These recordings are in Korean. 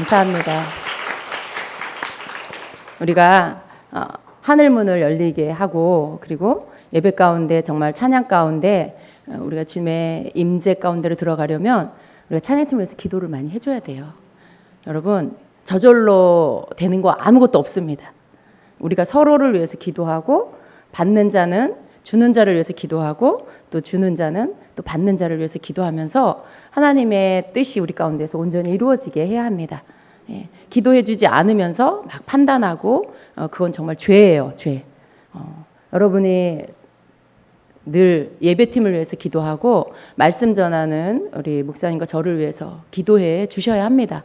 감사합니다. 우리가 하늘 문을 열리게 하고 그리고 예배 가운데 정말 찬양 가운데 우리가 주님의 임재 가운데로 들어가려면 우리가 찬양팀을 위해서 기도를 많이 해줘야 돼요. 여러분 저절로 되는 거 아무것도 없습니다. 우리가 서로를 위해서 기도하고 받는 자는 주는 자를 위해서 기도하고 또 주는 자는 또 받는 자를 위해서 기도하면서 하나님의 뜻이 우리 가운데서 온전히 이루어지게 해야 합니다. 예, 기도해주지 않으면서 막 판단하고 그건 정말 죄예요, 죄. 여러분이 늘 예배팀을 위해서 기도하고 말씀 전하는 우리 목사님과 저를 위해서 기도해 주셔야 합니다.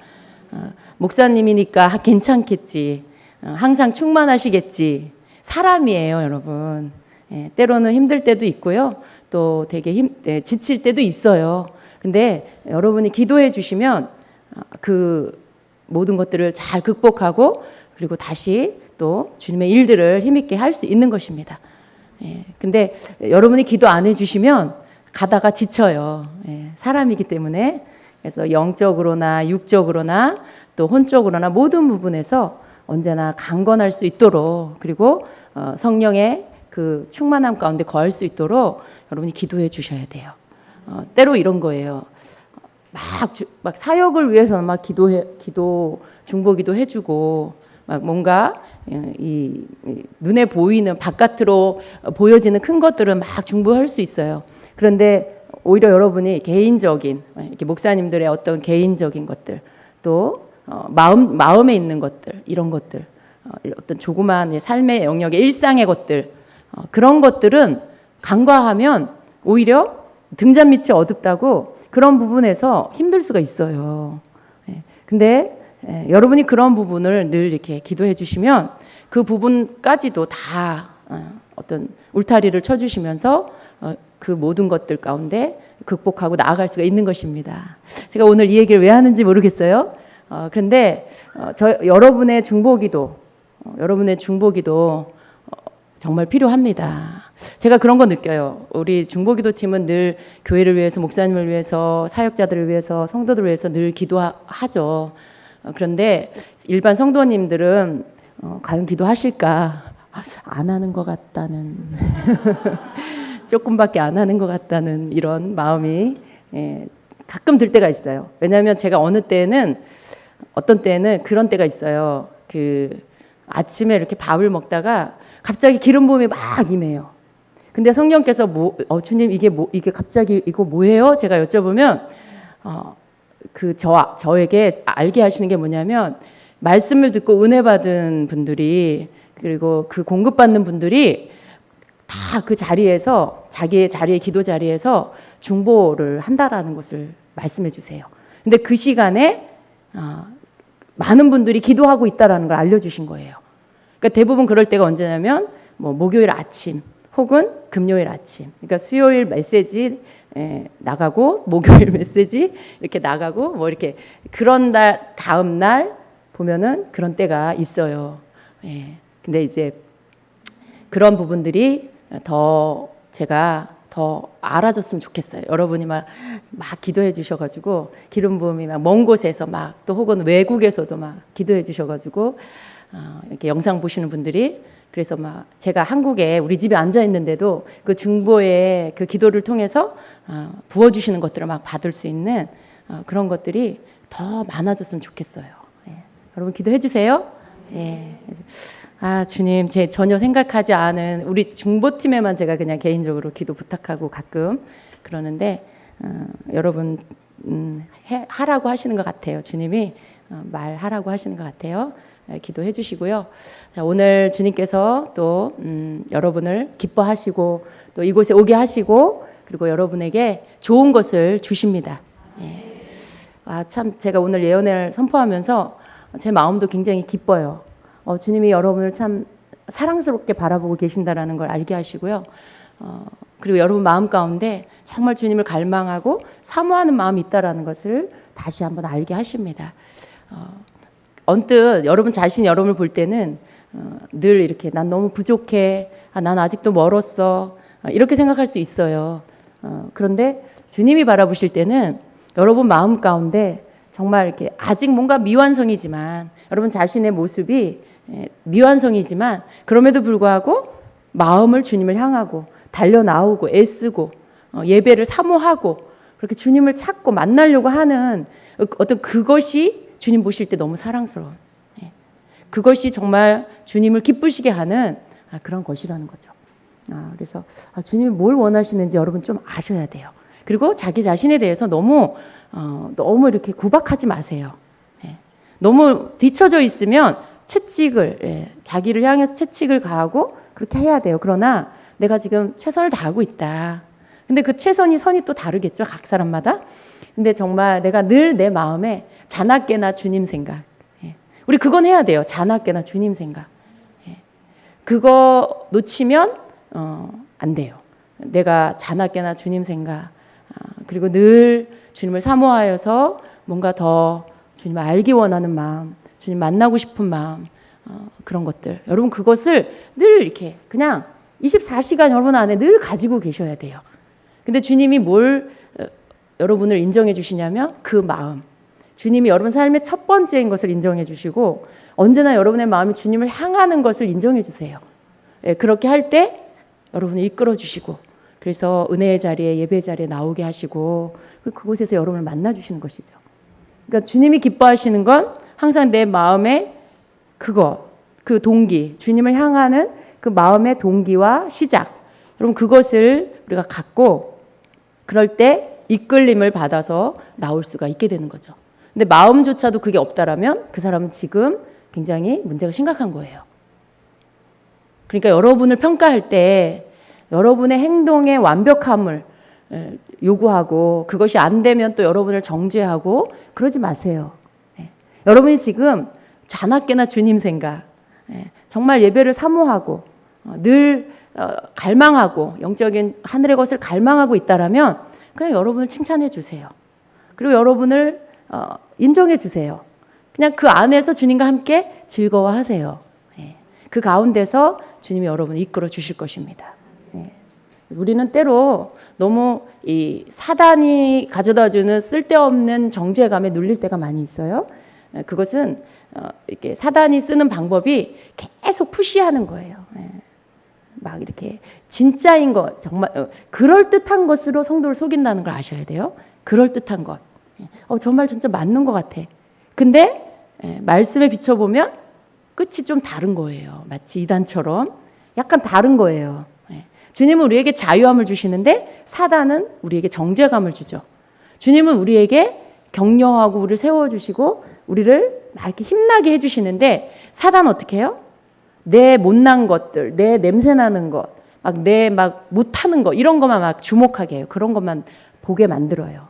목사님이니까 괜찮겠지, 항상 충만하시겠지. 사람이에요, 여러분. 예, 때로는 힘들 때도 있고요. 또 되게 지칠 때도 있어요. 근데 여러분이 기도해 주시면 그 모든 것들을 잘 극복하고 그리고 다시 또 주님의 일들을 힘있게 할 수 있는 것입니다. 예, 근데 여러분이 기도 안 해주시면 가다가 지쳐요. 예, 사람이기 때문에. 그래서 영적으로나 육적으로나 또 혼적으로나 모든 부분에서 언제나 강건할 수 있도록 그리고 성령의 그 충만함 가운데 거할 수 있도록 여러분이 기도해 주셔야 돼요. 때로 이런 거예요. 막 사역을 위해서 막 중보기도 해주고 막 뭔가 이 눈에 보이는 바깥으로 보여지는 큰 것들은 막 중보할 수 있어요. 그런데 오히려 여러분이 개인적인 이렇게 목사님들의 어떤 개인적인 것들 또 마음에 있는 것들 이런 것들 어떤 조그마한 삶의 영역의 일상의 것들 그런 것들은 간과하면 오히려 등잔 밑이 어둡다고 그런 부분에서 힘들 수가 있어요. 근데 여러분이 그런 부분을 늘 이렇게 기도해 주시면 그 부분까지도 다 어떤 울타리를 쳐주시면서 그 모든 것들 가운데 극복하고 나아갈 수가 있는 것입니다. 제가 오늘 이 얘기를 왜 하는지 모르겠어요. 그런데 여러분의 중보기도 정말 필요합니다. 제가 그런 거 느껴요. 우리 중보기도팀은 늘 교회를 위해서, 목사님을 위해서, 사역자들을 위해서, 성도들을 위해서 늘 기도하죠. 그런데 일반 성도님들은 과연 기도하실까? 안 하는 것 같다는 조금밖에 안 하는 것 같다는 이런 마음이 가끔 들 때가 있어요. 왜냐하면 제가 어떤 때는 그런 때가 있어요. 아침에 이렇게 밥을 먹다가 갑자기 기름 부음이 막 임해요. 근데 성령께서 주님 이게 갑자기 이거 뭐예요? 제가 여쭤보면 저에게 알게 하시는 게 뭐냐면 말씀을 듣고 은혜 받은 분들이 그리고 그 공급받는 분들이 다 그 자리에서 자기의 자리의 기도 자리에서 중보를 한다라는 것을 말씀해 주세요. 근데 그 시간에 많은 분들이 기도하고 있다라는 걸 알려주신 거예요. 그러니까 대부분 그럴 때가 언제냐면 목요일 아침 혹은 금요일 아침. 그러니까 수요일 메시지 나가고 목요일 메시지 이렇게 나가고 이렇게 그런 날 다음 날 보면은 그런 때가 있어요. 근데 이제 그런 부분들이 제가 더 알아졌으면 좋겠어요. 여러분이 막 기도해 주셔가지고 기름 부음이 막 먼 곳에서 또 혹은 외국에서도 막 기도해 주셔가지고 이렇게 영상 보시는 분들이 그래서 제가 한국에 우리 집에 앉아 있는데도 그 중보의 그 기도를 통해서 부어주시는 것들을 막 받을 수 있는 그런 것들이 더 많아졌으면 좋겠어요. 여러분 기도해 주세요. 주님, 제 전혀 생각하지 않은 우리 중보팀에만 제가 그냥 개인적으로 기도 부탁하고 가끔 그러는데 여러분 하라고 하시는 것 같아요. 주님이 말하라고 하시는 것 같아요. 기도해 주시고요. 자, 오늘 주님께서 또 여러분을 기뻐하시고 또 이곳에 오게 하시고 그리고 여러분에게 좋은 것을 주십니다. 참 제가 오늘 예언을 선포하면서 제 마음도 굉장히 기뻐요. 주님이 여러분을 참 사랑스럽게 바라보고 계신다라는 걸 알게 하시고요. 그리고 여러분 마음 가운데 정말 주님을 갈망하고 사모하는 마음이 있다라는 것을 다시 한번 알게 하십니다. 언뜻 여러분 자신이 여러분을 볼 때는 늘 이렇게 난 너무 부족해, 난 아직도 멀었어 이렇게 생각할 수 있어요. 그런데 주님이 바라보실 때는 여러분 마음 가운데 정말 이렇게 아직 뭔가 미완성이지만 여러분 자신의 모습이 미완성이지만 그럼에도 불구하고 마음을 주님을 향하고 달려 나오고 애쓰고 예배를 사모하고 그렇게 주님을 찾고 만나려고 하는 어떤 그것이 주님 보실 때 너무 사랑스러운 그것이 정말 주님을 기쁘시게 하는 그런 것이라는 거죠. 그래서 주님이 뭘 원하시는지 여러분 좀 아셔야 돼요. 그리고 자기 자신에 대해서 너무 이렇게 구박하지 마세요. 너무 뒤처져 있으면 채찍을 자기를 향해서 채찍을 가하고 그렇게 해야 돼요. 그러나 내가 지금 최선을 다하고 있다. 근데 그 선이 또 다르겠죠. 각 사람마다. 근데 정말 내가 늘 내 마음에 자나깨나 주님 생각. 우리 그건 해야 돼요. 자나깨나 주님 생각. 그거 놓치면 안 돼요. 내가 자나깨나 주님 생각. 그리고 늘 주님을 사모하여서 뭔가 더 주님을 알기 원하는 마음, 주님 만나고 싶은 마음, 그런 것들. 여러분 그것을 늘 이렇게 그냥 24시간 여러분 안에 늘 가지고 계셔야 돼요. 근데 주님이 뭘 여러분을 인정해 주시냐면 그 마음. 주님이 여러분 삶의 첫 번째인 것을 인정해 주시고 언제나 여러분의 마음이 주님을 향하는 것을 인정해 주세요. 그렇게 할 때 여러분을 이끌어 주시고 그래서 은혜의 자리에 예배의 자리에 나오게 하시고 그곳에서 여러분을 만나 주시는 것이죠. 그러니까 주님이 기뻐하시는 건 항상 내 마음에 그 동기, 주님을 향하는 그 마음의 동기와 시작. 여러분 그것을 우리가 갖고 그럴 때 이끌림을 받아서 나올 수가 있게 되는 거죠. 근데 마음조차도 그게 없다라면 그 사람은 지금 굉장히 문제가 심각한 거예요. 그러니까 여러분을 평가할 때 여러분의 행동의 완벽함을 요구하고 그것이 안 되면 또 여러분을 정죄하고 그러지 마세요. 여러분이 지금 자나깨나 주님 생각, 정말 예배를 사모하고 늘 갈망하고 영적인 하늘의 것을 갈망하고 있다라면 그냥 여러분을 칭찬해 주세요. 그리고 여러분을 인정해 주세요. 그냥 그 안에서 주님과 함께 즐거워하세요. 그 가운데서 주님이 여러분을 이끌어 주실 것입니다. 우리는 때로 너무 이 사단이 가져다주는 쓸데없는 정죄감에 눌릴 때가 많이 있어요. 그것은 이렇게 사단이 쓰는 방법이 계속 푸시하는 거예요. 막 이렇게 진짜인 것, 정말 그럴 듯한 것으로 성도를 속인다는 걸 아셔야 돼요. 그럴 듯한 것. 정말 진짜 맞는 것 같아. 근데 말씀에 비춰보면 끝이 좀 다른 거예요. 마치 이단처럼 약간 다른 거예요. 주님은 우리에게 자유함을 주시는데 사단은 우리에게 정죄감을 주죠. 주님은 우리에게 격려하고 우리를 세워주시고 우리를 막 이렇게 힘나게 해주시는데 사단은 어떻게 해요? 내 못난 것들, 내 냄새나는 것, 내 못하는 것 이런 것만 막 주목하게 해요. 그런 것만 보게 만들어요.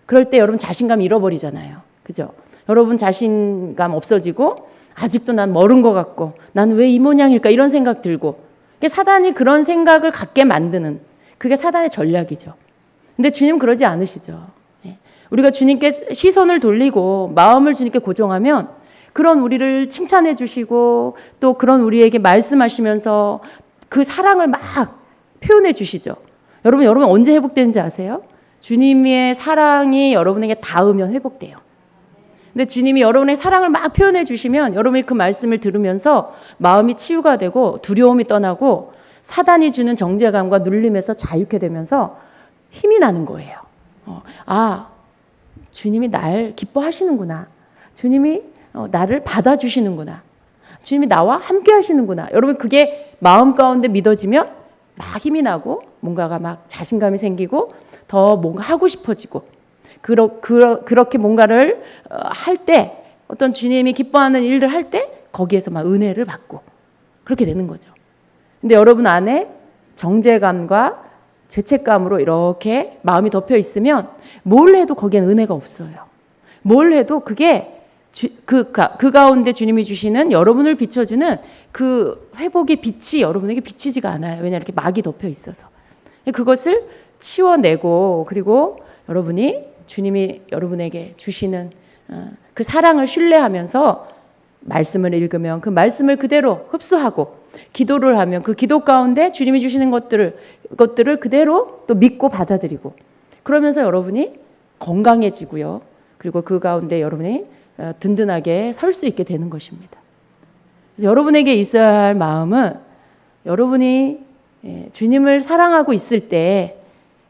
그럴 때 여러분 자신감 잃어버리잖아요. 그죠? 여러분 자신감 없어지고 아직도 난 멀은 것 같고 난 왜 이 모양일까 이런 생각 들고 사단이 그런 생각을 갖게 만드는 그게 사단의 전략이죠. 근데 주님 그러지 않으시죠. 우리가 주님께 시선을 돌리고 마음을 주님께 고정하면 그런 우리를 칭찬해 주시고 또 그런 우리에게 말씀하시면서 그 사랑을 막 표현해 주시죠. 여러분 언제 회복되는지 아세요? 주님의 사랑이 여러분에게 닿으면 회복돼요. 근데 주님이 여러분의 사랑을 막 표현해 주시면 여러분이 그 말씀을 들으면서 마음이 치유가 되고 두려움이 떠나고 사단이 주는 정죄감과 눌림에서 자유케 되면서 힘이 나는 거예요. 주님이 날 기뻐하시는구나. 주님이 나를 받아주시는구나. 주님이 나와 함께 하시는구나. 여러분 그게 마음 가운데 믿어지면 막 힘이 나고 뭔가가 막 자신감이 생기고 더 뭔가 하고 싶어지고 그렇게 뭔가를 할 때 어떤 주님이 기뻐하는 일들 할 때 거기에서 막 은혜를 받고 그렇게 되는 거죠. 근데 여러분 안에 정죄감과 죄책감으로 이렇게 마음이 덮여 있으면 뭘 해도 거기엔 은혜가 없어요. 뭘 해도 그게 그 가운데 주님이 주시는 여러분을 비춰주는 그 회복의 빛이 여러분에게 비치지가 않아요. 왜냐 이렇게 막이 덮여 있어서. 그것을 치워내고 그리고 여러분이 주님이 여러분에게 주시는 그 사랑을 신뢰하면서 말씀을 읽으면 그 말씀을 그대로 흡수하고 기도를 하면 그 기도 가운데 주님이 주시는 것들을 그대로 또 믿고 받아들이고 그러면서 여러분이 건강해지고요. 그리고 그 가운데 여러분이 든든하게 설 수 있게 되는 것입니다. 그래서 여러분에게 있어야 할 마음은 여러분이 주님을 사랑하고 있을 때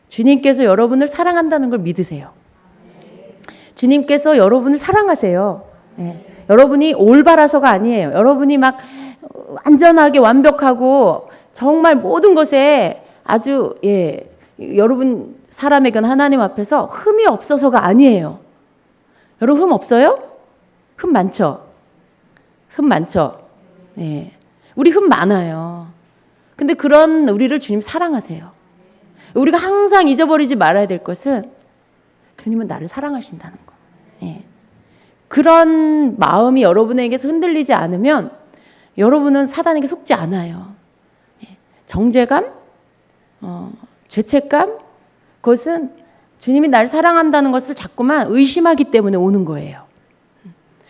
주님께서 여러분을 사랑한다는 걸 믿으세요. 주님께서 여러분을 사랑하세요. 여러분이 올바라서가 아니에요. 여러분이 막 완전하게 완벽하고 정말 모든 것에 아주 여러분 사람에게는 하나님 앞에서 흠이 없어서가 아니에요. 여러분 흠 없어요? 흠 많죠? 흠 많죠? 우리 흠 많아요. 근데 그런 우리를 주님 사랑하세요. 우리가 항상 잊어버리지 말아야 될 것은 주님은 나를 사랑하신다는 거. 그런 마음이 여러분에게서 흔들리지 않으면 여러분은 사단에게 속지 않아요. 정죄감, 죄책감, 그것은 주님이 나를 사랑한다는 것을 자꾸만 의심하기 때문에 오는 거예요.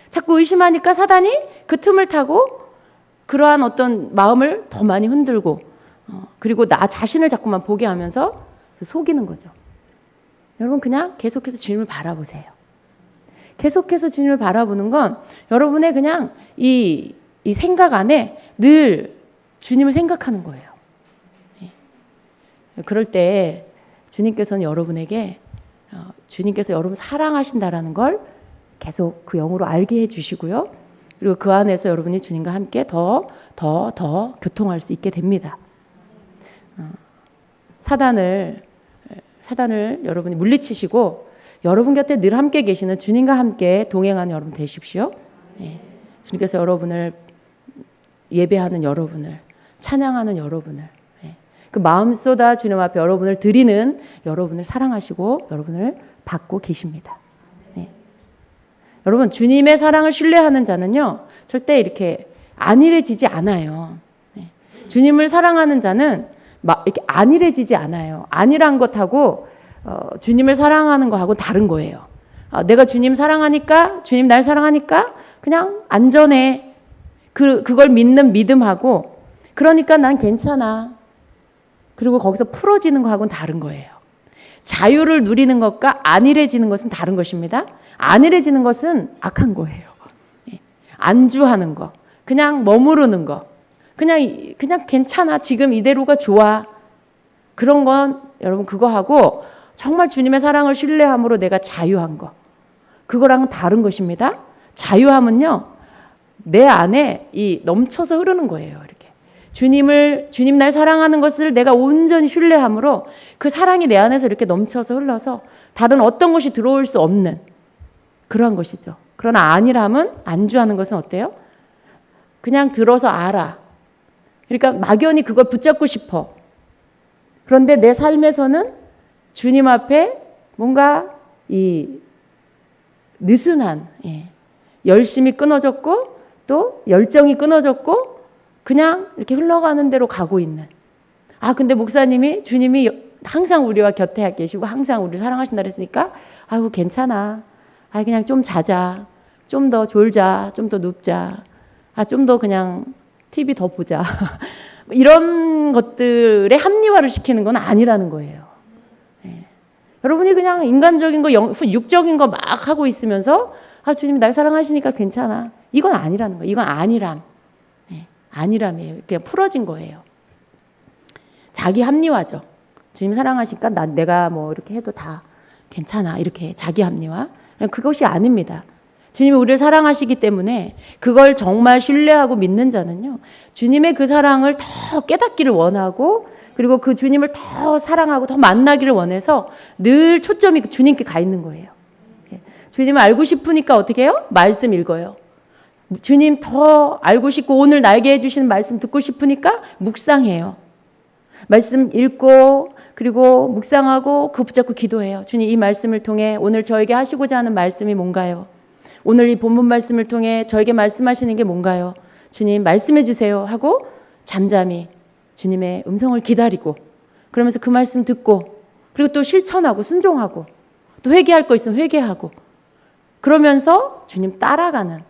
자꾸 의심하니까 사단이 그 틈을 타고 그러한 어떤 마음을 더 많이 흔들고 그리고 나 자신을 자꾸만 보게 하면서 속이는 거죠. 여러분 그냥 계속해서 주님을 바라보세요. 계속해서 주님을 바라보는 건 여러분의 그냥 이 생각 안에 늘 주님을 생각하는 거예요. 그럴 때 주님께서는 여러분에게 주님께서 여러분 사랑하신다라는 걸 계속 그 영으로 알게 해주시고요. 그리고 그 안에서 여러분이 주님과 함께 더 교통할 수 있게 됩니다. 사단을 여러분이 물리치시고 여러분 곁에 늘 함께 계시는 주님과 함께 동행하는 여러분 되십시오. 주님께서 여러분을 예배하는 여러분을 찬양하는 여러분을 그 마음 쏟아 주님 앞에 여러분을 드리는 여러분을 사랑하시고 여러분을 받고 계십니다. 여러분 주님의 사랑을 신뢰하는 자는요 절대 이렇게 안일해지지 않아요. 주님을 사랑하는 자는 막 이렇게 안일해지지 않아요. 안일한 것하고 주님을 사랑하는 거하고 다른 거예요. 내가 주님 사랑하니까 주님 날 사랑하니까 그냥 안전해. 그걸 믿는 믿음하고 그러니까 난 괜찮아. 그리고 거기서 풀어지는 거하고는 다른 거예요. 자유를 누리는 것과 안일해지는 것은 다른 것입니다. 안일해지는 것은 악한 거예요. 안주하는 거, 그냥 머무르는 거, 그냥 괜찮아. 지금 이대로가 좋아. 그런 건 여러분 그거하고 정말 주님의 사랑을 신뢰함으로 내가 자유한 거, 그거랑은 다른 것입니다. 자유함은요, 내 안에 이 넘쳐서 흐르는 거예요. 이렇게 주님 날 사랑하는 것을 내가 온전히 신뢰함으로 그 사랑이 내 안에서 이렇게 넘쳐서 흘러서 다른 어떤 것이 들어올 수 없는 그러한 것이죠. 그러나 안일함은 안주하는 것은 어때요? 그냥 들어서 알아. 그러니까 막연히 그걸 붙잡고 싶어. 그런데 내 삶에서는 주님 앞에 뭔가 이 느슨한 열심이 끊어졌고 또 열정이 끊어졌고 그냥 이렇게 흘러가는 대로 가고 있는. 근데 목사님이 주님이 항상 우리와 곁에 계시고 항상 우리를 사랑하신다 그랬으니까 아유 괜찮아. 그냥 좀 자자. 좀 더 졸자. 좀 더 눕자. 좀 더 그냥 TV 더 보자. 이런 것들의 합리화를 시키는 건 아니라는 거예요. 여러분이 그냥 인간적인 거, 육적인 거 막 하고 있으면서 주님이 날 사랑하시니까 괜찮아. 이건 아니라는 거예요. 이건 안일함. 안일함이에요. 그냥 풀어진 거예요. 자기 합리화죠. 주님 사랑하시니까 내가 뭐 이렇게 해도 다 괜찮아. 이렇게 자기 합리화. 그것이 아닙니다. 주님이 우리를 사랑하시기 때문에 그걸 정말 신뢰하고 믿는 자는요. 주님의 그 사랑을 더 깨닫기를 원하고 그리고 그 주님을 더 사랑하고 더 만나기를 원해서 늘 초점이 주님께 가 있는 거예요. 주님을 알고 싶으니까 어떻게 해요? 말씀 읽어요. 주님 더 알고 싶고 오늘 나에게 해주시는 말씀 듣고 싶으니까 묵상해요. 말씀 읽고 그리고 묵상하고 그거 붙잡고 기도해요. 주님 이 말씀을 통해 오늘 저에게 하시고자 하는 말씀이 뭔가요? 오늘 이 본문 말씀을 통해 저에게 말씀하시는 게 뭔가요? 주님 말씀해 주세요 하고 잠잠히 주님의 음성을 기다리고 그러면서 그 말씀 듣고 그리고 또 실천하고 순종하고 또 회개할 거 있으면 회개하고 그러면서 주님 따라가는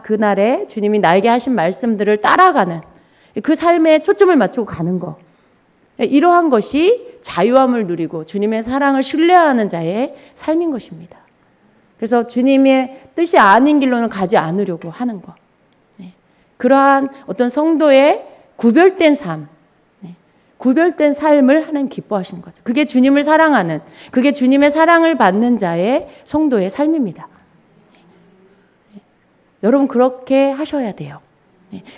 그날에 주님이 나에게 하신 말씀들을 따라가는 그 삶에 초점을 맞추고 가는 거. 이러한 것이 자유함을 누리고 주님의 사랑을 신뢰하는 자의 삶인 것입니다. 그래서 주님의 뜻이 아닌 길로는 가지 않으려고 하는 거. 그러한 어떤 성도의 구별된 삶, 구별된 삶을 하나님 기뻐하시는 거죠. 그게 주님을 사랑하는, 그게 주님의 사랑을 받는 자의 성도의 삶입니다. 여러분 그렇게 하셔야 돼요.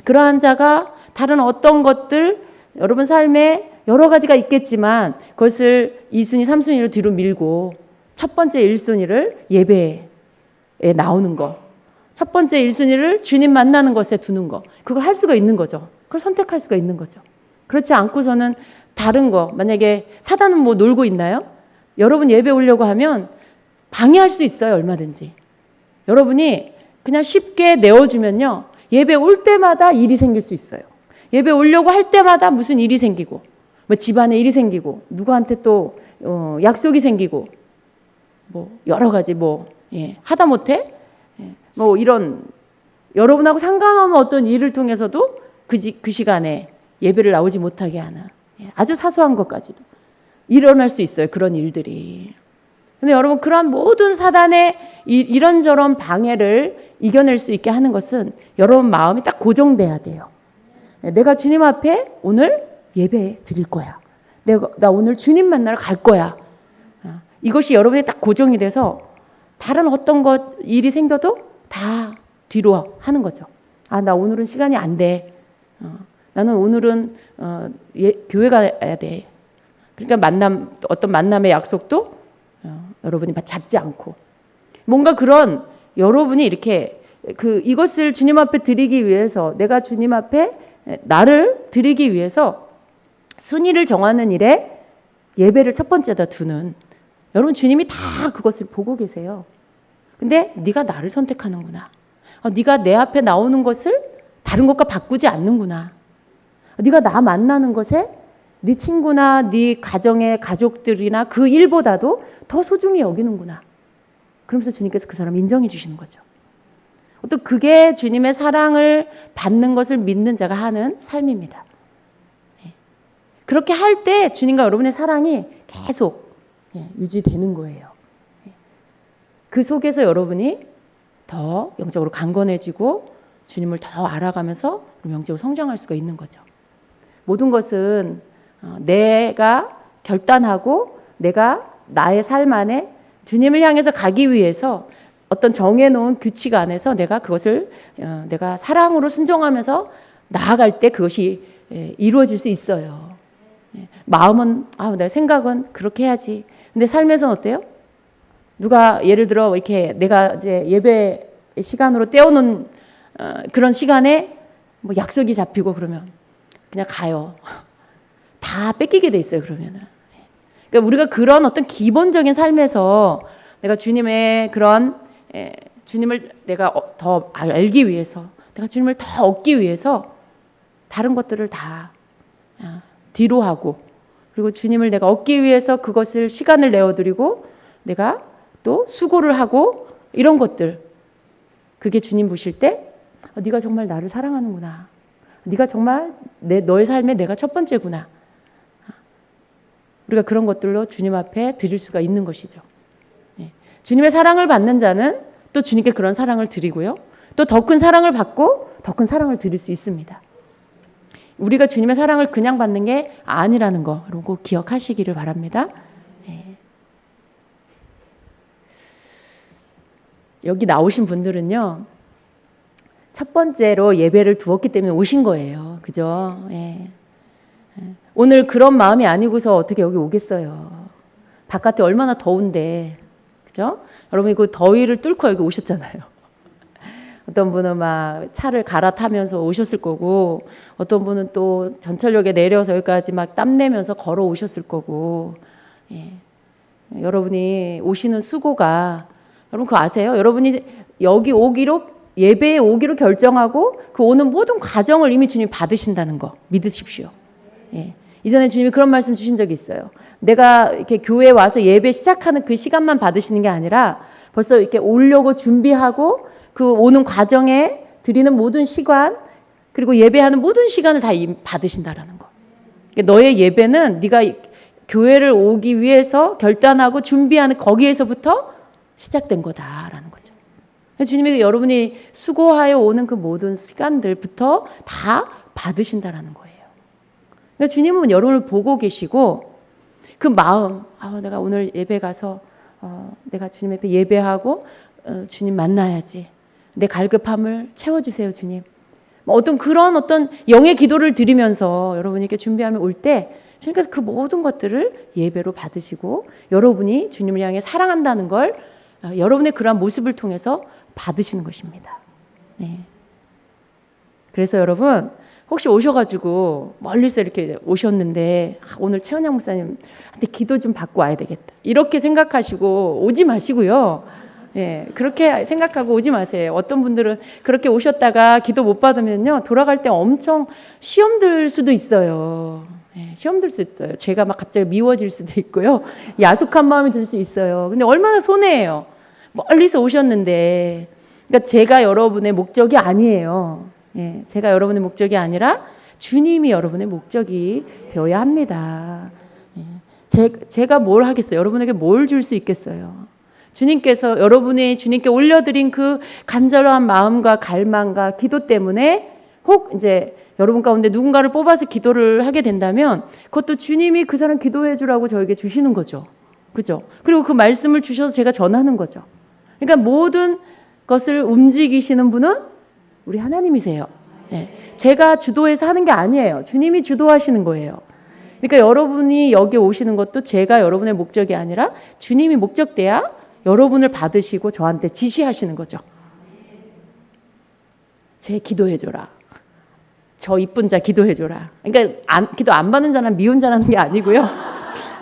그러한 자가 다른 어떤 것들, 여러분 삶에 여러 가지가 있겠지만 그것을 2순위, 3순위로 뒤로 밀고 첫 번째 1순위를 예배에 나오는 거, 첫 번째 1순위를 주님 만나는 것에 두는 거, 그걸 할 수가 있는 거죠. 그걸 선택할 수가 있는 거죠. 그렇지 않고서는 다른 거, 만약에 사단은 뭐 놀고 있나요? 여러분 예배 오려고 하면 방해할 수 있어요, 얼마든지. 여러분이 그냥 쉽게 내어주면요, 예배 올 때마다 일이 생길 수 있어요. 예배 오려고 할 때마다 무슨 일이 생기고, 뭐 집안에 일이 생기고, 누구한테 또 약속이 생기고, 뭐 여러 가지 하다못해 뭐 이런 여러분하고 상관없는 어떤 일을 통해서도 그 시간에 예배를 나오지 못하게 하는 아주 사소한 것까지도 일어날 수 있어요. 그런 일들이. 근데 여러분 그런 모든 사단의 이런저런 방해를 이겨낼 수 있게 하는 것은 여러분 마음이 딱 고정돼야 돼요. 내가 주님 앞에 오늘 예배 드릴 거야. 나 오늘 주님 만나러 갈 거야. 이것이 여러분이 딱 고정이 돼서 다른 어떤 일이 생겨도 다 뒤로 하는 거죠. 나 오늘은 시간이 안 돼. 나는 오늘은 교회 가야 돼. 그러니까 어떤 만남의 약속도 여러분이 잡지 않고, 뭔가 그런 여러분이 이렇게 이것을 주님 앞에 드리기 위해서, 내가 주님 앞에 나를 드리기 위해서 순위를 정하는 일에 예배를 첫 번째다 두는, 여러분 주님이 다 그것을 보고 계세요. 근데 네가 나를 선택하는구나. 네가 내 앞에 나오는 것을 다른 것과 바꾸지 않는구나. 네가 나 만나는 것에 네 친구나 네 가정의 가족들이나 그 일보다도 더 소중히 여기는구나. 그러면서 주님께서 그 사람 인정해 주시는 거죠. 또 그게 주님의 사랑을 받는 것을 믿는 자가 하는 삶입니다. 그렇게 할 때 주님과 여러분의 사랑이 계속 유지되는 거예요. 그 속에서 여러분이 더 영적으로 강건해지고 주님을 더 알아가면서 영적으로 성장할 수가 있는 거죠. 모든 것은 내가 결단하고 내가 나의 삶 안에 주님을 향해서 가기 위해서 어떤 정해놓은 규칙 안에서 내가 그것을 내가 사랑으로 순종하면서 나아갈 때 그것이 이루어질 수 있어요. 마음은 내 생각은 그렇게 해야지. 근데 삶에서는 어때요? 누가 예를 들어 이렇게 내가 이제 예배 시간으로 떼어놓은 그런 시간에 뭐 약속이 잡히고 그러면 그냥 가요. 다 뺏기게 돼 있어요. 그러면은. 그러니까 우리가 그런 어떤 기본적인 삶에서 내가 주님의 그런 주님을 내가 더 알기 위해서, 내가 주님을 더 얻기 위해서 다른 것들을 다 뒤로 하고, 그리고 주님을 내가 얻기 위해서 그것을 시간을 내어드리고 내가 또 수고를 하고 이런 것들, 그게 주님 보실 때 네가 정말 나를 사랑하는구나. 네가 정말 너의 삶에 내가 첫 번째구나. 우리가 그런 것들로 주님 앞에 드릴 수가 있는 것이죠. 주님의 사랑을 받는 자는 또 주님께 그런 사랑을 드리고요. 또 더 큰 사랑을 받고 더 큰 사랑을 드릴 수 있습니다. 우리가 주님의 사랑을 그냥 받는 게 아니라는 거 여러분 꼭 기억하시기를 바랍니다. 여기 나오신 분들은요, 첫 번째로 예배를 두었기 때문에 오신 거예요. 그죠? 오늘 그런 마음이 아니고서 어떻게 여기 오겠어요. 바깥에 얼마나 더운데. 그죠? 여러분 그 더위를 뚫고 여기 오셨잖아요. 어떤 분은 막 차를 갈아타면서 오셨을 거고, 어떤 분은 또 전철역에 내려서 여기까지 막 땀내면서 걸어 오셨을 거고. 여러분이 오시는 수고가, 여러분 그거 아세요? 여러분이 여기 오기로, 예배에 오기로 결정하고 그 오는 모든 과정을 이미 주님 받으신다는 거 믿으십시오. 이전에 주님이 그런 말씀 주신 적이 있어요. 내가 이렇게 교회에 와서 예배 시작하는 그 시간만 받으시는 게 아니라 벌써 이렇게 오려고 준비하고 그 오는 과정에 드리는 모든 시간, 그리고 예배하는 모든 시간을 다 받으신다라는 거. 그러니까 너의 예배는 네가 교회를 오기 위해서 결단하고 준비하는 거기에서부터 시작된 거다라는 거죠. 주님이 여러분이 수고하여 오는 그 모든 시간들부터 다 받으신다라는 거예요. 그러니까 주님은 여러분을 보고 계시고 그 마음, 내가 오늘 예배 가서 내가 주님 앞에 예배하고 주님 만나야지. 내 갈급함을 채워주세요, 주님. 어떤 영의 기도를 드리면서 여러분이 이렇게 준비하면 올 때 주님께서 그 모든 것들을 예배로 받으시고 여러분이 주님을 향해 사랑한다는 걸 여러분의 그러한 모습을 통해서 받으시는 것입니다. 네. 그래서 여러분 혹시 오셔가지고 멀리서 이렇게 오셨는데 오늘 최은영 목사님한테 기도 좀 받고 와야 되겠다 이렇게 생각하시고 오지 마시고요. 예, 그렇게 생각하고 오지 마세요. 어떤 분들은 그렇게 오셨다가 기도 못 받으면요 돌아갈 때 엄청 시험 들 수도 있어요. 예, 시험 들 수 있어요. 제가 막 갑자기 미워질 수도 있고요. 야속한 마음이 들 수 있어요. 근데 얼마나 손해예요. 멀리서 오셨는데, 그러니까 제가 여러분의 목적이 아니에요. 예, 제가 여러분의 목적이 아니라 주님이 여러분의 목적이 되어야 합니다. 예, 제가 뭘 하겠어요? 여러분에게 뭘 줄 수 있겠어요? 주님께서 여러분이 주님께 올려드린 그 간절한 마음과 갈망과 기도 때문에 혹 이제 여러분 가운데 누군가를 뽑아서 기도를 하게 된다면 그것도 주님이 그 사람 기도해 주라고 저에게 주시는 거죠. 그죠? 그리고 그 말씀을 주셔서 제가 전하는 거죠. 그러니까 모든 것을 움직이시는 분은 우리 하나님이세요. 네. 제가 주도해서 하는 게 아니에요. 주님이 주도하시는 거예요. 그러니까 여러분이 여기 오시는 것도 제가 여러분의 목적이 아니라 주님이 목적돼야 여러분을 받으시고 저한테 지시하시는 거죠. 제 기도해줘라. 저 이쁜 자 기도해줘라. 그러니까 기도 안 받는 자는 미운 자라는 게 아니고요.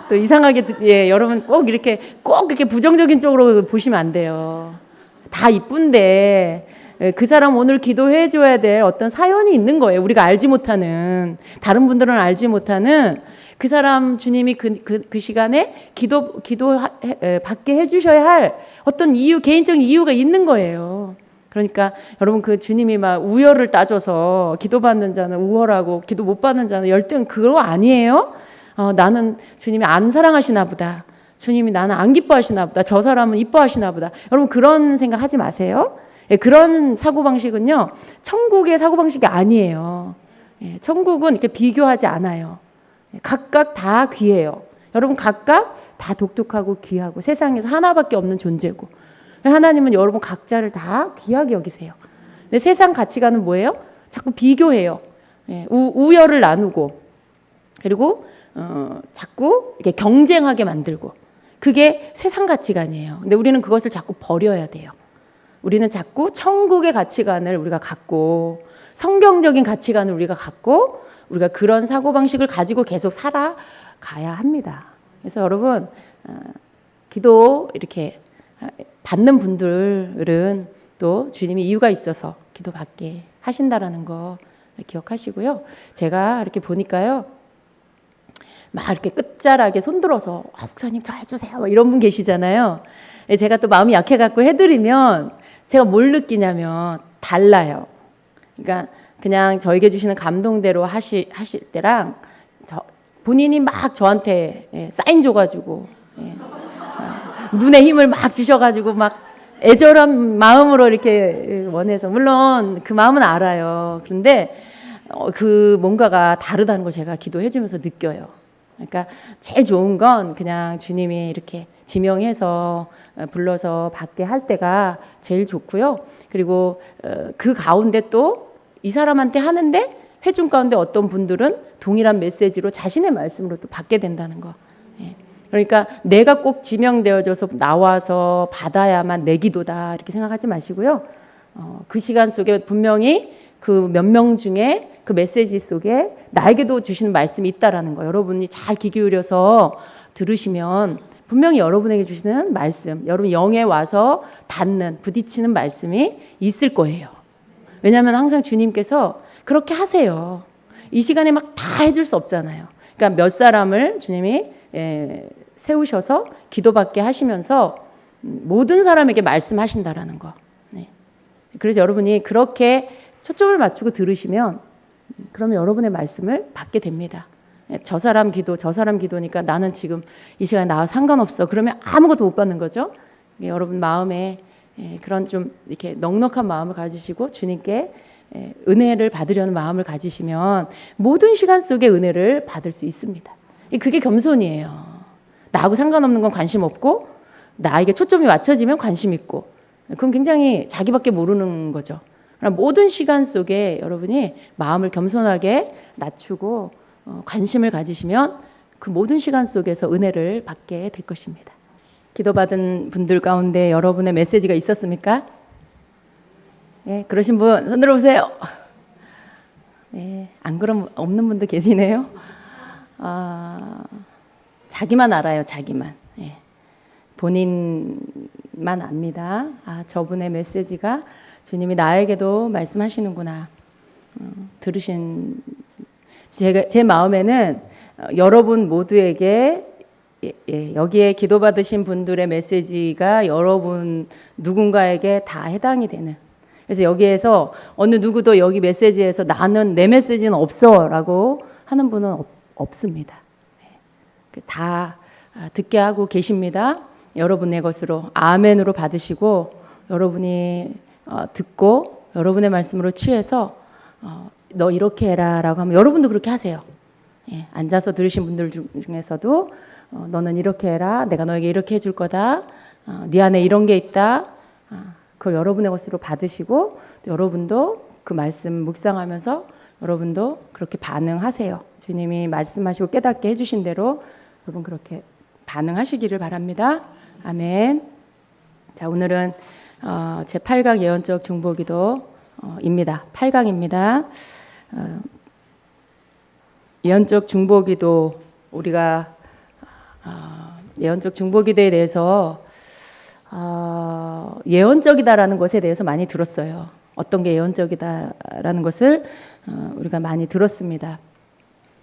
또 이상하게 여러분 꼭 이렇게 부정적인 쪽으로 보시면 안 돼요. 다 이쁜데 그 사람 오늘 기도해 줘야 될 어떤 사연이 있는 거예요. 우리가 알지 못하는, 다른 분들은 알지 못하는 그 사람 주님이 그 시간에 기도 받게 해주셔야 할 어떤 개인적인 이유가 있는 거예요. 그러니까 여러분 그 주님이 막 우열을 따져서 기도받는 자는 우월하고 기도 못 받는 자는 열등, 그거 아니에요. 나는 주님이 안 사랑하시나 보다. 주님이 나는 안 기뻐하시나 보다. 저 사람은 이뻐하시나 보다. 여러분 그런 생각 하지 마세요. 그런 사고방식은요 천국의 사고방식이 아니에요. 천국은 이렇게 비교하지 않아요. 각각 다 귀해요. 여러분 각각 다 독특하고 귀하고 세상에서 하나밖에 없는 존재고 하나님은 여러분 각자를 다 귀하게 여기세요. 근데 세상 가치관은 뭐예요? 자꾸 비교해요. 우열을 나누고 그리고 자꾸 이렇게 경쟁하게 만들고 그게 세상 가치관이에요. 근데 우리는 그것을 자꾸 버려야 돼요. 우리는 자꾸 천국의 가치관을 우리가 갖고 성경적인 가치관을 우리가 갖고 우리가 그런 사고방식을 가지고 계속 살아가야 합니다. 그래서 여러분 기도 이렇게 받는 분들은 또 주님이 이유가 있어서 기도받게 하신다라는 거 기억하시고요. 제가 이렇게 보니까요. 막 이렇게 끝자락에 손들어서 목사님 저 해주세요 이런 분 계시잖아요. 제가 또 마음이 약해갖고 해드리면 제가 뭘 느끼냐면 달라요. 그러니까 그냥 저에게 주시는 감동대로 하실 때랑 본인이 막 저한테 사인 줘가지고 눈에 힘을 막 주셔가지고 막 애절한 마음으로 이렇게 원해서 물론 그 마음은 알아요. 그런데 그 뭔가가 다르다는 걸 제가 기도해주면서 느껴요. 그러니까 제일 좋은 건 그냥 주님이 이렇게 지명해서 불러서 받게 할 때가 제일 좋고요. 그리고 그 가운데 또 이 사람한테 하는데 회중 가운데 어떤 분들은 동일한 메시지로 자신의 말씀으로 또 받게 된다는 거. 그러니까 내가 꼭 지명되어져서 나와서 받아야만 내 기도다 이렇게 생각하지 마시고요. 그 시간 속에 분명히 그 몇 명 중에 그 메시지 속에 나에게도 주시는 말씀이 있다라는 거. 여러분이 잘 귀 기울여서 들으시면 분명히 여러분에게 주시는 말씀, 여러분 영에 와서 닿는, 부딪히는 말씀이 있을 거예요. 왜냐하면 항상 주님께서 그렇게 하세요. 이 시간에 막 다 해줄 수 없잖아요. 그러니까 몇 사람을 주님이 세우셔서 기도받게 하시면서 모든 사람에게 말씀하신다라는 거. 네. 그래서 여러분이 그렇게 초점을 맞추고 들으시면 그러면 여러분의 말씀을 받게 됩니다. 저 사람 기도니까 나는 지금 이 시간에 나와 상관없어. 그러면 아무것도 못 받는 거죠. 여러분 마음에 그런 좀 이렇게 넉넉한 마음을 가지시고 주님께 은혜를 받으려는 마음을 가지시면 모든 시간 속에 은혜를 받을 수 있습니다. 그게 겸손이에요. 나하고 상관없는 건 관심 없고 나에게 초점이 맞춰지면 관심 있고, 그건 굉장히 자기밖에 모르는 거죠. 그러나 모든 시간 속에 여러분이 마음을 겸손하게 낮추고 관심을 가지시면 그 모든 시간 속에서 은혜를 받게 될 것입니다. 기도받은 분들 가운데 여러분의 메시지가 있었습니까? 네, 그러신 분 손 들어보세요. 네, 안 그럼 없는 분도 계시네요. 자기만 알아요, 자기만. 네, 본인만 압니다. 저분의 메시지가 주님이 나에게도 말씀하시는구나. 들으신 제 마음에는 여러분 모두에게 여기에 기도받으신 분들의 메시지가 여러분 누군가에게 다 해당이 되는, 그래서 여기에서 어느 누구도 여기 메시지에서 나는 내 메시지는 없어 라고 하는 분은 없습니다. 다 듣게 하고 계십니다. 여러분의 것으로 아멘으로 받으시고 여러분이 듣고 여러분의 말씀으로 취해서 너 이렇게 해라 라고 하면 여러분도 그렇게 하세요. 앉아서 들으신 분들 중에서도 너는 이렇게 해라, 내가 너에게 이렇게 해줄 거다, 네 안에 이런 게 있다, 그걸 여러분의 것으로 받으시고 여러분도 그 말씀 묵상하면서 여러분도 그렇게 반응하세요. 주님이 말씀하시고 깨닫게 해주신 대로 여러분 그렇게 반응하시기를 바랍니다. 아멘. 자, 오늘은 제 8강 예언적 중보기도입니다. 8강입니다. 예언적 중보기도, 우리가 예언적 중보기도에 대해서 예언적이다라는 것에 대해서 많이 들었어요. 어떤 게 예언적이다라는 것을 우리가 많이 들었습니다.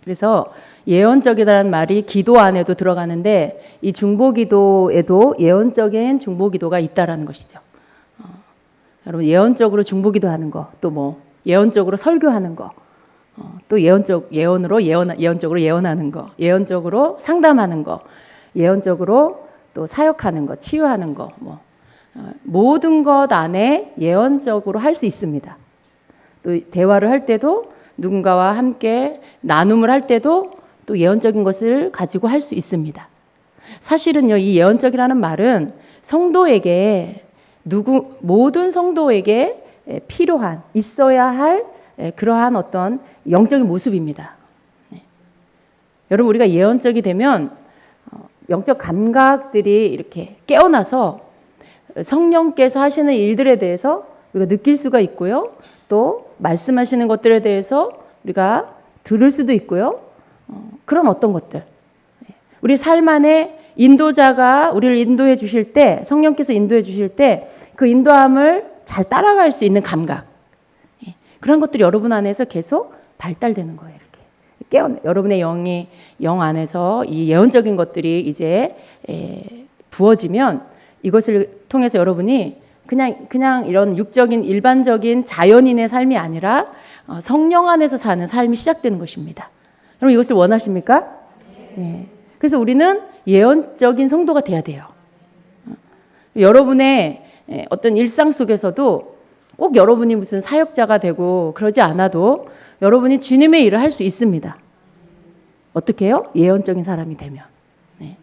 그래서 예언적이다라는 말이 기도 안에도 들어가는데 이 중보기도에도 예언적인 중보기도가 있다라는 것이죠. 여러분 예언적으로 중보기도하는 거, 또 뭐 예언적으로 설교하는 거, 또 예언적으로 예언하는 거, 예언적으로 상담하는 거, 예언적으로 또 사역하는 거, 치유하는 거, 모든 것 안에 예언적으로 할 수 있습니다. 또 대화를 할 때도 누군가와 함께 나눔을 할 때도 또 예언적인 것을 가지고 할 수 있습니다. 사실은요, 이 예언적이라는 말은 성도에게 모든 성도에게 필요한, 있어야 할 그러한 어떤 영적인 모습입니다. 여러분, 우리가 예언적이 되면 영적 감각들이 이렇게 깨어나서 성령께서 하시는 일들에 대해서 우리가 느낄 수가 있고요. 또 말씀하시는 것들에 대해서 우리가 들을 수도 있고요. 그런 어떤 것들. 우리 삶 안에 인도자가 우리를 인도해 주실 때, 성령께서 인도해 주실 때 그 인도함을 잘 따라갈 수 있는 감각. 그런 것들이 여러분 안에서 계속 발달되는 거예요. 이렇게 여러분의 영 안에서 이 예언적인 것들이 이제 부어지면 이것을 통해서 여러분이 그냥 이런 육적인 일반적인 자연인의 삶이 아니라 성령 안에서 사는 삶이 시작되는 것입니다. 여러분 이것을 원하십니까? 네. 그래서 우리는 예언적인 성도가 돼야 돼요. 여러분의 어떤 일상 속에서도 꼭 여러분이 무슨 사역자가 되고 그러지 않아도 여러분이 주님의 일을 할 수 있습니다. 어떻게 해요? 예언적인 사람이 되면. 네.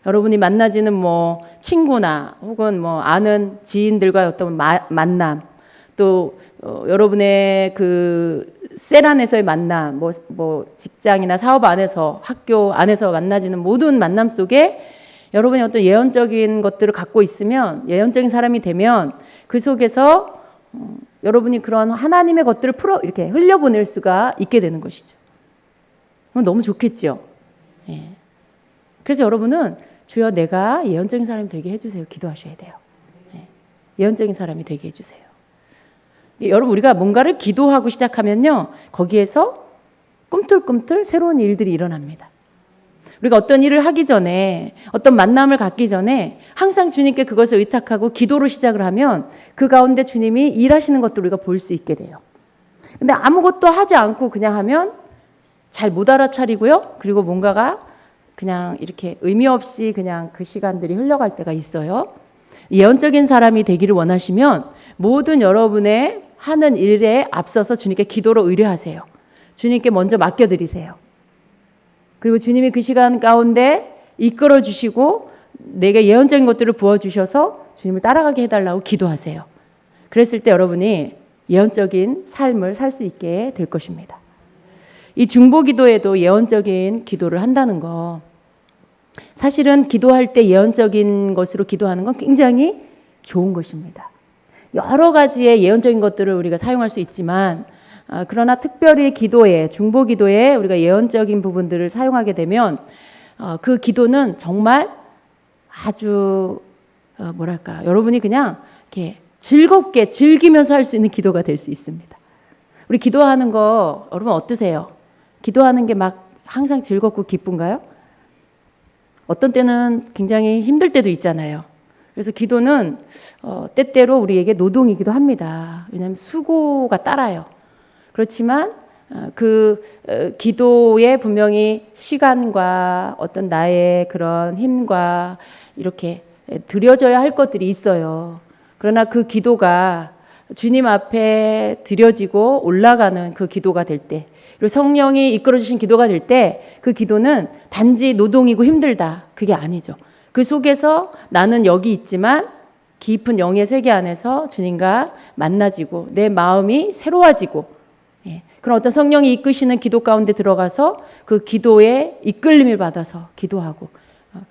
여러분이 만나지는 뭐 친구나 혹은 뭐 아는 지인들과의 어떤 만남, 또 여러분의 그 셀 안에서의 만남, 뭐 직장이나 사업 안에서, 학교 안에서 만나지는 모든 만남 속에 여러분이 어떤 예언적인 것들을 갖고 있으면, 예언적인 사람이 되면 그 속에서 여러분이 그런 하나님의 것들을 이렇게 흘려보낼 수가 있게 되는 것이죠. 너무 좋겠죠. 예. 그래서 여러분은 주여 내가 예언적인 사람이 되게 해주세요. 기도하셔야 돼요. 예. 예언적인 사람이 되게 해주세요. 여러분 우리가 뭔가를 기도하고 시작하면요, 거기에서 꿈틀꿈틀 새로운 일들이 일어납니다. 우리가 어떤 일을 하기 전에, 어떤 만남을 갖기 전에 항상 주님께 그것을 의탁하고 기도로 시작을 하면 그 가운데 주님이 일하시는 것도 우리가 볼 수 있게 돼요. 근데 아무것도 하지 않고 그냥 하면 잘 못 알아차리고요. 그리고 뭔가가 그냥 이렇게 의미 없이 그냥 그 시간들이 흘러갈 때가 있어요. 예언적인 사람이 되기를 원하시면 모든 여러분의 하는 일에 앞서서 주님께 기도로 의뢰하세요. 주님께 먼저 맡겨드리세요. 그리고 주님이 그 시간 가운데 이끌어 주시고 내게 예언적인 것들을 부어주셔서 주님을 따라가게 해달라고 기도하세요. 그랬을 때 여러분이 예언적인 삶을 살 수 있게 될 것입니다. 이 중보기도에도 예언적인 기도를 한다는 거, 사실은 기도할 때 예언적인 것으로 기도하는 건 굉장히 좋은 것입니다. 여러 가지의 예언적인 것들을 우리가 사용할 수 있지만 그러나 특별히 기도에, 중보기도에 우리가 예언적인 부분들을 사용하게 되면 그 기도는 정말 아주 여러분이 그냥 이렇게 즐겁게 즐기면서 할 수 있는 기도가 될 수 있습니다. 우리 기도하는 거 여러분 어떠세요? 기도하는 게 막 항상 즐겁고 기쁜가요? 어떤 때는 굉장히 힘들 때도 있잖아요. 그래서 기도는 때때로 우리에게 노동이기도 합니다. 왜냐하면 수고가 따라요. 그렇지만 그 기도에 분명히 시간과 어떤 나의 그런 힘과 이렇게 드려져야 할 것들이 있어요. 그러나 그 기도가 주님 앞에 드려지고 올라가는 그 기도가 될 때, 그리고 성령이 이끌어 주신 기도가 될 때 그 기도는 단지 노동이고 힘들다, 그게 아니죠. 그 속에서 나는 여기 있지만 깊은 영의 세계 안에서 주님과 만나지고 내 마음이 새로워지고, 그런 어떤 성령이 이끄시는 기도 가운데 들어가서 그 기도에 이끌림을 받아서 기도하고,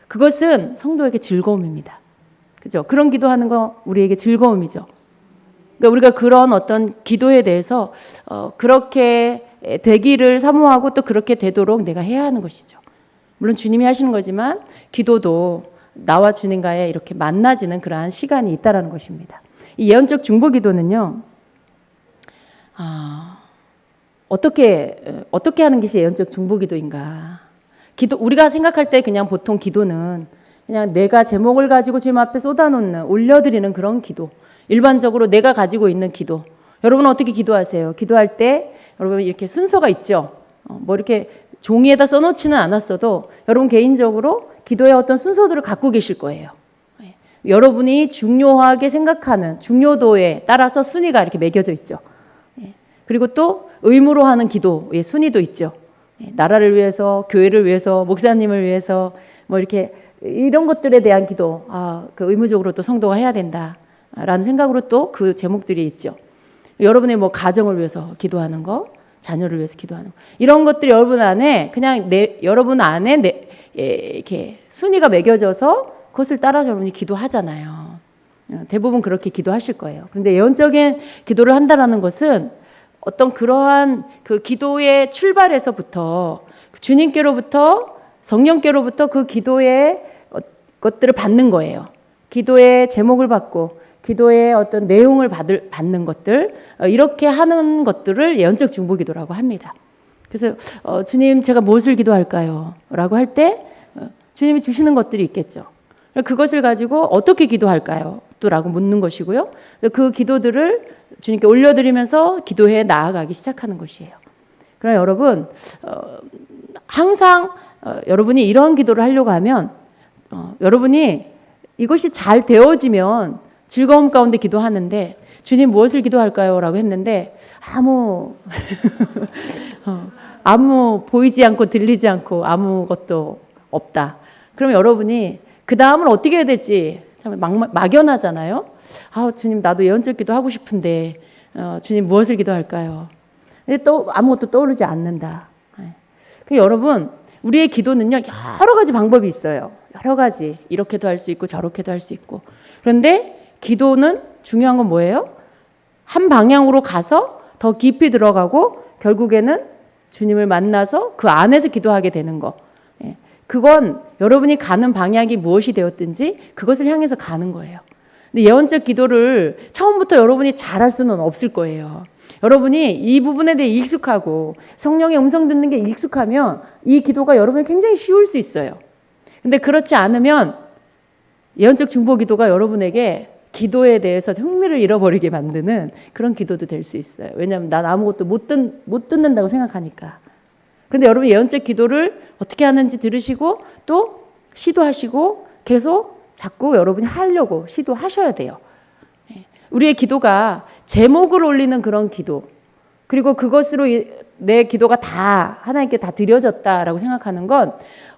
그것은 성도에게 즐거움입니다. 그죠? 그런 기도하는 거 우리에게 즐거움이죠. 그러니까 우리가 그런 어떤 기도에 대해서 그렇게 되기를 사모하고 또 그렇게 되도록 내가 해야 하는 것이죠. 물론 주님이 하시는 거지만 기도도 나와 주님과의 이렇게 만나지는 그러한 시간이 있다라는 것입니다. 이 예언적 중보 기도는요, 어떻게 하는 것이 예언적 중보 기도인가? 우리가 생각할 때 그냥 보통 기도는 그냥 내가 제목을 가지고 주님 앞에 쏟아놓는, 올려드리는 그런 기도. 일반적으로 내가 가지고 있는 기도. 여러분은 어떻게 기도하세요? 기도할 때 여러분 이렇게 순서가 있죠. 이렇게 종이에다 써놓지는 않았어도 여러분 개인적으로 기도의 어떤 순서들을 갖고 계실 거예요. 여러분이 중요하게 생각하는 중요도에 따라서 순위가 이렇게 매겨져 있죠. 그리고 또 의무로 하는 기도의 순위도 있죠. 나라를 위해서, 교회를 위해서, 목사님을 위해서 이렇게 이런 것들에 대한 기도, 그 의무적으로 또 성도가 해야 된다라는 생각으로 또 그 제목들이 있죠. 여러분의 가정을 위해서 기도하는 거, 자녀를 위해서 기도하는 거, 이런 것들이 여러분 안에 그냥 여러분 안에 이렇게 순위가 매겨져서 그것을 따라서 여러분이 기도하잖아요. 대부분 그렇게 기도하실 거예요. 그런데 예언적인 기도를 한다라는 것은 어떤 그러한 그 기도의 출발에서부터 주님께로부터 성령께로부터 그 기도의 것들을 받는 거예요. 기도의 제목을 받고 기도의 어떤 내용을 받는 것들, 이렇게 하는 것들을 예언적 중보기도라고 합니다. 그래서 주님 제가 무엇을 기도할까요? 라고 할 때 주님이 주시는 것들이 있겠죠. 그것을 가지고 어떻게 기도할까요? 또 라고 묻는 것이고요. 그 기도들을 주님께 올려드리면서 기도해 나아가기 시작하는 것이에요. 그러나 여러분 항상 여러분이 이런 기도를 하려고 하면 여러분이 이것이 잘 되어지면 즐거움 가운데 기도하는데 주님 무엇을 기도할까요? 라고 했는데 아무 보이지 않고 들리지 않고 아무것도 없다. 그럼 여러분이 그 다음은 어떻게 해야 될지 참 막연하잖아요. 주님 나도 예언적 기도 하고 싶은데 주님 무엇을 기도할까요? 근데 또 아무것도 떠오르지 않는다. 여러분 우리의 기도는요 여러 가지 방법이 있어요. 여러 가지 이렇게도 할 수 있고 저렇게도 할 수 있고. 그런데 기도는 중요한 건 뭐예요? 한 방향으로 가서 더 깊이 들어가고 결국에는 주님을 만나서 그 안에서 기도하게 되는 거. 그건 여러분이 가는 방향이 무엇이 되었든지 그것을 향해서 가는 거예요. 근데 예언적 기도를 처음부터 여러분이 잘할 수는 없을 거예요. 여러분이 이 부분에 대해 익숙하고 성령의 음성 듣는 게 익숙하면 이 기도가 여러분이 굉장히 쉬울 수 있어요. 근데 그렇지 않으면 예언적 중보 기도가 여러분에게 기도에 대해서 흥미를 잃어버리게 만드는 그런 기도도 될 수 있어요. 왜냐하면 난 아무것도 못 듣는다고 생각하니까. 그런데 여러분 예언적 기도를 어떻게 하는지 들으시고 또 시도하시고 계속 자꾸 여러분이 하려고 시도하셔야 돼요. 우리의 기도가 제목을 올리는 그런 기도, 그리고 그것으로 내 기도가 다 하나님께 다 드려졌다라고 생각하는 건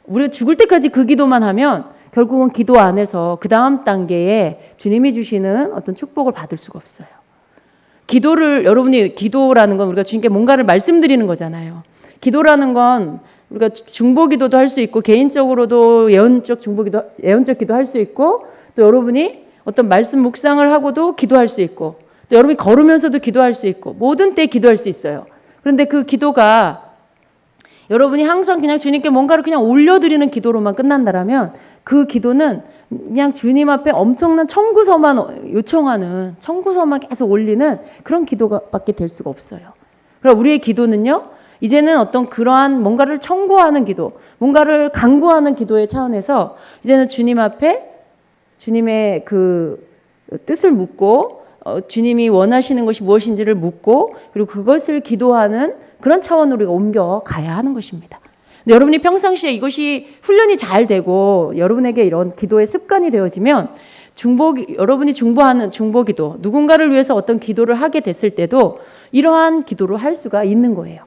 우리가 죽을 때까지 그 기도만 하면 결국은 기도 안에서 그 다음 단계에 주님이 주시는 어떤 축복을 받을 수가 없어요. 여러분이 기도라는 건 우리가 주님께 뭔가를 말씀드리는 거잖아요. 기도라는 건 우리가 중보기도도 할 수 있고 개인적으로도 예언적 기도 할 수 있고, 또 여러분이 어떤 말씀 묵상을 하고도 기도할 수 있고, 또 여러분이 걸으면서도 기도할 수 있고, 모든 때 기도할 수 있어요. 그런데 그 기도가 여러분이 항상 그냥 주님께 뭔가를 그냥 올려드리는 기도로만 끝난다라면 그 기도는 그냥 주님 앞에 엄청난 청구서만 요청하는, 청구서만 계속 올리는 그런 기도밖에 될 수가 없어요. 그럼 우리의 기도는요, 이제는 어떤 그러한 뭔가를 청구하는 기도, 뭔가를 간구하는 기도의 차원에서 이제는 주님 앞에 주님의 그 뜻을 묻고, 주님이 원하시는 것이 무엇인지를 묻고, 그리고 그것을 기도하는 그런 차원으로 우리가 옮겨가야 하는 것입니다. 근데 여러분이 평상시에 이것이 훈련이 잘 되고 여러분에게 이런 기도의 습관이 되어지면 여러분이 중보하는 중보기도, 누군가를 위해서 어떤 기도를 하게 됐을 때도 이러한 기도를 할 수가 있는 거예요.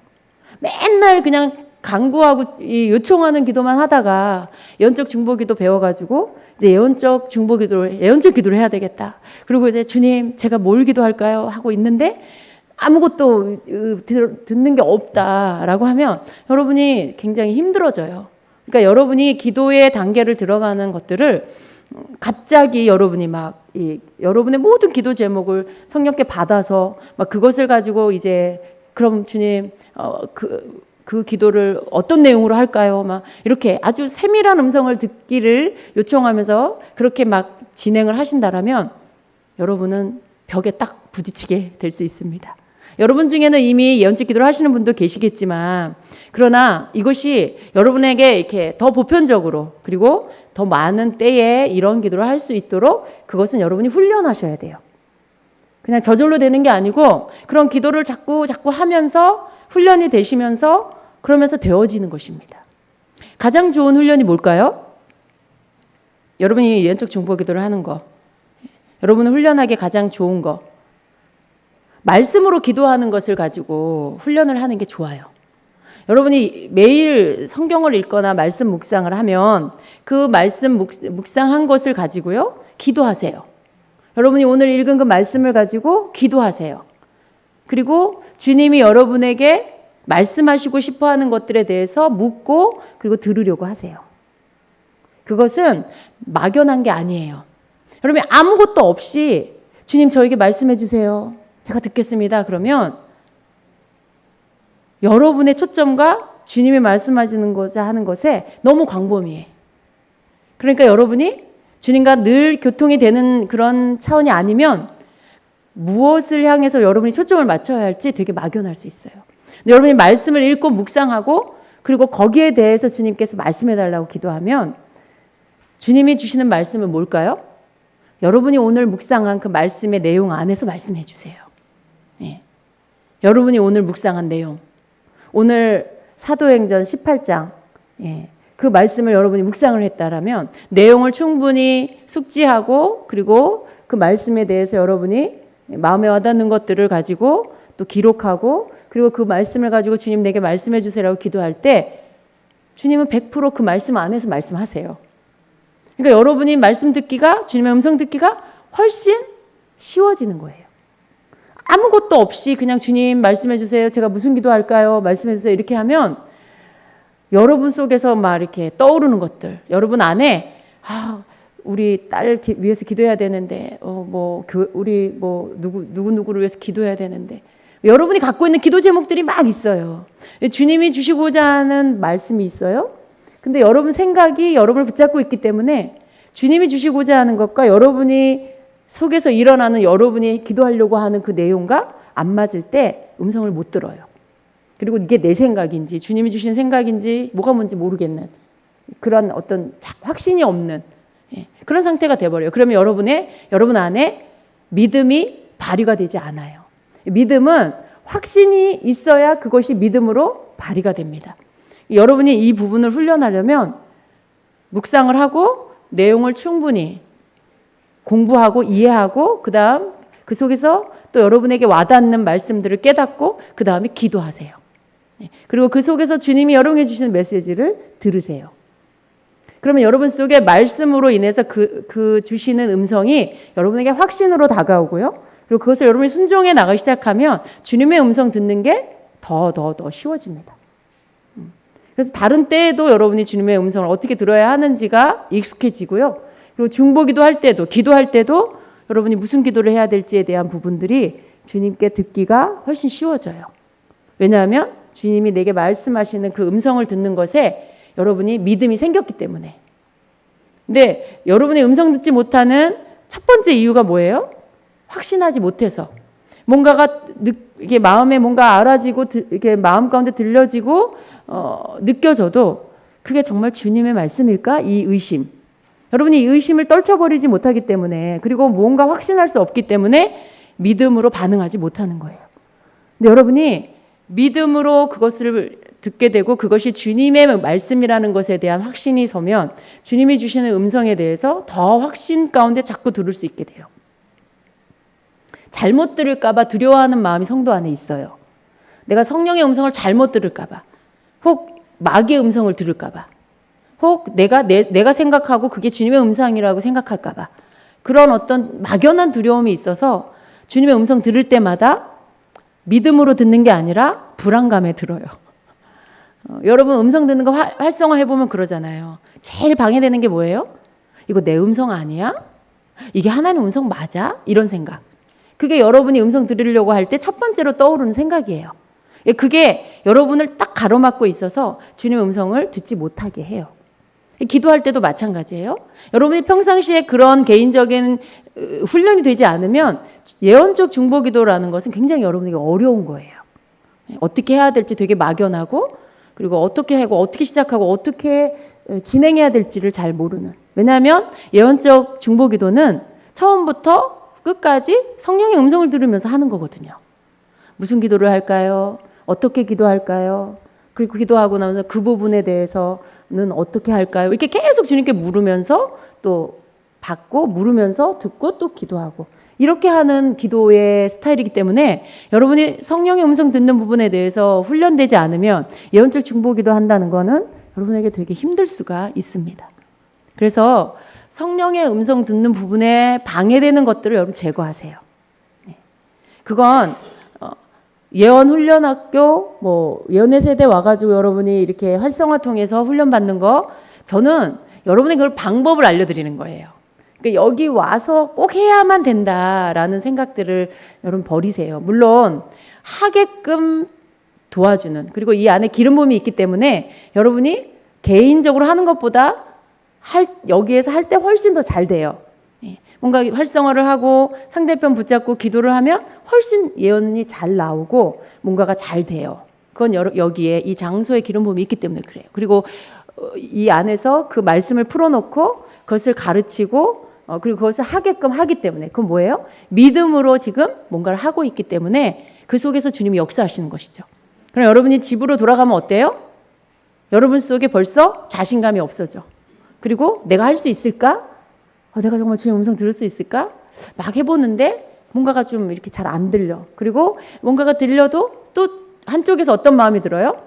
맨날 그냥 간구하고 요청하는 기도만 하다가 예언적 중보기도 배워가지고 이제 예언적 기도를 해야 되겠다. 그리고 이제 주님, 제가 뭘 기도할까요? 하고 있는데 아무것도 듣는 게 없다라고 하면 여러분이 굉장히 힘들어져요. 그러니까 여러분이 기도의 단계를 들어가는 것들을 갑자기 여러분이 여러분의 모든 기도 제목을 성령께 받아서 막 그것을 가지고 이제 그럼 주님 그 기도를 어떤 내용으로 할까요? 막 이렇게 아주 세밀한 음성을 듣기를 요청하면서 그렇게 막 진행을 하신다라면 여러분은 벽에 딱 부딪히게 될 수 있습니다. 여러분 중에는 이미 예언적 기도를 하시는 분도 계시겠지만, 그러나 이것이 여러분에게 이렇게 더 보편적으로 그리고 더 많은 때에 이런 기도를 할 수 있도록 그것은 여러분이 훈련하셔야 돼요. 그냥 저절로 되는 게 아니고 그런 기도를 자꾸 하면서 훈련이 되시면서 그러면서 되어지는 것입니다. 가장 좋은 훈련이 뭘까요? 여러분이 예언적 중보 기도를 하는 거, 여러분은 훈련하기 가장 좋은 거, 말씀으로 기도하는 것을 가지고 훈련을 하는 게 좋아요. 여러분이 매일 성경을 읽거나 말씀 묵상을 하면 그 말씀 묵상한 것을 가지고요, 기도하세요. 여러분이 오늘 읽은 그 말씀을 가지고 기도하세요. 그리고 주님이 여러분에게 말씀하시고 싶어 하는 것들에 대해서 묻고 그리고 들으려고 하세요. 그것은 막연한 게 아니에요. 여러분이 아무것도 없이 주님, 저에게 말씀해 주세요. 제가 듣겠습니다. 그러면 여러분의 초점과 주님이 말씀하시는 하는 것에 너무 광범위해. 그러니까 여러분이 주님과 늘 교통이 되는 그런 차원이 아니면 무엇을 향해서 여러분이 초점을 맞춰야 할지 되게 막연할 수 있어요. 근데 여러분이 말씀을 읽고 묵상하고 그리고 거기에 대해서 주님께서 말씀해 달라고 기도하면 주님이 주시는 말씀은 뭘까요? 여러분이 오늘 묵상한 그 말씀의 내용 안에서 말씀해 주세요. 예. 여러분이 오늘 묵상한 내용, 오늘 사도행전 18장, 그 말씀을 여러분이 묵상을 했다라면 내용을 충분히 숙지하고 그리고 그 말씀에 대해서 여러분이 마음에 와닿는 것들을 가지고 또 기록하고 그리고 그 말씀을 가지고 주님 내게 말씀해 주세요라고 기도할 때 주님은 100% 그 말씀 안에서 말씀하세요. 그러니까 여러분이 말씀 듣기가, 주님의 음성 듣기가 훨씬 쉬워지는 거예요. 아무것도 없이 그냥 주님 말씀해 주세요. 제가 무슨 기도할까요? 말씀해 주세요. 이렇게 하면 여러분 속에서 막 이렇게 떠오르는 것들, 여러분 안에 우리 딸 위해서 기도해야 되는데, 우리 누구를 위해서 기도해야 되는데, 여러분이 갖고 있는 기도 제목들이 막 있어요. 주님이 주시고자 하는 말씀이 있어요. 근데 여러분 생각이 여러분을 붙잡고 있기 때문에 주님이 주시고자 하는 것과 여러분이 속에서 일어나는 여러분이 기도하려고 하는 그 내용과 안 맞을 때 음성을 못 들어요. 그리고 이게 내 생각인지 주님이 주신 생각인지 뭐가 뭔지 모르겠는 그런 어떤 확신이 없는 그런 상태가 돼버려요. 그러면 여러분 안에 믿음이 발휘가 되지 않아요. 믿음은 확신이 있어야 그것이 믿음으로 발휘가 됩니다. 여러분이 이 부분을 훈련하려면 묵상을 하고 내용을 충분히 공부하고 이해하고 그다음 그 속에서 또 여러분에게 와닿는 말씀들을 깨닫고 그 다음에 기도하세요. 그리고 그 속에서 주님이 여러분에게 주시는 메시지를 들으세요. 그러면 여러분 속에 말씀으로 인해서 그 주시는 음성이 여러분에게 확신으로 다가오고요. 그리고 그것을 여러분이 순종해 나가기 시작하면 주님의 음성 듣는 게 더 쉬워집니다. 그래서 다른 때에도 여러분이 주님의 음성을 어떻게 들어야 하는지가 익숙해지고요. 그리고 중보기도 할 때도 기도할 때도 여러분이 무슨 기도를 해야 될지에 대한 부분들이 주님께 듣기가 훨씬 쉬워져요. 왜냐하면 주님이 내게 말씀하시는 그 음성을 듣는 것에 여러분이 믿음이 생겼기 때문에. 근데 여러분의 음성 듣지 못하는 첫 번째 이유가 뭐예요? 확신하지 못해서. 뭔가가 이게 마음에 뭔가 알아지고 이게 마음 가운데 들려지고 느껴져도 그게 정말 주님의 말씀일까? 이 의심. 여러분이 이 의심을 떨쳐버리지 못하기 때문에 그리고 무언가 확신할 수 없기 때문에 믿음으로 반응하지 못하는 거예요. 근데 여러분이 믿음으로 그것을 듣게 되고 그것이 주님의 말씀이라는 것에 대한 확신이 서면 주님이 주시는 음성에 대해서 더 확신 가운데 자꾸 들을 수 있게 돼요. 잘못 들을까 봐 두려워하는 마음이 성도 안에 있어요. 내가 성령의 음성을 잘못 들을까 봐. 혹 마귀의 음성을 들을까 봐. 혹 내가 생각하고 그게 주님의 음성이라고 생각할까 봐. 그런 어떤 막연한 두려움이 있어서 주님의 음성 들을 때마다 믿음으로 듣는 게 아니라 불안감에 들어요. 여러분 음성 듣는 거 활성화해보면 그러잖아요. 제일 방해되는 게 뭐예요? 이거 내 음성 아니야? 이게 하나님 음성 맞아? 이런 생각. 그게 여러분이 음성 들으려고 할 때 첫 번째로 떠오르는 생각이에요. 그게 여러분을 딱 가로막고 있어서 주님의 음성을 듣지 못하게 해요. 기도할 때도 마찬가지예요. 여러분이 평상시에 그런 개인적인 훈련이 되지 않으면 예언적 중보기도라는 것은 굉장히 여러분에게 어려운 거예요. 어떻게 해야 될지 되게 막연하고 그리고 어떻게 하고 어떻게 시작하고 어떻게 진행해야 될지를 잘 모르는. 왜냐하면 예언적 중보기도는 처음부터 끝까지 성령의 음성을 들으면서 하는 거거든요. 무슨 기도를 할까요? 어떻게 기도할까요? 그리고 기도하고 나서 그 부분에 대해서는 어떻게 할까요? 이렇게 계속 주님께 물으면서 또 받고 물으면서 듣고 또 기도하고 이렇게 하는 기도의 스타일이기 때문에 여러분이 성령의 음성 듣는 부분에 대해서 훈련되지 않으면 예언적 중보기도 한다는 거는 여러분에게 되게 힘들 수가 있습니다. 그래서 성령의 음성 듣는 부분에 방해되는 것들을 여러분 제거하세요. 그건 예언훈련학교, 예언의 세대 와가지고 여러분이 이렇게 활성화 통해서 훈련받는 거, 저는 여러분의 그걸 방법을 알려드리는 거예요. 그러니까 여기 와서 꼭 해야만 된다라는 생각들을 여러분 버리세요. 물론 하게끔 도와주는, 그리고 이 안에 기름 부음이 있기 때문에 여러분이 개인적으로 하는 것보다 여기에서 할 때 훨씬 더 잘 돼요. 뭔가 활성화를 하고 상대편 붙잡고 기도를 하면 훨씬 예언이 잘 나오고 뭔가가 잘 돼요. 그건 여기에 이 장소에 기름 부음이 있기 때문에 그래요. 그리고 이 안에서 그 말씀을 풀어놓고 그것을 가르치고 그리고 그것을 하게끔 하기 때문에 그건 뭐예요? 믿음으로 지금 뭔가를 하고 있기 때문에 그 속에서 주님이 역사하시는 것이죠. 그럼 여러분이 집으로 돌아가면 어때요? 여러분 속에 벌써 자신감이 없어져. 그리고 내가 할 수 있을까? 내가 정말 주님 음성 들을 수 있을까? 막 해보는데 뭔가가 좀 이렇게 잘 안 들려. 그리고 뭔가가 들려도 또 한쪽에서 어떤 마음이 들어요?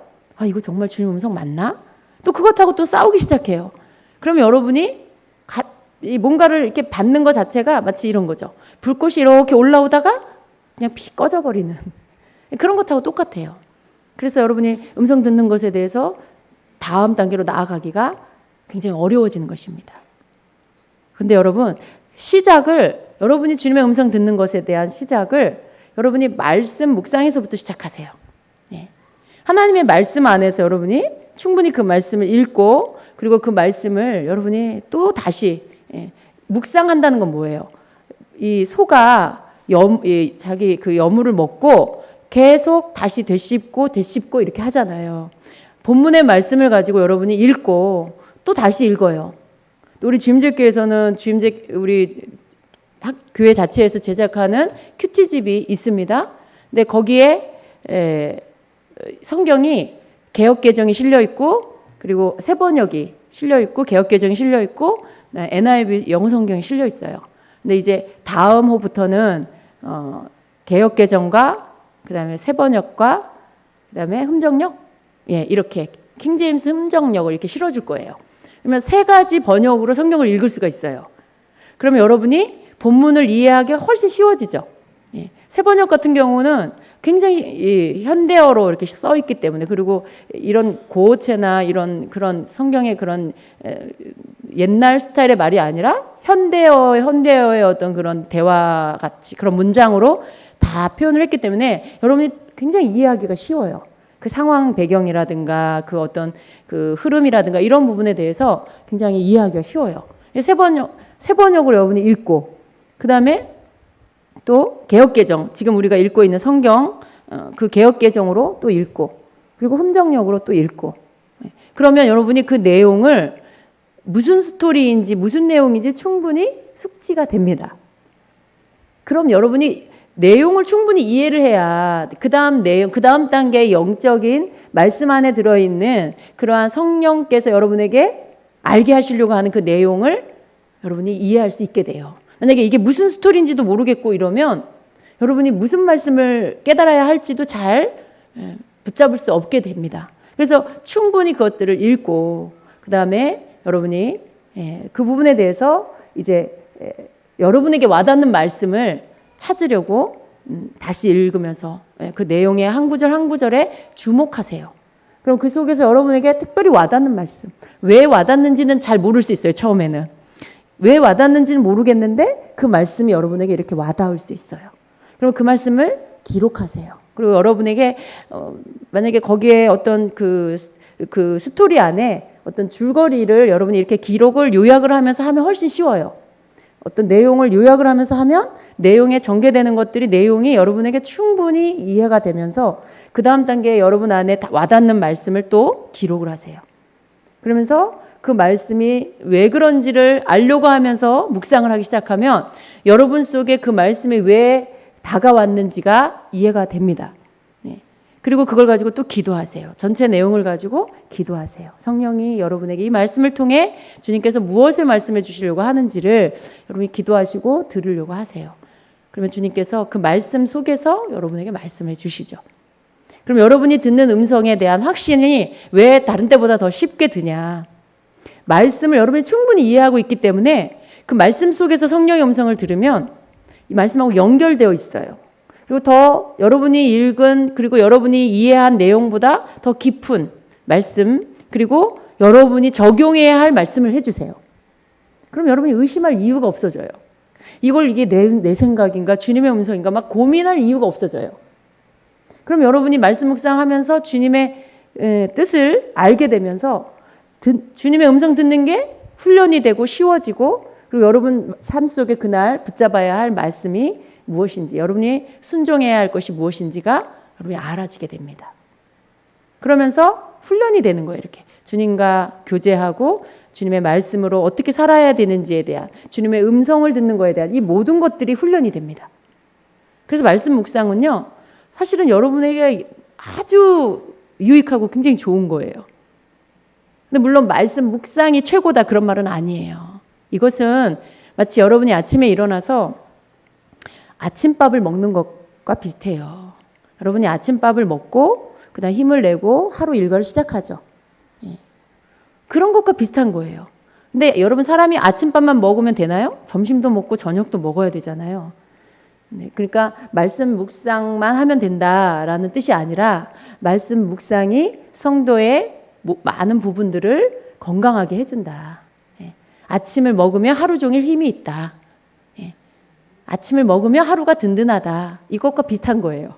이거 정말 주님 음성 맞나? 또 그것하고 또 싸우기 시작해요. 그러면 여러분이 뭔가를 이렇게 받는 것 자체가 마치 이런 거죠. 불꽃이 이렇게 올라오다가 그냥 피 꺼져버리는 그런 것하고 똑같아요. 그래서 여러분이 음성 듣는 것에 대해서 다음 단계로 나아가기가 굉장히 어려워지는 것입니다. 근데 여러분 여러분이 주님의 음성 듣는 것에 대한 시작을 여러분이 말씀 묵상에서부터 시작하세요. 하나님의 말씀 안에서 여러분이 충분히 그 말씀을 읽고 그리고 그 말씀을 여러분이 또 다시 묵상한다는 건 뭐예요? 이 소가 자기 그 여물을 먹고 계속 다시 되씹고 이렇게 하잖아요. 본문의 말씀을 가지고 여러분이 읽고 또 다시 읽어요. 우리 주임제교에서는 우리 교회 자체에서 제작하는 큐티집이 있습니다. 근데 거기에 성경이 개역개정이 실려 있고 그리고 세번역이 실려 있고 개역개정이 실려 있고 NIV 영어 성경에 실려 있어요. 근데 이제 다음 호부터는 개역 개정과 그다음에 새 번역과 그다음에 흠정역, 예, 이렇게 킹제임스 흠정역을 이렇게 실어줄 거예요. 그러면 세 가지 번역으로 성경을 읽을 수가 있어요. 그러면 여러분이 본문을 이해하기가 훨씬 쉬워지죠. 예, 새 번역 같은 경우는 굉장히 현대어로 이렇게 써 있기 때문에, 그리고 이런 고어체나 이런 그런 성경의 그런 옛날 스타일의 말이 아니라 현대어의 어떤 그런 대화 같이 그런 문장으로 다 표현을 했기 때문에 여러분이 굉장히 이해하기가 쉬워요. 그 상황 배경이라든가 그 어떤 그 흐름이라든가 이런 부분에 대해서 굉장히 이해하기가 쉬워요. 새 번역으로 여러분이 읽고, 그 다음에 또 개역개정, 지금 우리가 읽고 있는 성경 그 개역개정으로 또 읽고, 그리고 흠정역으로 또 읽고, 그러면 여러분이 그 내용을 무슨 스토리인지 무슨 내용인지 충분히 숙지가 됩니다. 그럼 여러분이 내용을 충분히 이해를 해야 그 다음 내용, 그 다음 단계의 영적인 말씀 안에 들어있는 그러한 성령께서 여러분에게 알게 하시려고 하는 그 내용을 여러분이 이해할 수 있게 돼요. 만약에 이게 무슨 스토리인지도 모르겠고 이러면 여러분이 무슨 말씀을 깨달아야 할지도 잘 붙잡을 수 없게 됩니다. 그래서 충분히 그것들을 읽고, 그 다음에 여러분이 그 부분에 대해서 이제 여러분에게 와닿는 말씀을 찾으려고 다시 읽으면서 그 내용의 한 구절 한 구절에 주목하세요. 그럼 그 속에서 여러분에게 특별히 와닿는 말씀, 왜 와닿는지는 잘 모를 수 있어요. 처음에는 왜 와닿는지는 모르겠는데 그 말씀이 여러분에게 이렇게 와닿을 수 있어요. 그럼 그 말씀을 기록하세요. 그리고 여러분에게 만약에 거기에 어떤 그 스토리 안에 어떤 줄거리를 여러분이 이렇게 기록을 요약을 하면서 하면 훨씬 쉬워요. 어떤 내용을 요약을 하면서 하면 내용에 전개되는 것들이 내용이 여러분에게 충분히 이해가 되면서 그 다음 단계에 여러분 안에 와닿는 말씀을 또 기록을 하세요. 그러면서 그 말씀이 왜 그런지를 알려고 하면서 묵상을 하기 시작하면 여러분 속에 그 말씀이 왜 다가왔는지가 이해가 됩니다. 그리고 그걸 가지고 또 기도하세요. 전체 내용을 가지고 기도하세요. 성령이 여러분에게 이 말씀을 통해 주님께서 무엇을 말씀해 주시려고 하는지를 여러분이 기도하시고 들으려고 하세요. 그러면 주님께서 그 말씀 속에서 여러분에게 말씀해 주시죠. 그럼 여러분이 듣는 음성에 대한 확신이 왜 다른 때보다 더 쉽게 드냐? 말씀을 여러분이 충분히 이해하고 있기 때문에 그 말씀 속에서 성령의 음성을 들으면 이 말씀하고 연결되어 있어요. 그리고 더 여러분이 읽은, 그리고 여러분이 이해한 내용보다 더 깊은 말씀, 그리고 여러분이 적용해야 할 말씀을 해주세요. 그럼 여러분이 의심할 이유가 없어져요. 이게 내 생각인가 주님의 음성인가 막 고민할 이유가 없어져요. 그럼 여러분이 말씀 묵상하면서 주님의 뜻을 알게 되면서 주님의 음성 듣는 게 훈련이 되고 쉬워지고, 그리고 여러분 삶 속에 그날 붙잡아야 할 말씀이 무엇인지, 여러분이 순종해야 할 것이 무엇인지가 여러분이 알아지게 됩니다. 그러면서 훈련이 되는 거예요. 이렇게 주님과 교제하고 주님의 말씀으로 어떻게 살아야 되는지에 대한, 주님의 음성을 듣는 거에 대한 이 모든 것들이 훈련이 됩니다. 그래서 말씀 묵상은요, 사실은 여러분에게 아주 유익하고 굉장히 좋은 거예요. 근데 물론 말씀 묵상이 최고다 그런 말은 아니에요. 이것은 마치 여러분이 아침에 일어나서 아침밥을 먹는 것과 비슷해요. 여러분이 아침밥을 먹고 그다음 힘을 내고 하루 일과를 시작하죠. 그런 것과 비슷한 거예요. 근데 여러분, 사람이 아침밥만 먹으면 되나요? 점심도 먹고 저녁도 먹어야 되잖아요. 그러니까 말씀 묵상만 하면 된다라는 뜻이 아니라 말씀 묵상이 성도의 많은 부분들을 건강하게 해준다. 아침을 먹으면 하루 종일 힘이 있다. 아침을 먹으면 하루가 든든하다. 이것과 비슷한 거예요.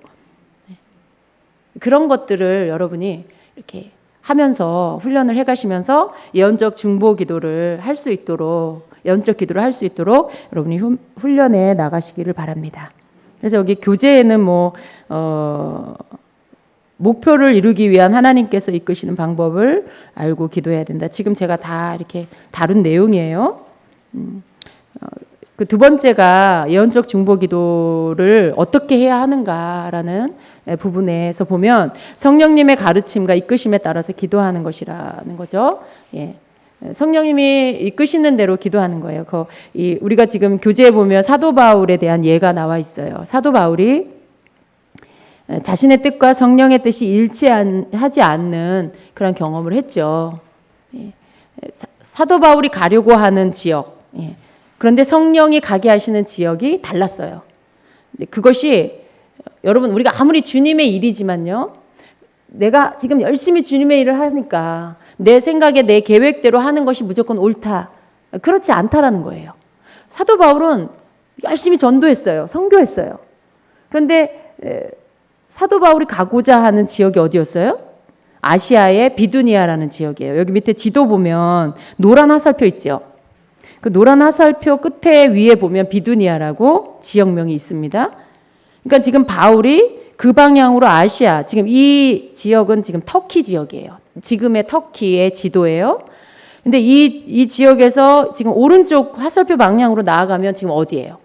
그런 것들을 여러분이 이렇게 하면서 훈련을 해가시면서 예언적 중보 기도를 할 수 있도록, 예언적 기도를 할 수 있도록 여러분이 훈련해 나가시기를 바랍니다. 그래서 여기 교제에는 목표를 이루기 위한 하나님께서 이끄시는 방법을 알고 기도해야 된다. 지금 제가 다 이렇게 다룬 내용이에요. 그 두 번째가 예언적 중보 기도를 어떻게 해야 하는가라는 부분에서 보면 성령님의 가르침과 이끄심에 따라서 기도하는 것이라는 거죠. 성령님이 이끄시는 대로 기도하는 거예요. 우리가 지금 교재에 보면 사도 바울에 대한 예가 나와 있어요. 사도 바울이 자신의 뜻과 성령의 뜻이 일치하지 않는 그런 경험을 했죠. 사도 바울이 가려고 하는 지역, 그런데 성령이 가게 하시는 지역이 달랐어요. 그것이 여러분, 우리가 아무리 주님의 일이지만요, 내가 지금 열심히 주님의 일을 하니까 내 생각에 내 계획대로 하는 것이 무조건 옳다, 그렇지 않다라는 거예요. 사도 바울은 열심히 전도했어요. 선교했어요. 그런데 사도 바울이 가고자 하는 지역이 어디였어요? 아시아의 비두니아라는 지역이에요. 여기 밑에 지도 보면 노란 화살표 있죠. 그 노란 화살표 끝에 위에 보면 비두니아라고 지역명이 있습니다. 그러니까 지금 바울이 그 방향으로 아시아, 지금 이 지역은 지금 터키 지역이에요. 지금의 터키의 지도예요. 근데 이 지역에서 지금 오른쪽 화살표 방향으로 나아가면 지금 어디예요?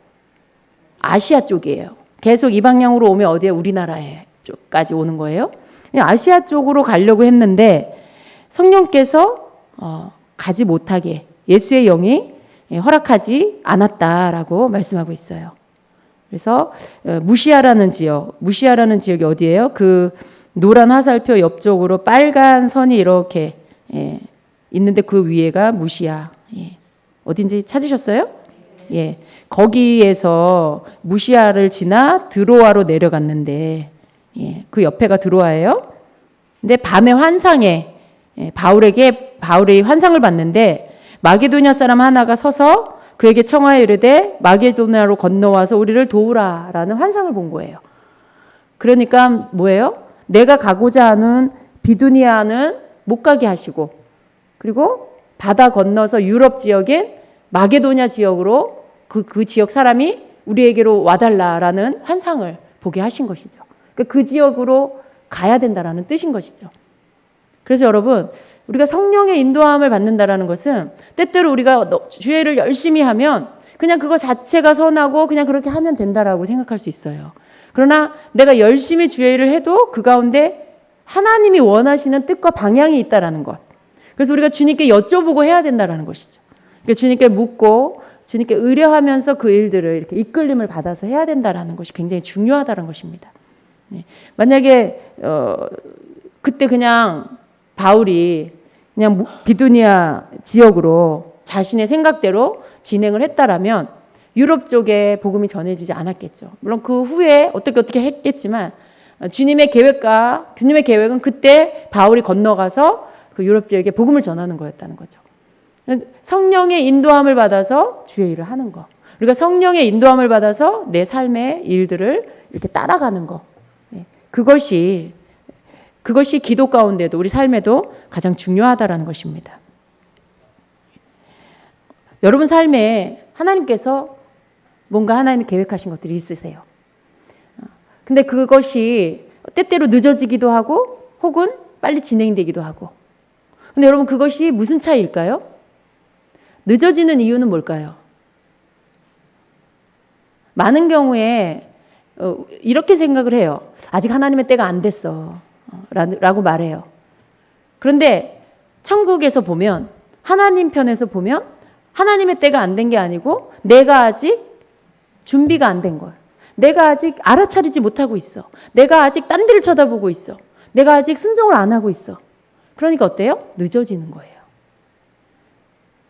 아시아 쪽이에요. 계속 이 방향으로 오면 어디에? 우리나라에 쪽까지 오는 거예요. 아시아 쪽으로 가려고 했는데 성령께서 가지 못하게 예수의 영이 허락하지 않았다라고 말씀하고 있어요. 그래서 무시아라는 지역이 어디예요? 그 노란 화살표 옆쪽으로 빨간 선이 이렇게 있는데 그 위에가 무시아. 어딘지 찾으셨어요? 예. 거기에서 무시아를 지나 드로아로 내려갔는데, 그 옆에가 드로아예요. 근데 밤의 환상에 바울의 환상을 봤는데 마게도냐 사람 하나가 서서 그에게 청하여 이르되 마게도냐로 건너와서 우리를 도우라라는 환상을 본 거예요. 그러니까 뭐예요? 내가 가고자 하는 비두니아는 못 가게 하시고, 그리고 바다 건너서 유럽 지역인 마게도냐 지역으로 그 지역 사람이 우리에게로 와달라라는 환상을 보게 하신 것이죠. 그러니까 그 지역으로 가야 된다라는 뜻인 것이죠. 그래서 여러분, 우리가 성령의 인도함을 받는다라는 것은 때때로 우리가 주의를 열심히 하면 그냥 그거 자체가 선하고 그냥 그렇게 하면 된다라고 생각할 수 있어요. 그러나 내가 열심히 주의를 해도 그 가운데 하나님이 원하시는 뜻과 방향이 있다라는 것. 그래서 우리가 주님께 여쭤보고 해야 된다라는 것이죠. 그러니까 주님께 묻고 주님께 의뢰하면서 그 일들을 이렇게 이끌림을 받아서 해야 된다라는 것이 굉장히 중요하다는 것입니다. 만약에 그때 그냥 바울이 그냥 비두니아 지역으로 자신의 생각대로 진행을 했다라면 유럽 쪽에 복음이 전해지지 않았겠죠. 물론 그 후에 어떻게 했겠지만 주님의 계획은 그때 바울이 건너가서 그 유럽 지역에 복음을 전하는 거였다는 거죠. 성령의 인도함을 받아서 주의 일을 하는 거. 우리가 성령의 인도함을 받아서 내 삶의 일들을 이렇게 따라가는 거. 그것이 기도 가운데도 우리 삶에도 가장 중요하다라는 것입니다. 여러분 삶에 하나님께서 뭔가 하나님이 계획하신 것들이 있으세요. 근데 그것이 때때로 늦어지기도 하고 혹은 빨리 진행되기도 하고. 근데 여러분 그것이 무슨 차이일까요? 늦어지는 이유는 뭘까요? 많은 경우에 이렇게 생각을 해요. 아직 하나님의 때가 안 됐어. 라고 말해요. 그런데 천국에서 보면, 하나님 편에서 보면 하나님의 때가 안 된 게 아니고 내가 아직 준비가 안 된 걸. 내가 아직 알아차리지 못하고 있어. 내가 아직 딴 데를 쳐다보고 있어. 내가 아직 순종을 안 하고 있어. 그러니까 어때요? 늦어지는 거예요.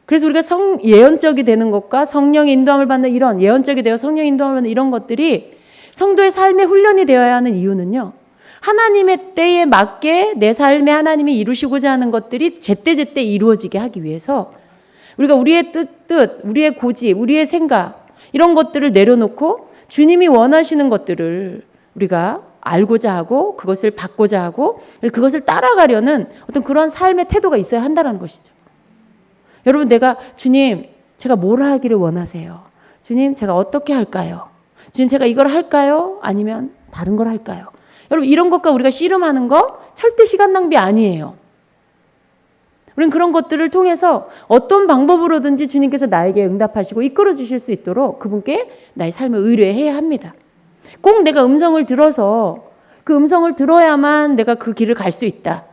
그래서 우리가 예언적이 되는 것과 성령의 인도함을 받는 이런 예언적이 되어 성령의 인도함을 받는 이런 것들이 성도의 삶의 훈련이 되어야 하는 이유는요. 하나님의 때에 맞게 내 삶에 하나님이 이루시고자 하는 것들이 제때제때 이루어지게 하기 위해서 우리가 우리의 뜻, 우리의 고집, 우리의 생각 이런 것들을 내려놓고 주님이 원하시는 것들을 우리가 알고자 하고 그것을 받고자 하고 그것을 따라가려는 어떤 그런 삶의 태도가 있어야 한다는 것이죠. 여러분 주님 제가 뭘 하기를 원하세요? 주님 제가 어떻게 할까요? 주님 제가 이걸 할까요? 아니면 다른 걸 할까요? 여러분 이런 것과 우리가 씨름하는 거 절대 시간 낭비 아니에요. 우리는 그런 것들을 통해서 어떤 방법으로든지 주님께서 나에게 응답하시고 이끌어 주실 수 있도록 그분께 나의 삶을 의뢰해야 합니다. 꼭 내가 음성을 들어서 그 음성을 들어야만 내가 그 길을 갈 수 있다.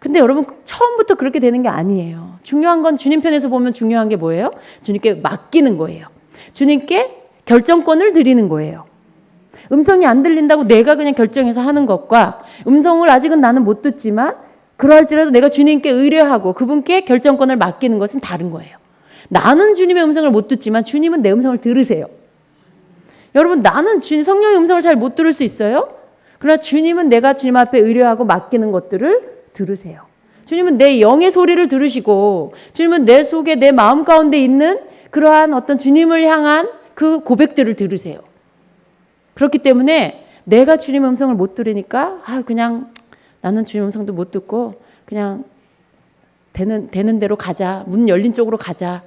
근데 여러분 처음부터 그렇게 되는 게 아니에요. 중요한 건 주님 편에서 보면 중요한 게 뭐예요? 주님께 맡기는 거예요. 주님께 결정권을 드리는 거예요. 음성이 안 들린다고 내가 그냥 결정해서 하는 것과 음성을 아직은 나는 못 듣지만 그러할지라도 내가 주님께 의뢰하고 그분께 결정권을 맡기는 것은 다른 거예요. 나는 주님의 음성을 못 듣지만 주님은 내 음성을 들으세요. 여러분 나는 성령의 음성을 잘 못 들을 수 있어요. 그러나 주님은 내가 주님 앞에 의뢰하고 맡기는 것들을 들으세요. 주님은 내 영의 소리를 들으시고 주님은 내 속에 내 마음 가운데 있는 그러한 어떤 주님을 향한 그 고백들을 들으세요. 그렇기 때문에 내가 주님의 음성을 못 들으니까 그냥 나는 주님 음성도 못 듣고 그냥 되는 대로 가자. 문 열린 쪽으로 가자.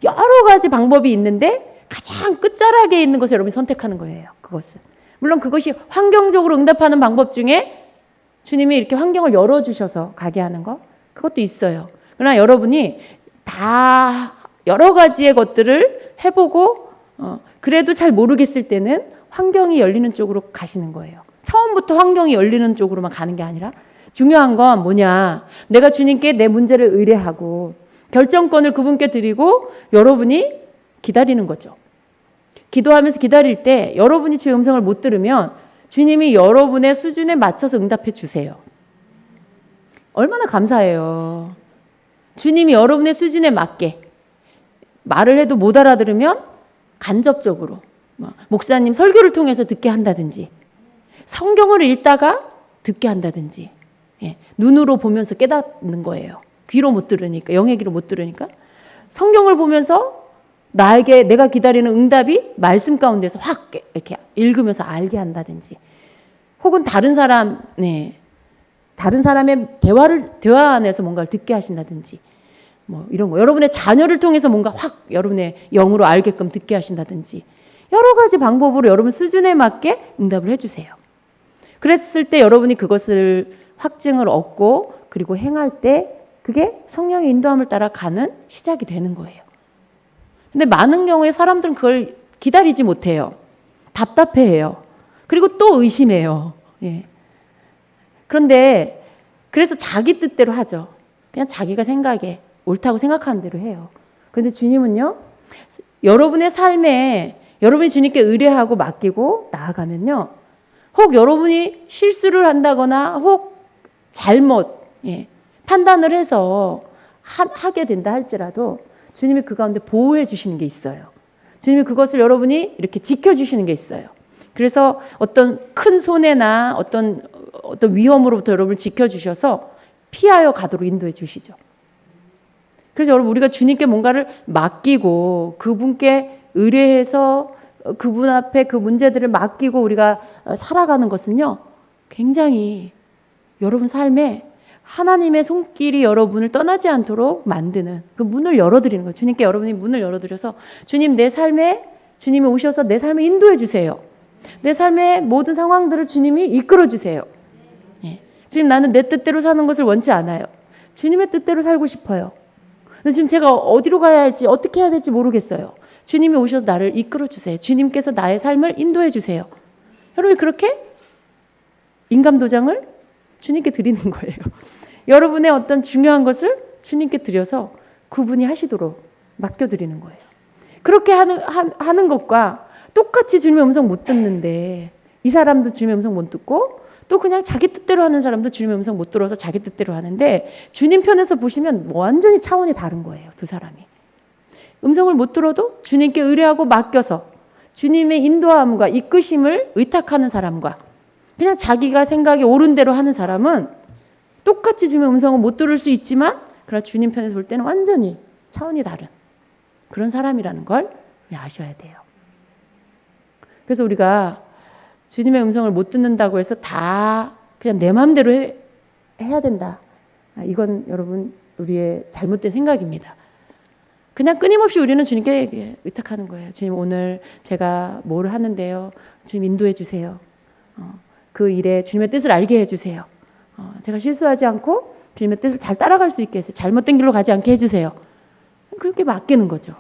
여러 가지 방법이 있는데 가장 끝자락에 있는 것을 여러분이 선택하는 거예요. 그것은. 물론 그것이 환경적으로 응답하는 방법 중에 주님이 이렇게 환경을 열어주셔서 가게 하는 거 그것도 있어요. 그러나 여러분이 다 여러 가지의 것들을 해보고 그래도 잘 모르겠을 때는 환경이 열리는 쪽으로 가시는 거예요. 처음부터 환경이 열리는 쪽으로만 가는 게 아니라 중요한 건 뭐냐. 내가 주님께 내 문제를 의뢰하고 결정권을 그분께 드리고 여러분이 기다리는 거죠. 기도하면서 기다릴 때 여러분이 주의 음성을 못 들으면 주님이 여러분의 수준에 맞춰서 응답해 주세요. 얼마나 감사해요. 주님이 여러분의 수준에 맞게 말을 해도 못 알아들으면 간접적으로 목사님 설교를 통해서 듣게 한다든지 성경을 읽다가 듣게 한다든지 눈으로 보면서 깨닫는 거예요. 귀로 못 들으니까 영의 귀로 못 들으니까 성경을 보면서 내가 기다리는 응답이 말씀 가운데서 확 이렇게 읽으면서 알게 한다든지 혹은 다른 사람의 대화 안에서 뭔가를 듣게 하신다든지 이런 거 여러분의 자녀를 통해서 뭔가 확 여러분의 영으로 알게끔 듣게 하신다든지 여러 가지 방법으로 여러분 수준에 맞게 응답을 해주세요. 그랬을 때 여러분이 그것을 확증을 얻고 그리고 행할 때 그게 성령의 인도함을 따라 가는 시작이 되는 거예요. 근데 많은 경우에 사람들은 그걸 기다리지 못해요. 답답해해요. 그리고 또 의심해요. 그런데 그래서 자기 뜻대로 하죠. 그냥 자기가 생각에 옳다고 생각하는 대로 해요. 그런데 주님은요. 여러분의 삶에 여러분이 주님께 의뢰하고 맡기고 나아가면요. 혹 여러분이 실수를 한다거나 혹 잘못 판단을 해서 하게 된다 할지라도 주님이 그 가운데 보호해 주시는 게 있어요. 주님이 그것을 여러분이 이렇게 지켜주시는 게 있어요. 그래서 어떤 큰 손해나 어떤 위험으로부터 여러분을 지켜주셔서 피하여 가도록 인도해 주시죠. 그래서 여러분 우리가 주님께 뭔가를 맡기고 그분께 의뢰해서 그분 앞에 그 문제들을 맡기고 우리가 살아가는 것은요. 굉장히 여러분 삶에 하나님의 손길이 여러분을 떠나지 않도록 만드는 그 문을 열어드리는 거예요. 주님께 여러분이 문을 열어드려서 주님 내 삶에 주님이 오셔서 내 삶을 인도해 주세요. 내 삶의 모든 상황들을 주님이 이끌어 주세요. 주님 나는 내 뜻대로 사는 것을 원치 않아요. 주님의 뜻대로 살고 싶어요. 근데 지금 제가 어디로 가야 할지 어떻게 해야 될지 모르겠어요. 주님이 오셔서 나를 이끌어 주세요. 주님께서 나의 삶을 인도해 주세요. 여러분이 그렇게 인감도장을 주님께 드리는 거예요. 여러분의 어떤 중요한 것을 주님께 드려서 그분이 하시도록 맡겨드리는 거예요. 그렇게 하는 것과 똑같이 주님의 음성 못 듣는데 이 사람도 주님의 음성 못 듣고 또 그냥 자기 뜻대로 하는 사람도 주님의 음성 못 들어서 자기 뜻대로 하는데 주님 편에서 보시면 완전히 차원이 다른 거예요. 두 사람이. 음성을 못 들어도 주님께 의뢰하고 맡겨서 주님의 인도함과 이끄심을 의탁하는 사람과 그냥 자기가 생각이 옳은 대로 하는 사람은 똑같이 주님의 음성을 못 들을 수 있지만 그러나 주님 편에서 볼 때는 완전히 차원이 다른 그런 사람이라는 걸 아셔야 돼요. 그래서 우리가 주님의 음성을 못 듣는다고 해서 다 그냥 내 마음대로 해야 된다. 이건 여러분 우리의 잘못된 생각입니다. 그냥 끊임없이 우리는 주님께 의탁하는 거예요. 주님 오늘 제가 뭘 하는데요. 주님 인도해 주세요. 그 일에 주님의 뜻을 알게 해주세요. 제가 실수하지 않고 주님의 뜻을 잘 따라갈 수 있게 해주세요. 잘못된 길로 가지 않게 해주세요. 그렇게 맡기는 거죠.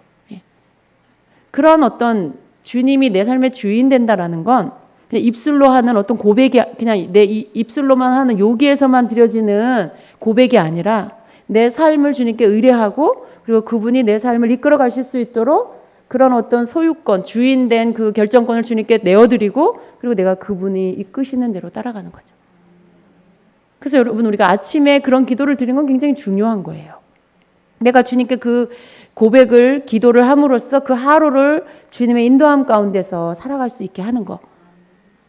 그런 어떤 주님이 내 삶의 주인 된다라는 건 그냥 입술로 하는 어떤 고백이, 그냥 내 입술로만 하는 여기에서만 드려지는 고백이 아니라 내 삶을 주님께 의뢰하고, 그리고 그분이 내 삶을 이끌어 가실 수 있도록 그런 어떤 소유권, 주인된 그 결정권을 주님께 내어드리고, 그리고 내가 그분이 이끄시는 대로 따라가는 거죠. 그래서 여러분, 우리가 아침에 그런 기도를 드리는 건 굉장히 중요한 거예요. 내가 주님께 그 고백을, 기도를 함으로써 그 하루를 주님의 인도함 가운데서 살아갈 수 있게 하는 거,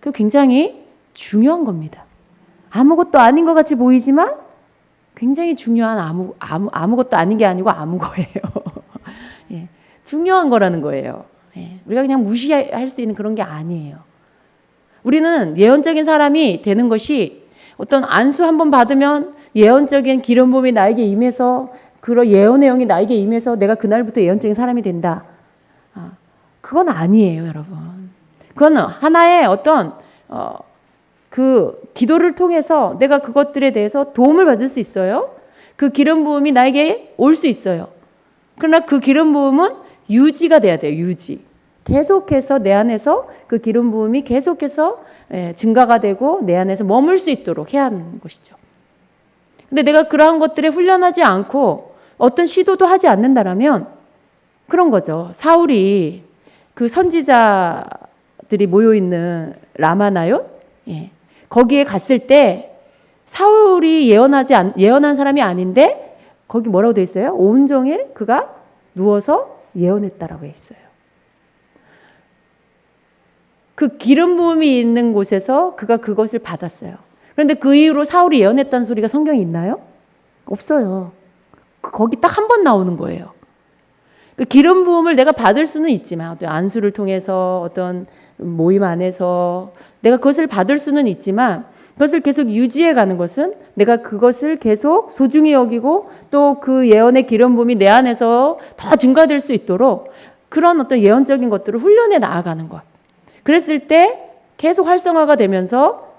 그거 굉장히 중요한 겁니다. 아무것도 아닌 것 같이 보이지만 굉장히 중요한 아무것도 아닌 게 아니고 아무 거예요. 예, 중요한 거라는 거예요. 예, 우리가 그냥 무시할 수 있는 그런 게 아니에요. 우리는 예언적인 사람이 되는 것이, 어떤 안수 한번 받으면 예언적인 기름 부음이 나에게 임해서, 그런 예언의 영이 나에게 임해서 내가 그날부터 예언적인 사람이 된다. 그건 아니에요, 여러분. 그건 하나의 어떤 그 기도를 통해서 내가 그것들에 대해서 도움을 받을 수 있어요. 그 기름 부음이 나에게 올 수 있어요. 그러나 그 기름 부음은 유지가 돼야 돼요. 유지. 계속해서 내 안에서 그 기름 부음이 계속해서 증가가 되고 내 안에서 머물 수 있도록 해야 하는 것이죠. 근데 내가 그러한 것들에 훈련하지 않고 어떤 시도도 하지 않는다라면 그런 거죠. 사울이 그 선지자들이 모여있는 라마나요? 예. 거기에 갔을 때 사울이 예언한 사람이 아닌데 거기 뭐라고 돼 있어요? 온종일 그가 누워서 예언했다라고 돼 있어요. 그 기름 부음이 있는 곳에서 그가 그것을 받았어요. 그런데 그 이후로 사울이 예언했다는 소리가 성경에 있나요? 없어요. 거기 딱 한 번 나오는 거예요. 그 기름 부음을 내가 받을 수는 있지만, 어떤 안수를 통해서, 어떤 모임 안에서 내가 그것을 받을 수는 있지만, 그것을 계속 유지해 가는 것은 내가 그것을 계속 소중히 여기고, 또 그 예언의 기름 부음이 내 안에서 더 증가될 수 있도록 그런 어떤 예언적인 것들을 훈련해 나아가는 것. 그랬을 때 계속 활성화가 되면서,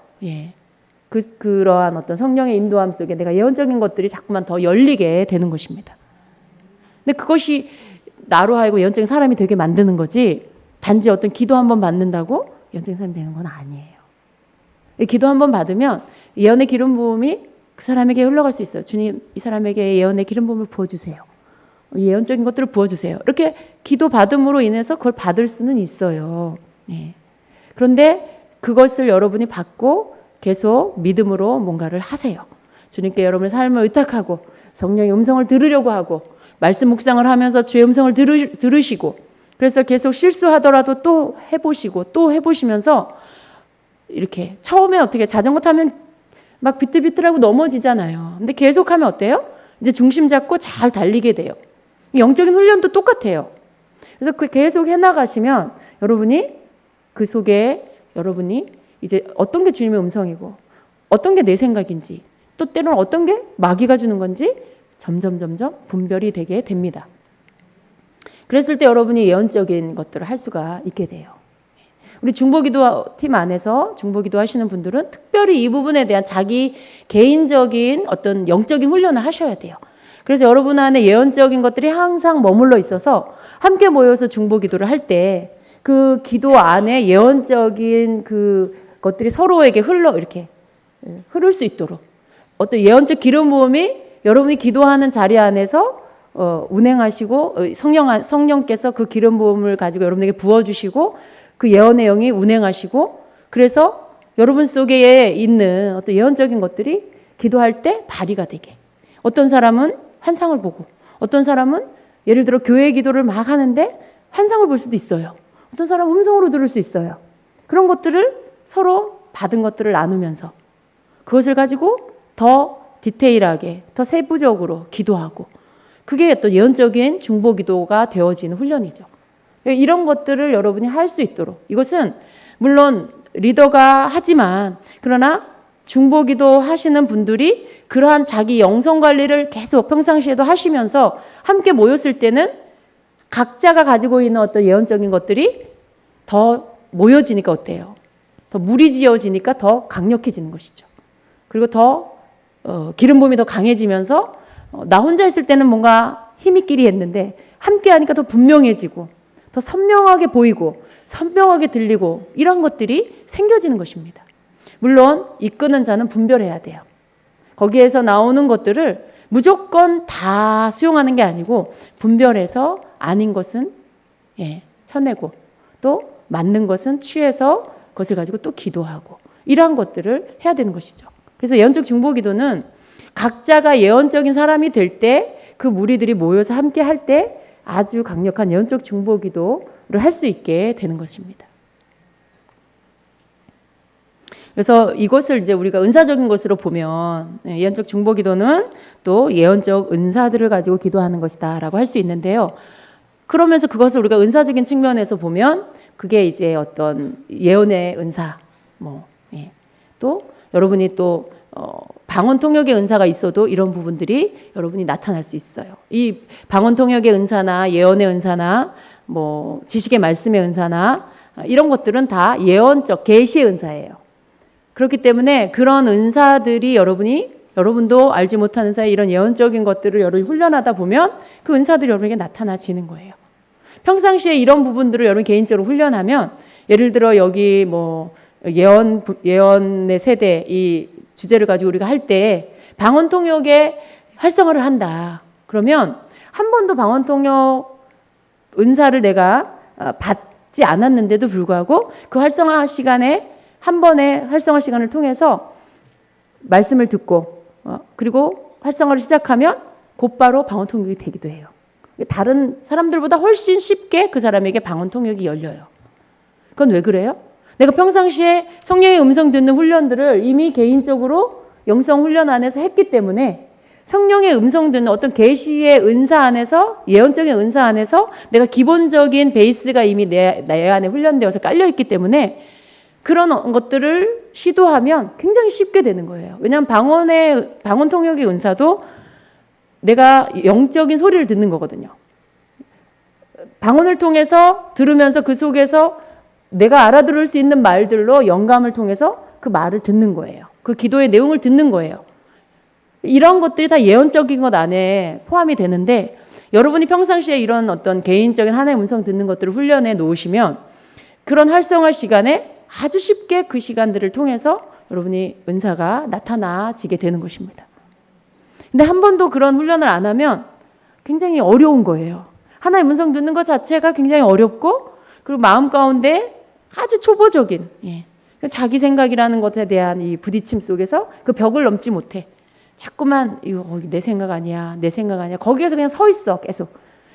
그러한 어떤 성령의 인도함 속에 내가 예언적인 것들이 자꾸만 더 열리게 되는 것입니다. 근데 그것이 나로 하여금 예언적인 사람이 되게 만드는 거지, 단지 어떤 기도 한번 받는다고 예언적인 사람이 되는 건 아니에요. 기도 한번 받으면 예언의 기름 부음이 그 사람에게 흘러갈 수 있어요. 주님, 이 사람에게 예언의 기름 부음을 부어주세요. 예언적인 것들을 부어주세요. 이렇게 기도 받음으로 인해서 그걸 받을 수는 있어요. 그런데 그것을 여러분이 받고 계속 믿음으로 뭔가를 하세요. 주님께 여러분의 삶을 의탁하고 성령의 음성을 들으려고 하고 말씀 묵상을 하면서 주의 음성을 들으시고, 그래서 계속 실수하더라도 또 해보시고 또 해보시면서, 이렇게 처음에 어떻게 자전거 타면 막 비틀비틀하고 넘어지잖아요. 근데 계속하면 어때요? 이제 중심 잡고 잘 달리게 돼요. 영적인 훈련도 똑같아요. 그래서 계속 해나가시면 여러분이 그 속에 여러분이 이제 어떤 게 주님의 음성이고 어떤 게 내 생각인지, 또 때로는 어떤 게 마귀가 주는 건지 점점 분별이 되게 됩니다. 그랬을 때 여러분이 예언적인 것들을 할 수가 있게 돼요. 우리 중보기도 팀 안에서 중보기도 하시는 분들은 특별히 이 부분에 대한 자기 개인적인 어떤 영적인 훈련을 하셔야 돼요. 그래서 여러분 안에 예언적인 것들이 항상 머물러 있어서 함께 모여서 중보기도를 할 때 그 기도 안에 예언적인 그 것들이 서로에게 이렇게 흐를 수 있도록, 어떤 예언적 기름 부음이 여러분이 기도하는 자리 안에서 운행하시고, 성령께서 그 기름 부음을 가지고 여러분에게 부어주시고, 그 예언의 영이 운행하시고, 그래서 여러분 속에 있는 어떤 예언적인 것들이 기도할 때 발휘가 되게. 어떤 사람은 환상을 보고, 어떤 사람은 예를 들어 교회 기도를 막 하는데 환상을 볼 수도 있어요. 어떤 사람은 음성으로 들을 수 있어요. 그런 것들을 서로 받은 것들을 나누면서 그것을 가지고 더 디테일하게, 더 세부적으로 기도하고, 그게 또 예언적인 중보기도가 되어지는 훈련이죠. 이런 것들을 여러분이 할 수 있도록, 이것은 물론 리더가 하지만, 그러나 중보기도 하시는 분들이 그러한 자기 영성관리를 계속 평상시에도 하시면서 함께 모였을 때는 각자가 가지고 있는 어떤 예언적인 것들이 더 모여지니까 어때요? 더 무리지어지니까 더 강력해지는 것이죠. 그리고 더 기름 부음이 더 강해지면서 나 혼자 있을 때는 뭔가 힘있기리 했는데 함께 하니까 더 분명해지고 더 선명하게 보이고 선명하게 들리고 이런 것들이 생겨지는 것입니다. 물론 이끄는 자는 분별해야 돼요. 거기에서 나오는 것들을 무조건 다 수용하는 게 아니고 분별해서 아닌 것은 쳐내고 또 맞는 것은 취해서 그것을 가지고 또 기도하고 이러한 것들을 해야 되는 것이죠. 그래서 예언적 중보기도는 각자가 예언적인 사람이 될 때 그 무리들이 모여서 함께 할 때 아주 강력한 예언적 중보기도를 할 수 있게 되는 것입니다. 그래서 이것을 이제 우리가 은사적인 것으로 보면 예언적 중보기도는 또 예언적 은사들을 가지고 기도하는 것이다라고 할 수 있는데요. 그러면서 그것을 우리가 은사적인 측면에서 보면 그게 이제 어떤 예언의 은사, 또 여러분이 또 방언 통역의 은사가 있어도 이런 부분들이 여러분이 나타날 수 있어요. 이 방언 통역의 은사나 예언의 은사나 지식의 말씀의 은사나 이런 것들은 다 예언적 계시의 은사예요. 그렇기 때문에 그런 은사들이 여러분도 알지 못하는 사이 이런 예언적인 것들을 여러분이 훈련하다 보면 그 은사들이 여러분에게 나타나지는 거예요. 평상시에 이런 부분들을 여러분 개인적으로 훈련하면 예를 들어 여기 예언의 세대 이 주제를 가지고 우리가 할 때 방언 통역의 활성화를 한다. 그러면 한 번도 방언 통역 은사를 내가 받지 않았는데도 불구하고 그 활성화 시간에 한 번의 활성화 시간을 통해서 말씀을 듣고 그리고 활성화를 시작하면 곧바로 방언 통역이 되기도 해요. 다른 사람들보다 훨씬 쉽게 그 사람에게 방언 통역이 열려요. 그건 왜 그래요? 내가 평상시에 성령의 음성 듣는 훈련들을 이미 개인적으로 영성 훈련 안에서 했기 때문에 성령의 음성 듣는 어떤 계시의 은사 안에서 예언적인 은사 안에서 내가 기본적인 베이스가 이미 내 안에 훈련되어서 깔려있기 때문에 그런 것들을 시도하면 굉장히 쉽게 되는 거예요. 왜냐하면 방언 통역의 은사도 내가 영적인 소리를 듣는 거거든요. 방언을 통해서 들으면서 그 속에서 내가 알아들을 수 있는 말들로 영감을 통해서 그 말을 듣는 거예요. 그 기도의 내용을 듣는 거예요. 이런 것들이 다 예언적인 것 안에 포함이 되는데 여러분이 평상시에 이런 어떤 개인적인 하나님의 음성 듣는 것들을 훈련해 놓으시면 그런 활성화 시간에 아주 쉽게 그 시간들을 통해서 여러분이 은사가 나타나지게 되는 것입니다. 근데 한 번도 그런 훈련을 안 하면 굉장히 어려운 거예요. 하나님의 음성 듣는 것 자체가 굉장히 어렵고 그리고 마음 가운데 아주 초보적인 자기 생각이라는 것에 대한 이 부딪힘 속에서 그 벽을 넘지 못해. 자꾸만 이거 내 생각 아니야. 내 생각 아니야. 거기에서 그냥 서 있어. 계속.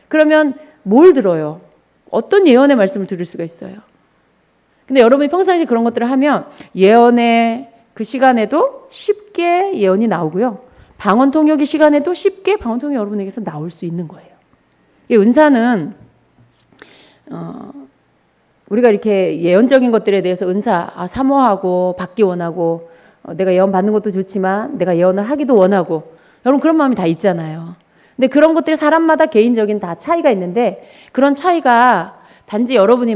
그러면 뭘 들어요? 어떤 예언의 말씀을 들을 수가 있어요? 근데 여러분이 평상시에 그런 것들을 하면 예언의 그 시간에도 쉽게 예언이 나오고요. 방언 통역의 시간에도 쉽게 방언 통역이 여러분에게서 나올 수 있는 거예요. 이 은사는 우리가 이렇게 예언적인 것들에 대해서 사모하고 받기 원하고 내가 예언 받는 것도 좋지만 내가 예언을 하기도 원하고 여러분 그런 마음이 다 있잖아요. 근데 그런 것들이 사람마다 개인적인 다 차이가 있는데 그런 차이가 단지 여러분이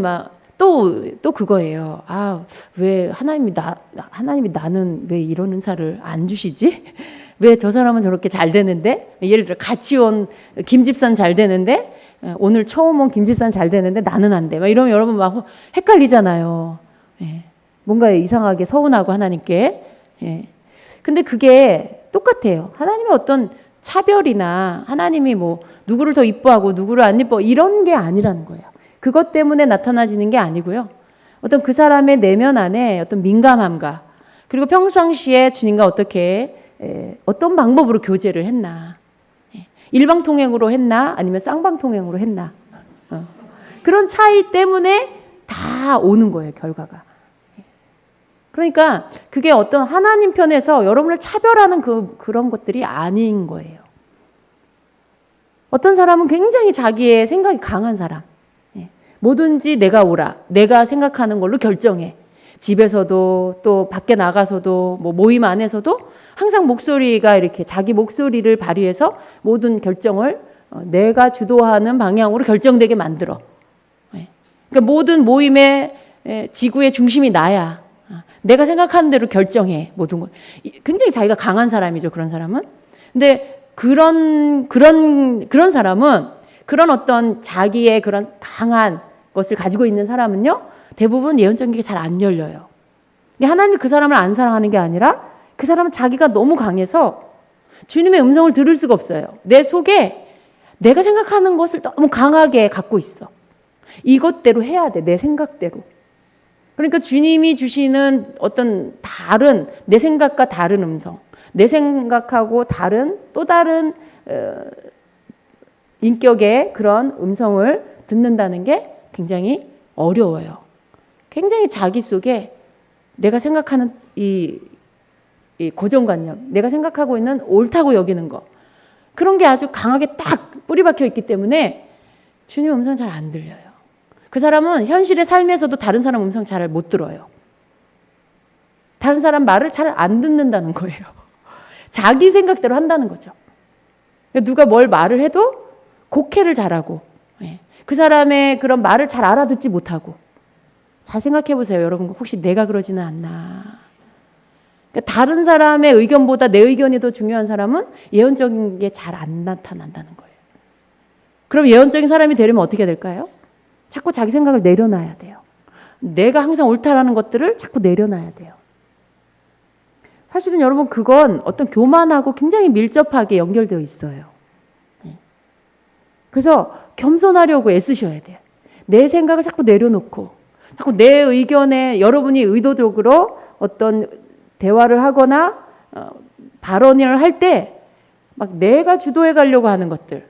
또 그거예요. 왜 하나님이 나는 왜 이런 은사를 안 주시지? 왜 저 사람은 저렇게 잘 되는데? 예를 들어 같이 온 김집사는 잘 되는데 오늘 처음 온 김집사는 잘 되는데 나는 안 돼. 이러면 여러분 헷갈리잖아요. 뭔가 이상하게 서운하고 하나님께. 근데 그게 똑같아요. 하나님의 어떤 차별이나 하나님이 누구를 더 이뻐하고 누구를 안 이뻐 이런 게 아니라는 거예요. 그것 때문에 나타나지는 게 아니고요. 어떤 그 사람의 내면 안에 어떤 민감함과 그리고 평상시에 주님과 어떤 방법으로 교제를 했나. 일방통행으로 했나 아니면 쌍방통행으로 했나. 그런 차이 때문에 다 오는 거예요. 결과가. 그러니까 그게 어떤 하나님 편에서 여러분을 차별하는 그런 것들이 아닌 거예요. 어떤 사람은 굉장히 자기의 생각이 강한 사람. 뭐든지 내가 옳아. 내가 생각하는 걸로 결정해. 집에서도 또 밖에 나가서도 모임 안에서도 항상 목소리가 이렇게 자기 목소리를 발휘해서 모든 결정을 내가 주도하는 방향으로 결정되게 만들어. 그러니까 모든 모임의 지구의 중심이 나야. 내가 생각하는 대로 결정해. 모든 것. 굉장히 자기가 강한 사람이죠. 그런 사람은. 근데 그런 사람은 그런 어떤 자기의 그런 강한 것을 가지고 있는 사람은요. 대부분 예언적인 게 잘 안 열려요. 근데 하나님이 그 사람을 안 사랑하는 게 아니라 그 사람은 자기가 너무 강해서 주님의 음성을 들을 수가 없어요. 내 속에 내가 생각하는 것을 너무 강하게 갖고 있어. 이것대로 해야 돼. 내 생각대로. 그러니까 주님이 주시는 어떤 다른, 내 생각과 다른 음성, 내 생각하고 다른 또 다른 인격의 그런 음성을 듣는다는 게 굉장히 어려워요. 굉장히 자기 속에 내가 생각하는 이 고정관념, 내가 생각하고 있는 옳다고 여기는 거, 그런 게 아주 강하게 딱 뿌리 박혀 있기 때문에 주님 음성 잘 안 들려요. 그 사람은 현실의 삶에서도 다른 사람 음성 잘 못 들어요. 다른 사람 말을 잘 안 듣는다는 거예요. 자기 생각대로 한다는 거죠. 누가 뭘 말을 해도 곡해를 잘하고, 그 사람의 그런 말을 잘 알아듣지 못하고. 잘 생각해 보세요. 여러분, 혹시 내가 그러지는 않나. 그러니까 다른 사람의 의견보다 내 의견이 더 중요한 사람은 예언적인 게 잘 안 나타난다는 거예요. 그럼 예언적인 사람이 되려면 어떻게 될까요? 자꾸 자기 생각을 내려놔야 돼요. 내가 항상 옳다라는 것들을 자꾸 내려놔야 돼요. 사실은 여러분, 그건 어떤 교만하고 굉장히 밀접하게 연결되어 있어요. 그래서 겸손하려고 애쓰셔야 돼요. 내 생각을 자꾸 내려놓고 자꾸 내 의견에 여러분이 의도적으로 어떤 대화를 하거나 발언을 할 때 막 내가 주도해 가려고 하는 것들,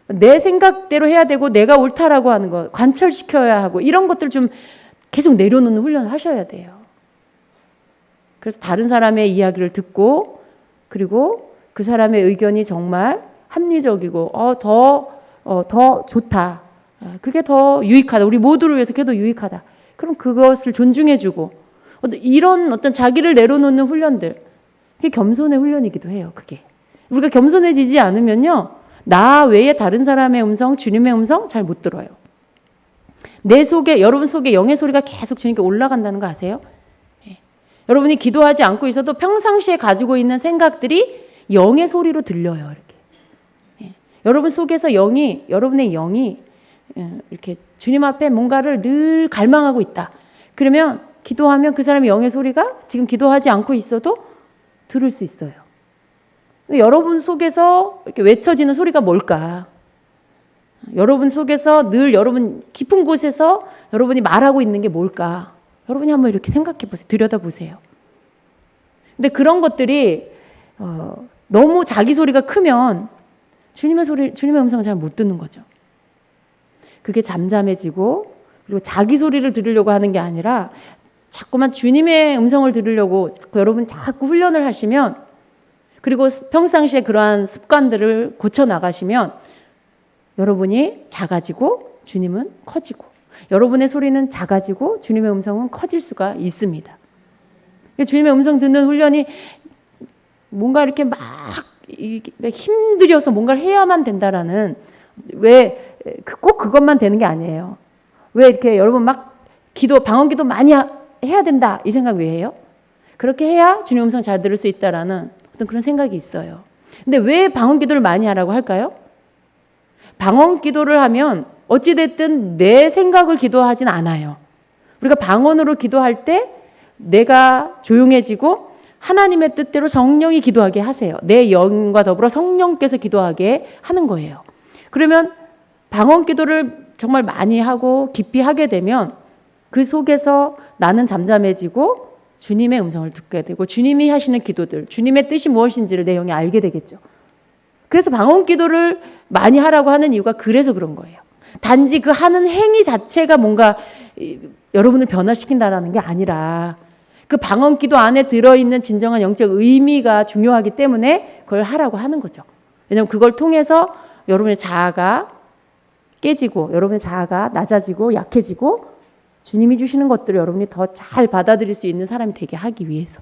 내 생각대로 해야 되고 내가 옳다라고 하는 거 관철시켜야 하고 이런 것들 좀 계속 내려놓는 훈련을 하셔야 돼요. 그래서 다른 사람의 이야기를 듣고 그리고 그 사람의 의견이 정말 합리적이고 더 좋다. 그게 더 유익하다. 우리 모두를 위해서 그게 더 유익하다. 그럼 그것을 존중해주고 이런 어떤 자기를 내려놓는 훈련들, 그게 겸손의 훈련이기도 해요. 그게 우리가 겸손해지지 않으면요, 나 외에 다른 사람의 음성, 주님의 음성 잘 못 들어요. 내 속에, 여러분 속에 영의 소리가 계속 주님께 올라간다는 거 아세요? 여러분이 기도하지 않고 있어도 평상시에 가지고 있는 생각들이 영의 소리로 들려요. 이렇게. 여러분 속에서 여러분의 영이 이렇게 주님 앞에 뭔가를 늘 갈망하고 있다. 그러면 기도하면 그 사람의 영의 소리가 지금 기도하지 않고 있어도 들을 수 있어요. 여러분 속에서 이렇게 외쳐지는 소리가 뭘까? 여러분 속에서 늘 여러분 깊은 곳에서 여러분이 말하고 있는 게 뭘까? 여러분이 한번 이렇게 생각해 보세요. 들여다보세요. 근데 그런 것들이 너무 자기 소리가 크면 주님의 음성을 잘 못 듣는 거죠. 그게 잠잠해지고 그리고 자기 소리를 들으려고 하는 게 아니라 자꾸만 주님의 음성을 들으려고 여러분 자꾸 훈련을 하시면, 그리고 평상시에 그러한 습관들을 고쳐 나가시면 여러분이 작아지고 주님은 커지고, 여러분의 소리는 작아지고 주님의 음성은 커질 수가 있습니다. 주님의 음성 듣는 훈련이 뭔가 이렇게 막 힘들여서 뭔가를 해야만 된다라는, 왜 꼭 그것만 되는 게 아니에요. 왜 이렇게 여러분 막 방언 기도 많이 해야 된다 이 생각 왜 해요? 그렇게 해야 주님 음성 잘 들을 수 있다라는 어떤 그런 생각이 있어요. 근데 왜 방언 기도를 많이 하라고 할까요? 방언 기도를 하면 어찌됐든 내 생각을 기도하진 않아요. 우리가 방언으로 기도할 때 내가 조용해지고 하나님의 뜻대로 성령이 기도하게 하세요. 내 영과 더불어 성령께서 기도하게 하는 거예요. 그러면 방언 기도를 정말 많이 하고 깊이 하게 되면 그 속에서 나는 잠잠해지고 주님의 음성을 듣게 되고 주님이 하시는 기도들, 주님의 뜻이 무엇인지를 내 영이 알게 되겠죠. 그래서 방언 기도를 많이 하라고 하는 이유가 그래서 그런 거예요. 단지 그 하는 행위 자체가 뭔가 여러분을 변화시킨다라는 게 아니라 그 방언 기도 안에 들어있는 진정한 영적 의미가 중요하기 때문에 그걸 하라고 하는 거죠. 왜냐하면 그걸 통해서 여러분의 자아가 깨지고 여러분의 자아가 낮아지고 약해지고 주님이 주시는 것들을 여러분이 더 잘 받아들일 수 있는 사람이 되게 하기 위해서.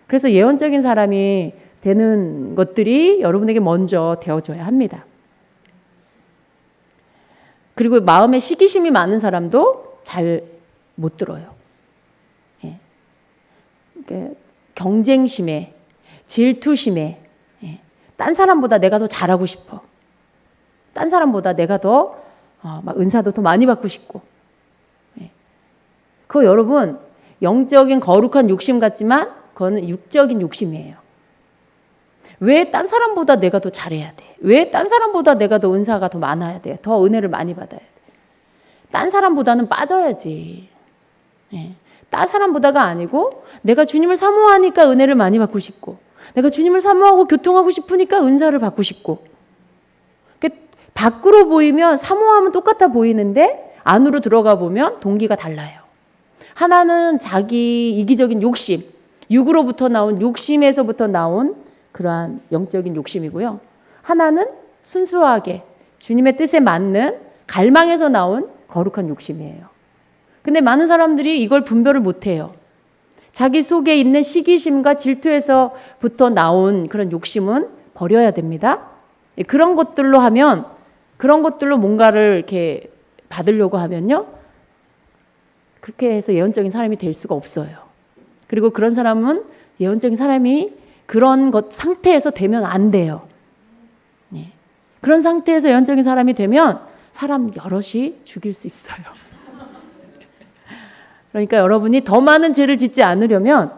그래서 예언적인 사람이 되는 것들이 여러분에게 먼저 되어져야 합니다. 그리고 마음에 시기심이 많은 사람도 잘 못 들어요. 경쟁심에, 질투심에, 딴 사람보다 내가 더 잘하고 싶어. 딴 사람보다 내가 더 막 은사도 더 많이 받고 싶고, 그거 여러분 영적인 거룩한 욕심 같지만 그거는 육적인 욕심이에요. 왜 딴 사람보다 내가 더 잘해야 돼? 왜 딴 사람보다 내가 더 은사가 더 많아야 돼? 더 은혜를 많이 받아야 돼? 딴 사람보다는 빠져야지. 예. 딴 사람보다가 아니고 내가 주님을 사모하니까 은혜를 많이 받고 싶고 내가 주님을 사모하고 교통하고 싶으니까 은사를 받고 싶고 밖으로 보이면 사모하면 똑같아 보이는데 안으로 들어가 보면 동기가 달라요. 하나는 자기 이기적인 욕심, 육으로부터 나온 욕심에서부터 나온 그러한 영적인 욕심이고요. 하나는 순수하게 주님의 뜻에 맞는 갈망에서 나온 거룩한 욕심이에요. 근데 많은 사람들이 이걸 분별을 못해요. 자기 속에 있는 시기심과 질투에서부터 나온 그런 욕심은 버려야 됩니다. 그런 것들로 하면, 그런 것들로 뭔가를 이렇게 받으려고 하면요, 그렇게 해서 예언적인 사람이 될 수가 없어요. 그리고 그런 사람은 예언적인 사람이 그런 것 상태에서 되면 안 돼요. 네. 그런 상태에서 예언적인 사람이 되면 사람 여럿이 죽일 수 있어요. 그러니까 여러분이 더 많은 죄를 짓지 않으려면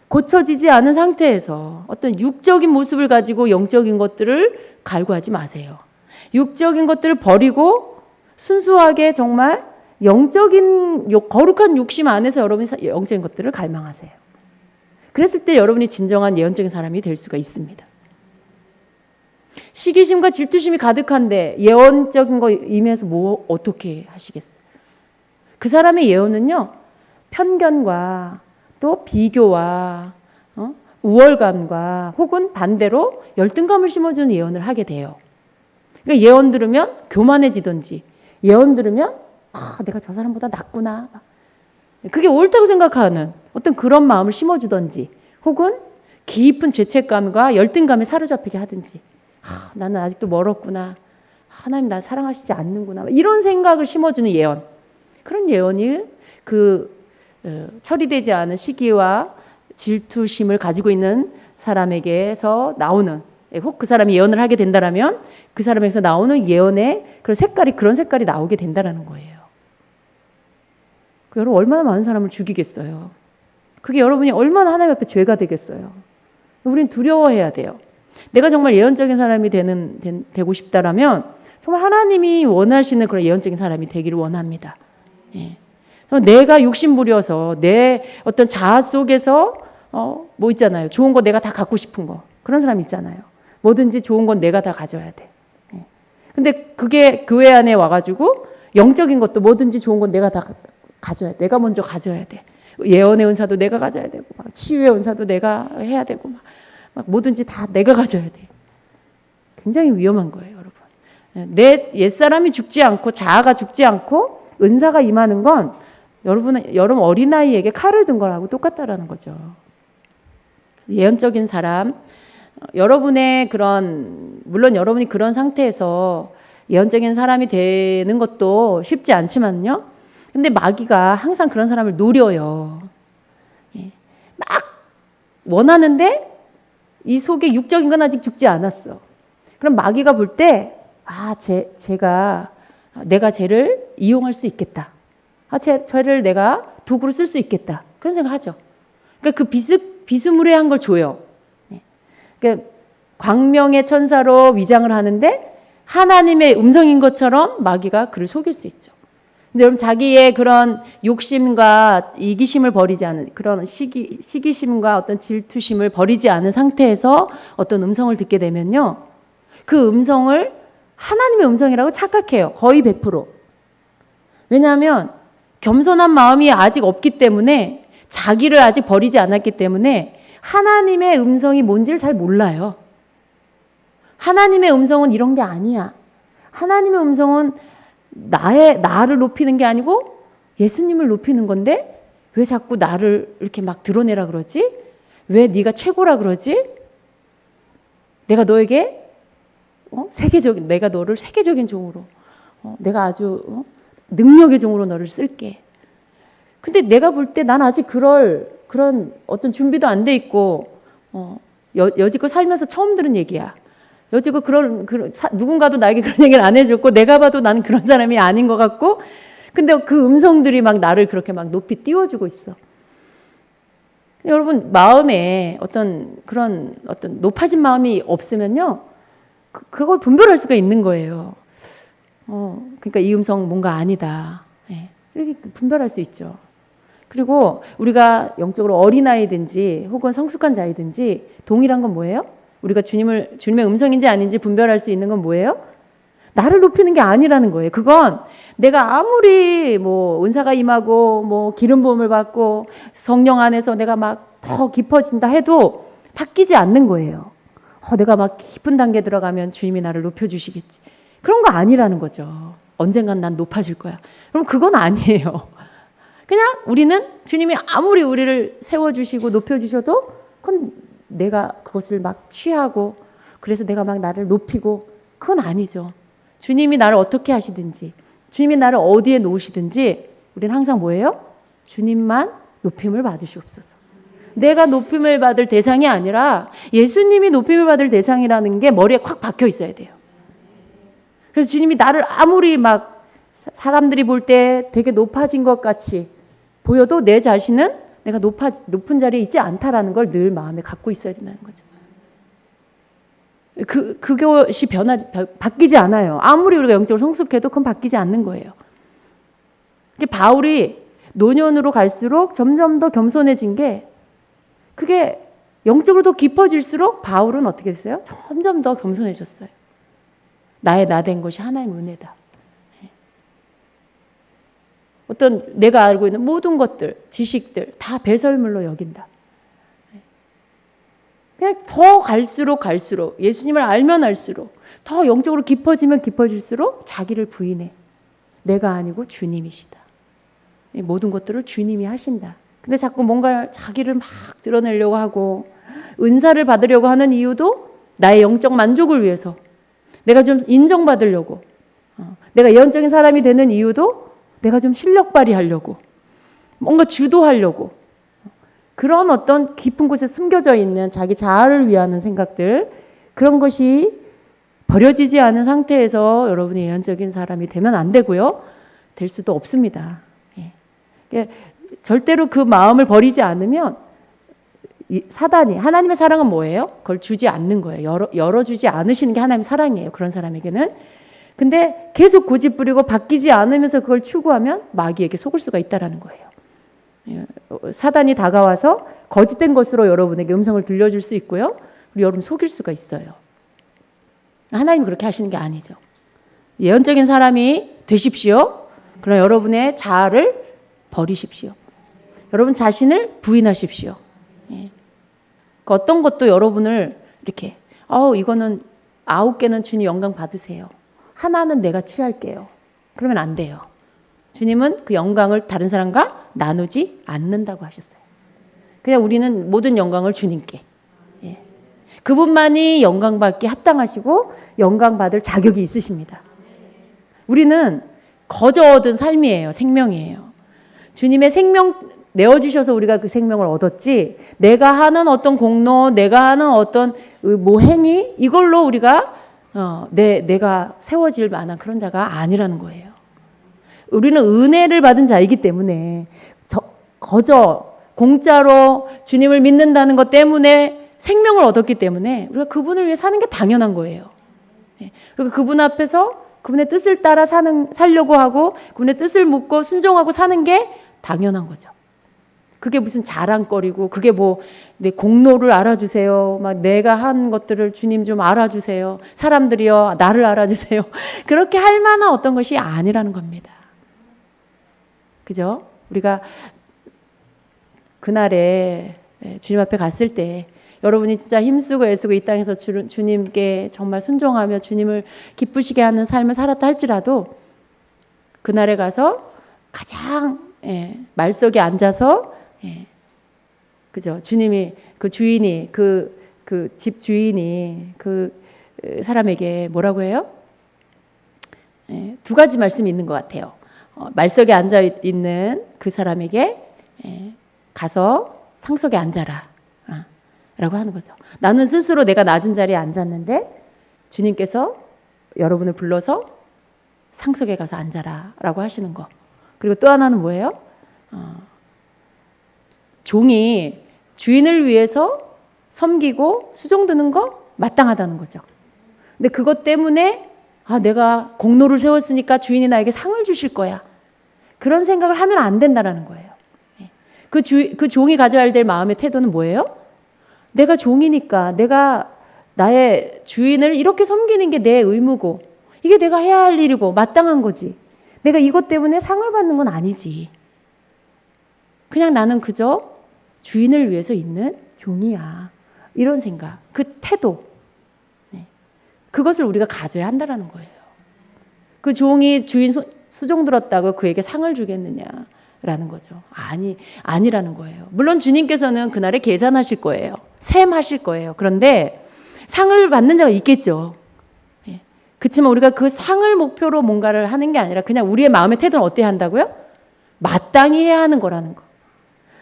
고쳐지지 않은 상태에서 어떤 육적인 모습을 가지고 영적인 것들을 갈구하지 마세요. 육적인 것들을 버리고 순수하게 정말 영적인 거룩한 욕심 안에서 여러분이 영적인 것들을 갈망하세요. 그랬을 때 여러분이 진정한 예언적인 사람이 될 수가 있습니다. 시기심과 질투심이 가득한데 예언적인 거 임해서 뭐 어떻게 하시겠어요? 그 사람의 예언은요, 편견과 또 비교와 우월감과 혹은 반대로 열등감을 심어주는 예언을 하게 돼요. 그러니까 예언 들으면 교만해지든지 예언 들으면 내가 저 사람보다 낫구나, 그게 옳다고 생각하는 어떤 그런 마음을 심어주든지 혹은 깊은 죄책감과 열등감에 사로잡히게 하든지 나는 아직도 멀었구나, 하나님 나 사랑하시지 않는구나, 이런 생각을 심어주는 예언, 그런 예언이 처리되지 않은 시기와 질투심을 가지고 있는 사람에게서 나오는, 혹 그 사람이 예언을 하게 된다면 그 사람에게서 나오는 예언의 그런 색깔이 나오게 된다는 거예요. 여러분 얼마나 많은 사람을 죽이겠어요. 그게 여러분이 얼마나 하나님 앞에 죄가 되겠어요. 우린 두려워해야 돼요. 내가 정말 예언적인 사람이 되고 싶다라면 정말 하나님이 원하시는 그런 예언적인 사람이 되기를 원합니다. 예. 내가 욕심 부려서 내 어떤 자아 속에서 뭐 있잖아요. 좋은 거 내가 다 갖고 싶은 거, 그런 사람 있잖아요. 뭐든지 좋은 건 내가 다 가져야 돼. 예. 근데 그게 교회 안에 와가지고 영적인 것도 뭐든지 좋은 건 내가 다 가져야 돼. 내가 먼저 가져야 돼. 예언의 은사도 내가 가져야 되고, 막 치유의 은사도 내가 해야 되고, 막 뭐든지 다 내가 가져야 돼. 굉장히 위험한 거예요, 여러분. 내 옛사람이 죽지 않고 자아가 죽지 않고 은사가 임하는 건 여러분 어린아이에게 칼을 든 거라고 똑같다라는 거죠. 예언적인 사람, 여러분의 물론 여러분이 그런 상태에서 예언적인 사람이 되는 것도 쉽지 않지만요. 근데 마귀가 항상 그런 사람을 노려요. 막 원하는데 이 속에 육적인 건 아직 죽지 않았어. 그럼 마귀가 볼 때, 내가 쟤를 이용할 수 있겠다. 쟤를 내가 도구로 쓸 수 있겠다. 그런 생각 하죠. 그러니까 그 비스무리한 걸 줘요. 그러니까 광명의 천사로 위장을 하는데 하나님의 음성인 것처럼 마귀가 그를 속일 수 있죠. 근데 여러분 자기의 그런 욕심과 이기심을 버리지 않은 그런 시기심과 어떤 질투심을 버리지 않은 상태에서 어떤 음성을 듣게 되면요, 그 음성을 하나님의 음성이라고 착각해요. 거의 100%. 왜냐하면 겸손한 마음이 아직 없기 때문에, 자기를 아직 버리지 않았기 때문에 하나님의 음성이 뭔지를 잘 몰라요. 하나님의 음성은 이런 게 아니야. 하나님의 음성은 나를 높이는 게 아니고 예수님을 높이는 건데 왜 자꾸 나를 이렇게 막 드러내라 그러지? 왜 네가 최고라 그러지? 내가 너에게 내가 너를 세계적인 종으로, 내가 아주 능력의 종으로 너를 쓸게. 근데 내가 볼 때 난 아직 그런 어떤 준비도 안 돼 있고, 여지껏 살면서 처음 들은 얘기야. 여지껏 누군가도 나에게 그런 얘기를 안 해줬고, 내가 봐도 나는 그런 사람이 아닌 것 같고, 근데 그 음성들이 막 나를 그렇게 막 높이 띄워주고 있어. 여러분, 마음에 어떤 그런 어떤 높아진 마음이 없으면요, 그걸 분별할 수가 있는 거예요. 그러니까 이 음성 뭔가 아니다. 예, 이렇게 분별할 수 있죠. 그리고 우리가 영적으로 어린아이든지 혹은 성숙한 자이든지 동일한 건 뭐예요? 우리가 주님의 음성인지 아닌지 분별할 수 있는 건 뭐예요? 나를 높이는 게 아니라는 거예요. 그건 내가 아무리 뭐 은사가 임하고 뭐 기름 부음을 받고 성령 안에서 내가 막 더 깊어진다 해도 바뀌지 않는 거예요. 내가 막 깊은 단계 들어가면 주님이 나를 높여주시겠지. 그런 거 아니라는 거죠. 언젠간 난 높아질 거야. 그럼 그건 아니에요. 그냥 우리는 주님이 아무리 우리를 세워주시고 높여주셔도 그건 내가 그것을 막 취하고 그래서 내가 막 나를 높이고 그건 아니죠. 주님이 나를 어떻게 하시든지 주님이 나를 어디에 놓으시든지 우리는 항상 뭐예요? 주님만 높임을 받으시옵소서. 내가 높임을 받을 대상이 아니라 예수님이 높임을 받을 대상이라는 게 머리에 콱 박혀 있어야 돼요. 그래서 주님이 나를 아무리 막 사람들이 볼 때 되게 높아진 것 같이 보여도 내 자신은 내가 높은 자리에 있지 않다라는 걸 늘 마음에 갖고 있어야 된다는 거죠. 그것이 바뀌지 않아요. 아무리 우리가 영적으로 성숙해도 그건 바뀌지 않는 거예요. 바울이 노년으로 갈수록 점점 더 겸손해진 게 그게 영적으로 더 깊어질수록 바울은 어떻게 됐어요? 점점 더 겸손해졌어요. 나의 나된 것이 하나님의 은혜다. 어떤 내가 알고 있는 모든 것들, 지식들 다 배설물로 여긴다. 그냥 더 갈수록 예수님을 알면 알수록 더 영적으로 깊어지면 깊어질수록 자기를 부인해. 내가 아니고 주님이시다. 모든 것들을 주님이 하신다. 근데 자꾸 뭔가 자기를 막 드러내려고 하고 은사를 받으려고 하는 이유도 나의 영적 만족을 위해서 내가 좀 인정받으려고 내가 예언적인 사람이 되는 이유도 내가 좀 실력 발휘하려고 뭔가 주도하려고 그런 어떤 깊은 곳에 숨겨져 있는 자기 자아를 위하는 생각들 그런 것이 버려지지 않은 상태에서 여러분이 예언적인 사람이 되면 안 되고요. 될 수도 없습니다. 예. 절대로 그 마음을 버리지 않으면 사단이 하나님의 사랑은 뭐예요? 그걸 주지 않는 거예요. 열어주지 않으시는 게 하나님의 사랑이에요. 그런 사람에게는. 근데 계속 고집 부리고 바뀌지 않으면서 그걸 추구하면 마귀에게 속을 수가 있다라는 거예요. 사단이 다가와서 거짓된 것으로 여러분에게 음성을 들려줄 수 있고요. 그리고 여러분 속일 수가 있어요. 하나님이 그렇게 하시는 게 아니죠. 예언적인 사람이 되십시오. 그러나 여러분의 자아를 버리십시오. 여러분 자신을 부인하십시오. 예. 어떤 것도 여러분을 이렇게 이거는 9개는 주님 영광 받으세요. 하나는 내가 취할게요. 그러면 안 돼요. 주님은 그 영광을 다른 사람과 나누지 않는다고 하셨어요. 그냥 우리는 모든 영광을 주님께. 예. 그분만이 영광 받기 합당하시고 영광 받을 자격이 있으십니다. 우리는 거저 얻은 삶이에요. 생명이에요. 주님의 생명 내어주셔서 우리가 그 생명을 얻었지 내가 하는 어떤 공로 내가 하는 어떤 행위 이걸로 우리가 내가 세워질 만한 그런 자가 아니라는 거예요. 우리는 은혜를 받은 자이기 때문에 거저 공짜로 주님을 믿는다는 것 때문에 생명을 얻었기 때문에 우리가 그분을 위해 사는 게 당연한 거예요. 그리고 그분 앞에서 그분의 뜻을 따라 살려고 하고 그분의 뜻을 묻고 순종하고 사는 게 당연한 거죠. 그게 무슨 자랑거리고 그게 뭐 내 공로를 알아주세요. 막 내가 한 것들을 주님 좀 알아주세요. 사람들이요 나를 알아주세요. 그렇게 할 만한 어떤 것이 아니라는 겁니다. 그죠? 우리가 그날에 주님 앞에 갔을 때 여러분이 진짜 힘쓰고 애쓰고 이 땅에서 주님께 정말 순종하며 주님을 기쁘시게 하는 삶을 살았다 할지라도 그날에 가서 가장 말석에 앉아서 그죠? 주님이 그 주인이 그 집 주인이 그 사람에게 뭐라고 해요? 2가지 말씀이 있는 것 같아요. 말석에 앉아 있는 그 사람에게 가서 상석에 앉아라 라고 하는 거죠. 나는 스스로 내가 낮은 자리에 앉았는데 주님께서 여러분을 불러서 상석에 가서 앉아라 라고 하시는 거. 그리고 또 하나는 뭐예요? 종이 주인을 위해서 섬기고 수종드는 거 마땅하다는 거죠. 근데 그것 때문에 내가 공로를 세웠으니까 주인이 나에게 상을 주실 거야. 그런 생각을 하면 안 된다라는 거예요. 그 종이 가져야 될 마음의 태도는 뭐예요? 내가 종이니까 내가 나의 주인을 이렇게 섬기는 게 내 의무고 이게 내가 해야 할 일이고 마땅한 거지. 내가 이것 때문에 상을 받는 건 아니지. 그냥 나는 그저 주인을 위해서 있는 종이야. 이런 생각, 그 태도. 그것을 우리가 가져야 한다는 거예요. 그 종이 주인 수종 들었다고 그에게 상을 주겠느냐라는 거죠. 아니라는 거예요. 물론 주님께서는 그날에 계산하실 거예요. 셈하실 거예요. 그런데 상을 받는 자가 있겠죠. 그렇지만 우리가 그 상을 목표로 뭔가를 하는 게 아니라 그냥 우리의 마음의 태도는 어때야 한다고요? 마땅히 해야 하는 거라는 거.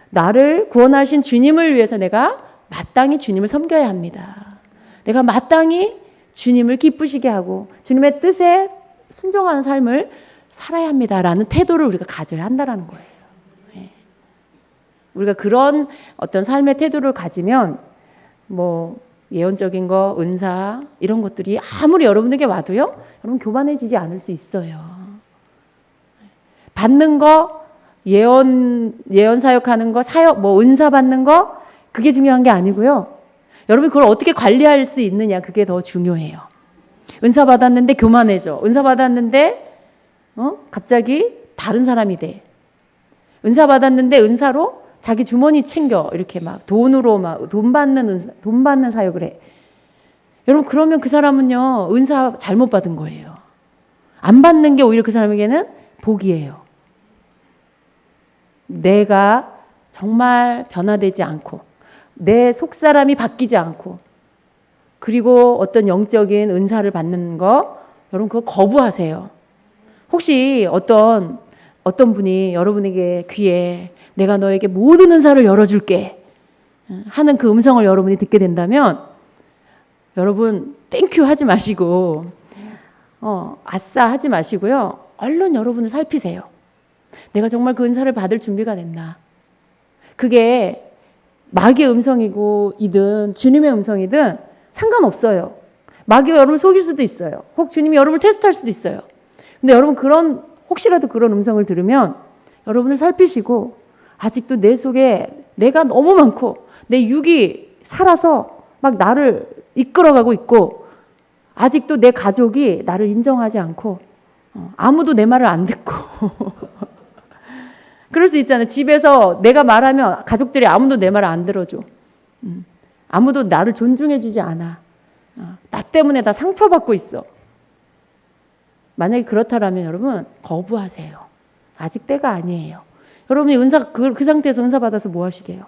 나를 구원하신 주님을 위해서 내가 마땅히 주님을 섬겨야 합니다. 내가 마땅히 주님을 기쁘시게 하고 주님의 뜻에 순종하는 삶을 살아야 합니다라는 태도를 우리가 가져야 한다는 거예요. 우리가 그런 어떤 삶의 태도를 가지면 예언적인 거, 은사 이런 것들이 아무리 여러분에게 와도요, 여러분 교만해지지 않을 수 있어요. 받는 거, 예언 사역하는 거, 은사 받는 거 그게 중요한 게 아니고요. 여러분 그걸 어떻게 관리할 수 있느냐 그게 더 중요해요. 은사 받았는데 교만해져. 은사 받았는데 갑자기 다른 사람이 돼. 은사 받았는데 은사로 자기 주머니 챙겨 이렇게 막 돈으로 돈 받는 사역을 해. 여러분 그러면 그 사람은요 은사 잘못 받은 거예요. 안 받는 게 오히려 그 사람에게는 복이에요. 내가 정말 변화되지 않고 내 속사람이 바뀌지 않고 그리고 어떤 영적인 은사를 받는 거 여러분 그거 거부하세요. 혹시 어떤 분이 여러분에게 귀에 내가 너에게 모든 은사를 열어줄게 하는 그 음성을 여러분이 듣게 된다면 여러분 땡큐 하지 마시고 아싸 하지 마시고요. 얼른 여러분을 살피세요. 내가 정말 그 은사를 받을 준비가 됐나. 그게 마귀의 음성이든 주님의 음성이든 상관없어요. 마귀가 여러분을 속일 수도 있어요. 혹 주님이 여러분을 테스트할 수도 있어요. 근데 여러분 혹시라도 그런 음성을 들으면 여러분을 살피시고 아직도 내 속에 내가 너무 많고 내 육이 살아서 막 나를 이끌어가고 있고 아직도 내 가족이 나를 인정하지 않고 아무도 내 말을 안 듣고 그럴 수 있잖아요. 집에서 내가 말하면 가족들이 아무도 내 말을 안 들어줘. 아무도 나를 존중해 주지 않아. 나 때문에 다 상처받고 있어. 만약에 그렇다라면 여러분 거부하세요. 아직 때가 아니에요. 여러분이 그 상태에서 은사 받아서 뭐 하시게요?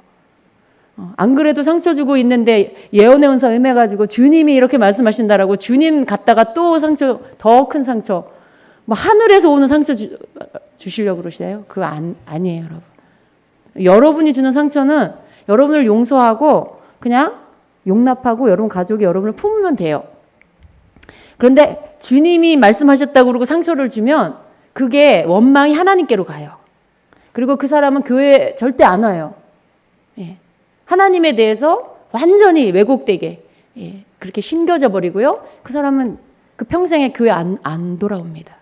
안 그래도 상처 주고 있는데 예언의 은사 임해가지고 주님이 이렇게 말씀하신다라고 주님 갔다가 또 더 큰 상처 하늘에서 오는 상처 주시려고 그러시나요? 그거 아니에요, 여러분. 여러분이 주는 상처는 여러분을 용서하고 그냥 용납하고 여러분 가족이 여러분을 품으면 돼요. 그런데 주님이 말씀하셨다고 그러고 상처를 주면 그게 원망이 하나님께로 가요. 그리고 그 사람은 교회에 절대 안 와요. 하나님에 대해서 완전히 왜곡되게 그렇게 심겨져 버리고요. 그 사람은 그 평생에 교회 안 돌아옵니다.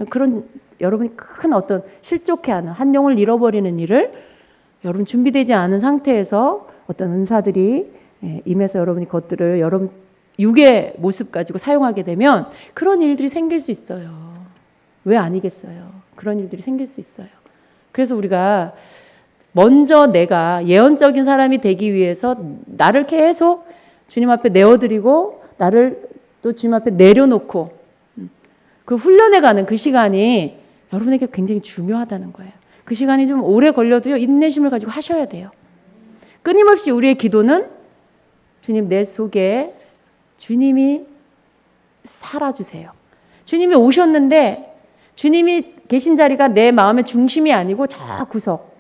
그런 여러분이 큰 어떤 실족해하는 한 영을 잃어버리는 일을 여러분 준비되지 않은 상태에서 어떤 은사들이 임해서 여러분이 그것들을 여러분 육의 모습 가지고 사용하게 되면 그런 일들이 생길 수 있어요. 왜 아니겠어요? 그런 일들이 생길 수 있어요. 그래서 우리가 먼저 내가 예언적인 사람이 되기 위해서 나를 계속 주님 앞에 내어드리고 나를 또 주님 앞에 내려놓고 그 훈련해가는 그 시간이 여러분에게 굉장히 중요하다는 거예요. 그 시간이 좀 오래 걸려도요. 인내심을 가지고 하셔야 돼요. 끊임없이 우리의 기도는 주님 내 속에 주님이 살아주세요. 주님이 오셨는데 주님이 계신 자리가 내 마음의 중심이 아니고 저 구석,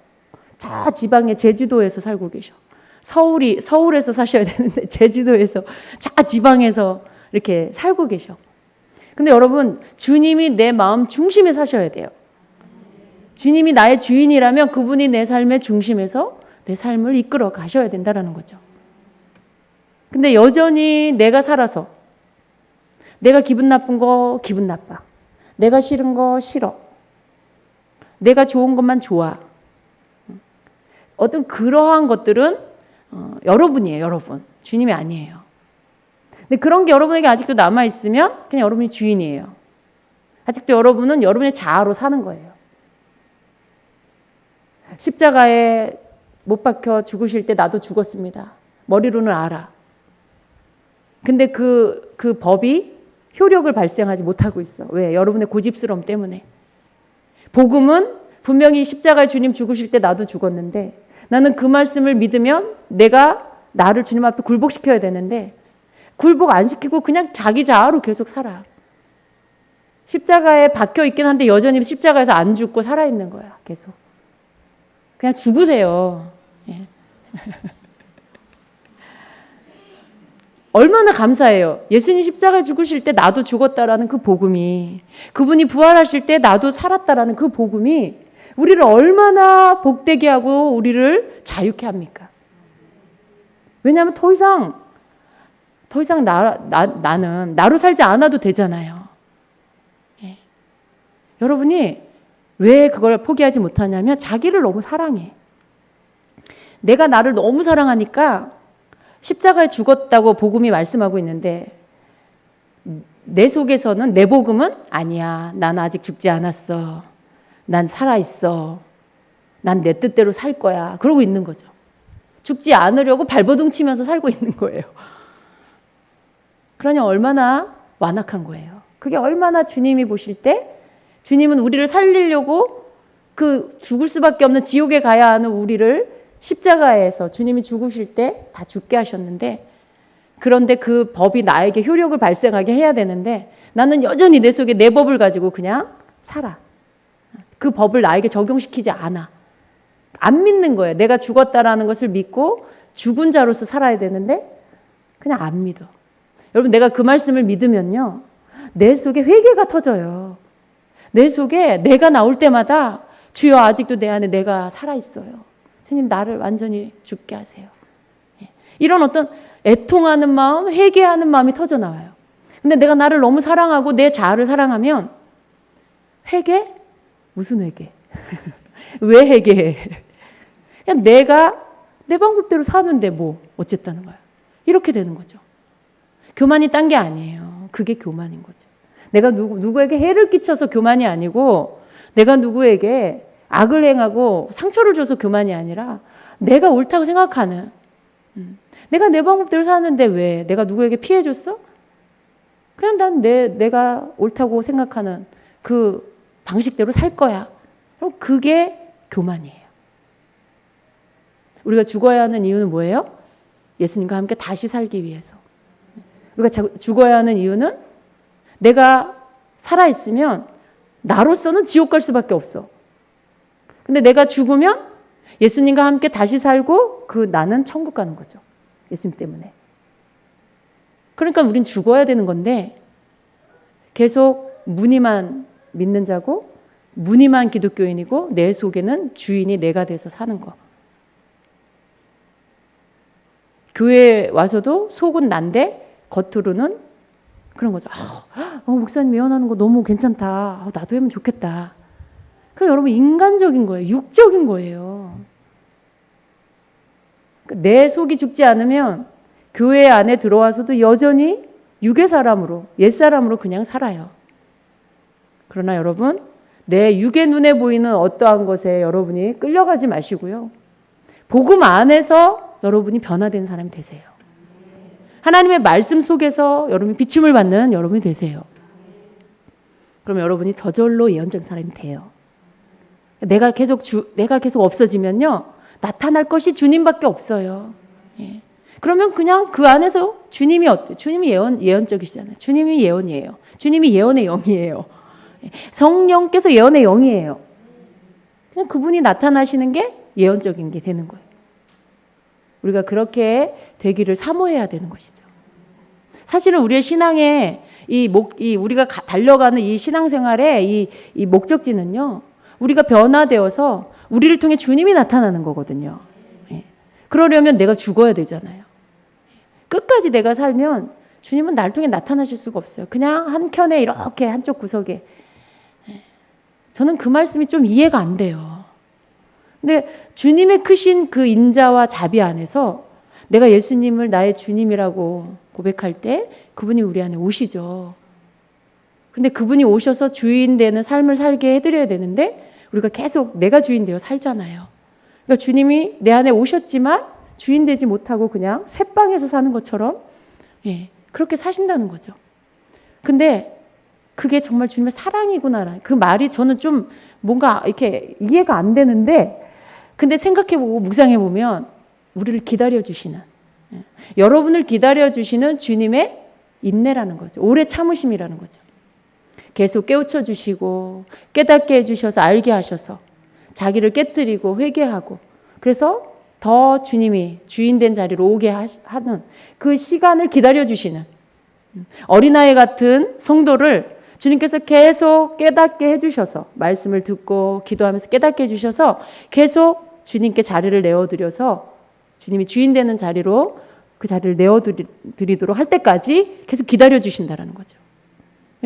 저 지방의 제주도에서 살고 계셔. 서울에서 사셔야 되는데 제주도에서 저 지방에서 이렇게 살고 계셔. 근데 여러분 주님이 내 마음 중심에 사셔야 돼요. 주님이 나의 주인이라면 그분이 내 삶의 중심에서 내 삶을 이끌어 가셔야 된다라는 거죠. 근데 여전히 내가 살아서 내가 기분 나쁜 거 기분 나빠. 내가 싫은 거 싫어. 내가 좋은 것만 좋아. 어떤 그러한 것들은 여러분이에요. 여러분. 주님이 아니에요. 근데 그런 게 여러분에게 아직도 남아있으면 그냥 여러분이 주인이에요. 아직도 여러분은 여러분의 자아로 사는 거예요. 십자가에 못 박혀 죽으실 때 나도 죽었습니다. 머리로는 알아. 근데 그 법이 효력을 발생하지 못하고 있어. 왜? 여러분의 고집스러움 때문에. 복음은 분명히 십자가에 주님 죽으실 때 나도 죽었는데 나는 그 말씀을 믿으면 내가 나를 주님 앞에 굴복시켜야 되는데 굴복 안 시키고 그냥 자기 자아로 계속 살아. 십자가에 박혀 있긴 한데 여전히 십자가에서 안 죽고 살아있는 거야. 계속. 그냥 죽으세요. 예. 얼마나 감사해요. 예수님 십자가에 죽으실 때 나도 죽었다라는 그 복음이, 그분이 부활하실 때 나도 살았다라는 그 복음이 우리를 얼마나 복되게 하고 우리를 자유케 합니까? 왜냐하면 더 이상 나는 나로 살지 않아도 되잖아요. 예. 여러분이 왜 그걸 포기하지 못하냐면 자기를 너무 사랑해. 내가 나를 너무 사랑하니까 십자가에 죽었다고 복음이 말씀하고 있는데 내 속에서는 내 복음은 아니야. 난 아직 죽지 않았어. 난 살아있어. 난 내 뜻대로 살 거야. 그러고 있는 거죠. 죽지 않으려고 발버둥 치면서 살고 있는 거예요. 그러니 얼마나 완악한 거예요. 그게 얼마나 주님이 보실 때 주님은 우리를 살리려고 그 죽을 수밖에 없는 지옥에 가야 하는 우리를 십자가에서 주님이 죽으실 때 다 죽게 하셨는데 그런데 그 법이 나에게 효력을 발생하게 해야 되는데 나는 여전히 내 속에 내 법을 가지고 그냥 살아. 그 법을 나에게 적용시키지 않아. 안 믿는 거예요. 내가 죽었다라는 것을 믿고 죽은 자로서 살아야 되는데 그냥 안 믿어. 여러분 내가 그 말씀을 믿으면요. 내 속에 회개가 터져요. 내 속에 내가 나올 때마다 주여 아직도 내 안에 내가 살아있어요. 스님 나를 완전히 죽게 하세요. 이런 어떤 애통하는 마음, 회개하는 마음이 터져나와요. 근데 내가 나를 너무 사랑하고 내 자아를 사랑하면 회개? 무슨 회개? 왜 회개해? 그냥 내가 내 방법대로 사는데 뭐 어쨌다는 거야. 이렇게 되는 거죠. 교만이 딴 게 아니에요. 그게 교만인 거죠. 내가 누구에게 해를 끼쳐서 교만이 아니고 내가 누구에게 악을 행하고 상처를 줘서 교만이 아니라 내가 옳다고 생각하는 내가 내 방법대로 사는데 왜 내가 누구에게 피해 줬어? 그냥 난 내가 옳다고 생각하는 그 방식대로 살 거야. 그럼 그게 교만이에요. 우리가 죽어야 하는 이유는 뭐예요? 예수님과 함께 다시 살기 위해서. 우리가 죽어야 하는 이유는 내가 살아있으면 나로서는 지옥 갈 수밖에 없어. 근데 내가 죽으면 예수님과 함께 다시 살고 그 나는 천국 가는 거죠. 예수님 때문에. 그러니까 우린 죽어야 되는 건데 계속 무늬만 믿는 자고 무늬만 기독교인이고 내 속에는 주인이 내가 돼서 사는 거. 교회에 와서도 속은 난데 겉으로는 그런 거죠. 목사님 예언하는 거 너무 괜찮다. 나도 하면 좋겠다. 그 여러분 인간적인 거예요. 육적인 거예요. 내 속이 죽지 않으면 교회 안에 들어와서도 여전히 육의 사람으로 옛사람으로 그냥 살아요. 그러나 여러분 내 육의 눈에 보이는 어떠한 것에 여러분이 끌려가지 마시고요. 복음 안에서 여러분이 변화된 사람이 되세요. 하나님의 말씀 속에서 여러분이 비춤을 받는 여러분이 되세요. 그럼 여러분이 저절로 예언자인 사람이 돼요. 내가 계속 없어지면요. 나타날 것이 주님밖에 없어요. 예. 그러면 그냥 그 안에서 주님이 어때요? 주님이 예언적이시잖아요. 주님이 예언이에요. 주님이 예언의 영이에요. 성령께서 예언의 영이에요. 그냥 그분이 나타나시는 게 예언적인 게 되는 거예요. 우리가 그렇게 되기를 사모해야 되는 것이죠. 사실은 우리의 신앙의 우리가 달려가는 이 신앙생활의 이 목적지는요. 우리가 변화되어서 우리를 통해 주님이 나타나는 거거든요. 예. 그러려면 내가 죽어야 되잖아요. 끝까지 내가 살면 주님은 날 통해 나타나실 수가 없어요. 그냥 한 켠에 이렇게 한쪽 구석에. 예. 저는 그 말씀이 좀 이해가 안 돼요. 근데 주님의 크신 그 인자와 자비 안에서 내가 예수님을 나의 주님이라고 고백할 때 그분이 우리 안에 오시죠. 근데 그분이 오셔서 주인 되는 삶을 살게 해드려야 되는데 우리가 계속 내가 주인 되어 살잖아요. 그러니까 주님이 내 안에 오셨지만 주인 되지 못하고 그냥 새방에서 사는 것처럼 예, 그렇게 사신다는 거죠. 근데 그게 정말 주님의 사랑이구나. 그 말이 저는 좀 뭔가 이렇게 이해가 안 되는데 근데 생각해보고 묵상해보면 우리를 기다려주시는 여러분을 기다려주시는 주님의 인내라는 거죠. 오래 참으심이라는 거죠. 계속 깨우쳐 주시고 깨닫게 해주셔서 알게 하셔서 자기를 깨뜨리고 회개하고 그래서 더 주님이 주인된 자리로 오게 하는 그 시간을 기다려주시는 어린아이 같은 성도를 주님께서 계속 깨닫게 해주셔서 말씀을 듣고 기도하면서 깨닫게 해주셔서 계속 주님께 자리를 내어드려서 주님이 주인 되는 자리로 그 자리를 내어드리도록 할 때까지 계속 기다려주신다는 거죠.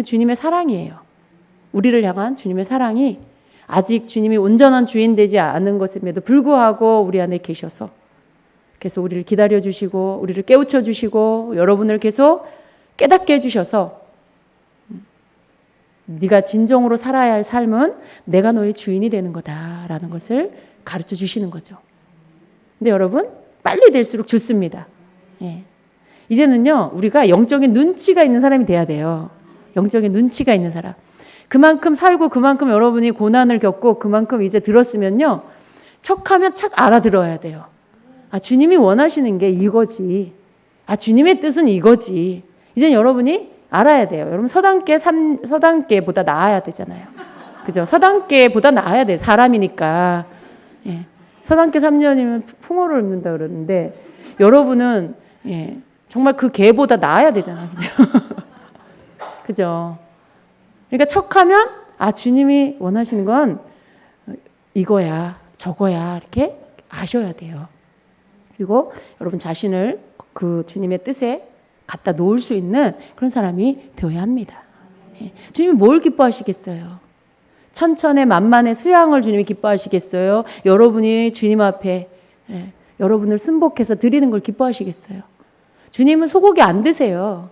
주님의 사랑이에요. 우리를 향한 주님의 사랑이 아직 주님이 온전한 주인 되지 않은 것임에도 불구하고 우리 안에 계셔서 계속 우리를 기다려주시고 우리를 깨우쳐 주시고 여러분을 계속 깨닫게 해주셔서 네가 진정으로 살아야 할 삶은 내가 너의 주인이 되는 거다라는 것을 가르쳐 주시는 거죠. 근데 여러분 빨리 될수록 좋습니다. 예. 이제는요 우리가 영적인 눈치가 있는 사람이 돼야 돼요. 영적인 눈치가 있는 사람. 그만큼 살고 그만큼 여러분이 고난을 겪고 그만큼 이제 들었으면요 척하면 착 알아들어야 돼요. 아 주님이 원하시는 게 이거지. 아 주님의 뜻은 이거지. 이제 여러분이 알아야 돼요. 여러분 서당계보다 나아야 되잖아요. 그죠? 서당계보다 나아야 돼요. 사람이니까. 예. 서당계 3년이면 풍어를 입는다 그러는데 여러분은 예, 정말 그 계보다 나아야 되잖아요. 그죠? 그죠? 그러니까 척하면 아 주님이 원하시는 건 이거야 저거야 이렇게 아셔야 돼요. 그리고 여러분 자신을 그 주님의 뜻에 갖다 놓을 수 있는 그런 사람이 되어야 합니다. 예. 주님이 뭘 기뻐하시겠어요? 천천의 만만의 수양을 주님이 기뻐하시겠어요? 여러분이 주님 앞에 예, 여러분을 순복해서 드리는 걸 기뻐하시겠어요? 주님은 소고기 안 드세요.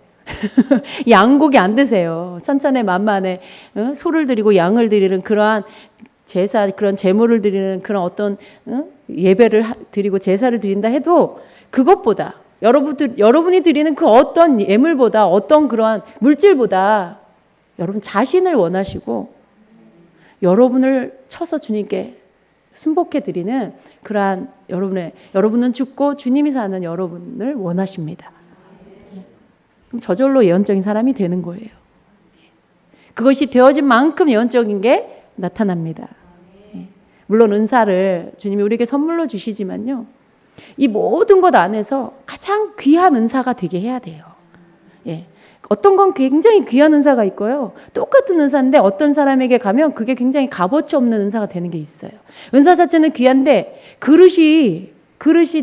양고기 안 드세요. 천천의 만만의 소를 드리고 양을 드리는 그러한 제사, 그런 제물을 드리는 그런 어떤 예배를 드리고 제사를 드린다 해도 그것보다 여러분이 드리는 그 어떤 예물보다 어떤 그러한 물질보다 여러분 자신을 원하시고 여러분을 쳐서 주님께 순복해 드리는 그러한 여러분은 죽고 주님이 사는 여러분을 원하십니다. 그럼 저절로 예언적인 사람이 되는 거예요. 그것이 되어진 만큼 예언적인 게 나타납니다. 물론 은사를 주님이 우리에게 선물로 주시지만요. 이 모든 것 안에서 가장 귀한 은사가 되게 해야 돼요. 예. 어떤 건 굉장히 귀한 은사가 있고요. 똑같은 은사인데 어떤 사람에게 가면 그게 굉장히 값어치 없는 은사가 되는 게 있어요. 은사 자체는 귀한데 그릇이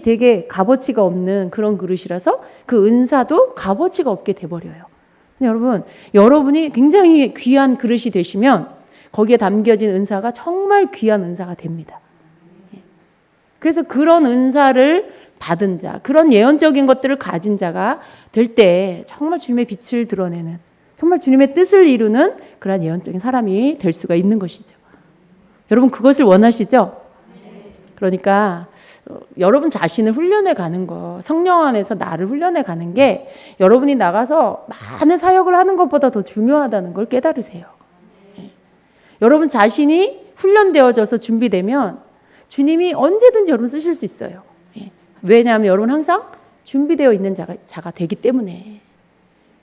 되게 값어치가 없는 그런 그릇이라서 그 은사도 값어치가 없게 돼버려요. 근데 여러분이 굉장히 귀한 그릇이 되시면 거기에 담겨진 은사가 정말 귀한 은사가 됩니다. 그래서 그런 은사를 받은 자, 그런 예언적인 것들을 가진 자가 될 때 정말 주님의 빛을 드러내는, 정말 주님의 뜻을 이루는 그런 예언적인 사람이 될 수가 있는 것이죠. 여러분 그것을 원하시죠? 그러니까 여러분 자신을 훈련해 가는 거, 성령 안에서 나를 훈련해 가는 게 여러분이 나가서 많은 사역을 하는 것보다 더 중요하다는 걸 깨달으세요. 여러분 자신이 훈련되어져서 준비되면 주님이 언제든지 여러분 쓰실 수 있어요. 왜냐하면 여러분 항상 준비되어 있는 자가 되기 때문에.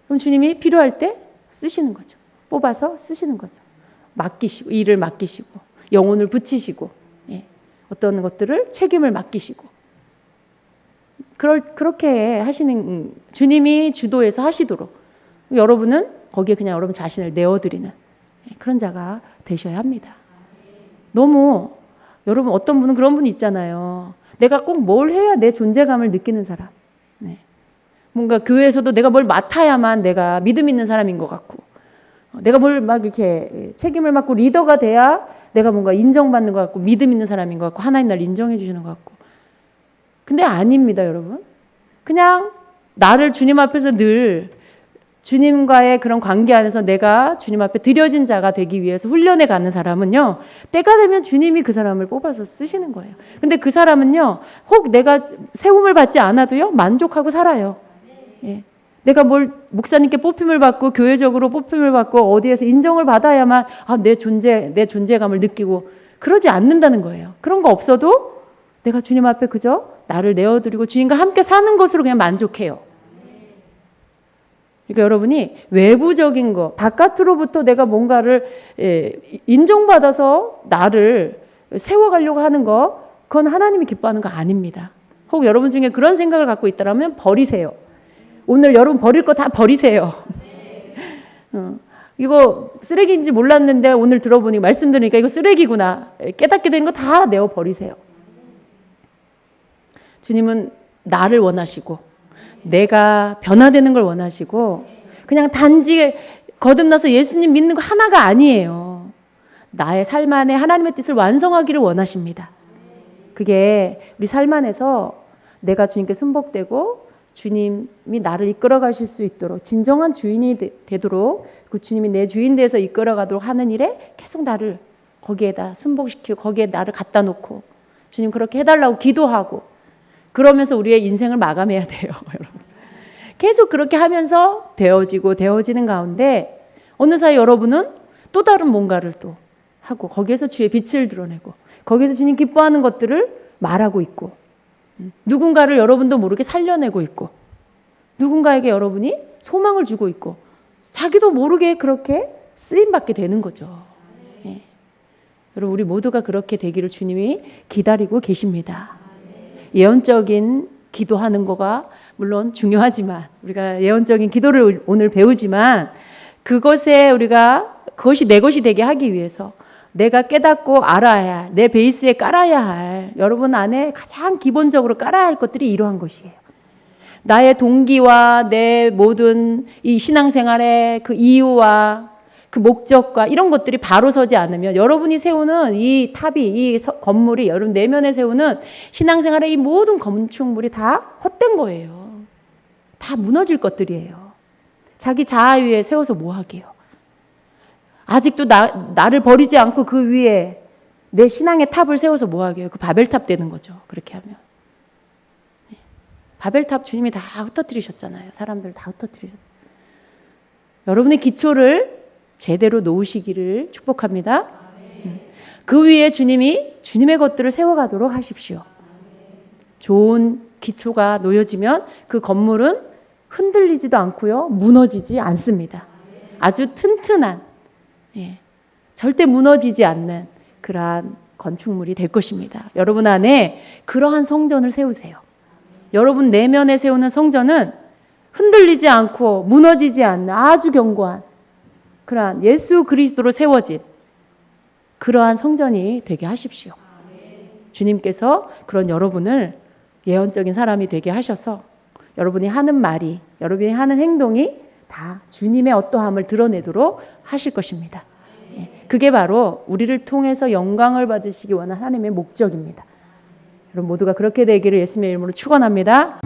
그럼 주님이 필요할 때 쓰시는 거죠. 뽑아서 쓰시는 거죠. 맡기시고, 일을 맡기시고, 영혼을 붙이시고, 어떤 것들을 책임을 맡기시고. 그렇게 하시는, 주님이 주도해서 하시도록 여러분은 거기에 그냥 여러분 자신을 내어드리는 그런 자가 되셔야 합니다. 너무 여러분 어떤 분은 그런 분이 있잖아요. 내가 꼭 뭘 해야 내 존재감을 느끼는 사람. 네. 뭔가 교회에서도 내가 뭘 맡아야만 내가 믿음 있는 사람인 것 같고, 내가 뭘 막 이렇게 책임을 맡고 리더가 돼야 내가 뭔가 인정받는 것 같고 믿음 있는 사람인 것 같고 하나님 날 인정해 주시는 것 같고. 근데 아닙니다, 여러분. 그냥 나를 주님 앞에서 늘 주님과의 그런 관계 안에서 내가 주님 앞에 드려진 자가 되기 위해서 훈련해 가는 사람은요, 때가 되면 주님이 그 사람을 뽑아서 쓰시는 거예요. 근데 그 사람은요, 혹 내가 세움을 받지 않아도요, 만족하고 살아요. 예. 내가 뭘 목사님께 뽑힘을 받고 교회적으로 뽑힘을 받고 어디에서 인정을 받아야만 내 존재감을 느끼고 그러지 않는다는 거예요. 그런 거 없어도 내가 주님 앞에 그저 나를 내어드리고 주님과 함께 사는 것으로 그냥 만족해요. 그러니까 여러분이 외부적인 거, 바깥으로부터 내가 뭔가를 인정받아서 나를 세워가려고 하는 거, 그건 하나님이 기뻐하는 거 아닙니다. 혹 여러분 중에 그런 생각을 갖고 있다면 버리세요. 오늘 여러분 버릴 거 다 버리세요. 이거 쓰레기인지 몰랐는데 오늘 들어보니까 말씀 들으니까 이거 쓰레기구나 깨닫게 된 거 다 내어 버리세요. 주님은 나를 원하시고 내가 변화되는 걸 원하시고 그냥 단지 거듭나서 예수님 믿는 거 하나가 아니에요. 나의 삶 안에 하나님의 뜻을 완성하기를 원하십니다. 그게 우리 삶 안에서 내가 주님께 순복되고 주님이 나를 이끌어 가실 수 있도록 진정한 주인이 되도록 그 주님이 내 주인 돼서 이끌어 가도록 하는 일에 계속 나를 거기에다 순복시키고 거기에 나를 갖다 놓고 주님 그렇게 해달라고 기도하고 그러면서 우리의 인생을 마감해야 돼요. 여러분. 계속 그렇게 하면서 되어지는 가운데 어느 사이 여러분은 또 다른 뭔가를 또 하고 거기에서 주의 빛을 드러내고 거기에서 주님 기뻐하는 것들을 말하고 있고 누군가를 여러분도 모르게 살려내고 있고 누군가에게 여러분이 소망을 주고 있고 자기도 모르게 그렇게 쓰임받게 되는 거죠. 예. 여러분 우리 모두가 그렇게 되기를 주님이 기다리고 계십니다. 예언적인 기도하는 거가 물론 중요하지만 우리가 예언적인 기도를 오늘 배우지만 그것이 내 것이 되게 하기 위해서 내가 깨닫고 알아야 할, 내 베이스에 깔아야 할, 여러분 안에 가장 기본적으로 깔아야 할 것들이 이러한 것이에요. 나의 동기와 내 모든 이 신앙생활의 그 이유와 그 목적과 이런 것들이 바로 서지 않으면 여러분이 세우는 이 탑이, 이 건물이 여러분 내면에 세우는 신앙생활의 이 모든 건축물이 다 헛된 거예요. 다 무너질 것들이에요. 자기 자아 위에 세워서 뭐 하게요? 아직도 나를 버리지 않고 그 위에 내 신앙의 탑을 세워서 뭐 하게요? 그 바벨탑 되는 거죠. 그렇게 하면. 바벨탑 주님이 다 흩어뜨리셨잖아요. 사람들 다 흩어뜨리셨어요. 여러분의 기초를 제대로 놓으시기를 축복합니다. 그 위에 주님이 주님의 것들을 세워가도록 하십시오. 좋은 기초가 놓여지면 그 건물은 흔들리지도 않고요. 무너지지 않습니다. 아주 튼튼한 절대 무너지지 않는 그러한 건축물이 될 것입니다. 여러분 안에 그러한 성전을 세우세요. 여러분 내면에 세우는 성전은 흔들리지 않고 무너지지 않는 아주 견고한 그러한 예수 그리스도로 세워진 그러한 성전이 되게 하십시오. 주님께서 그런 여러분을 예언적인 사람이 되게 하셔서 여러분이 하는 말이, 여러분이 하는 행동이 다 주님의 어떠함을 드러내도록 하실 것입니다. 그게 바로 우리를 통해서 영광을 받으시기 원하는 하나님의 목적입니다. 여러분 모두가 그렇게 되기를 예수님의 이름으로 축원합니다.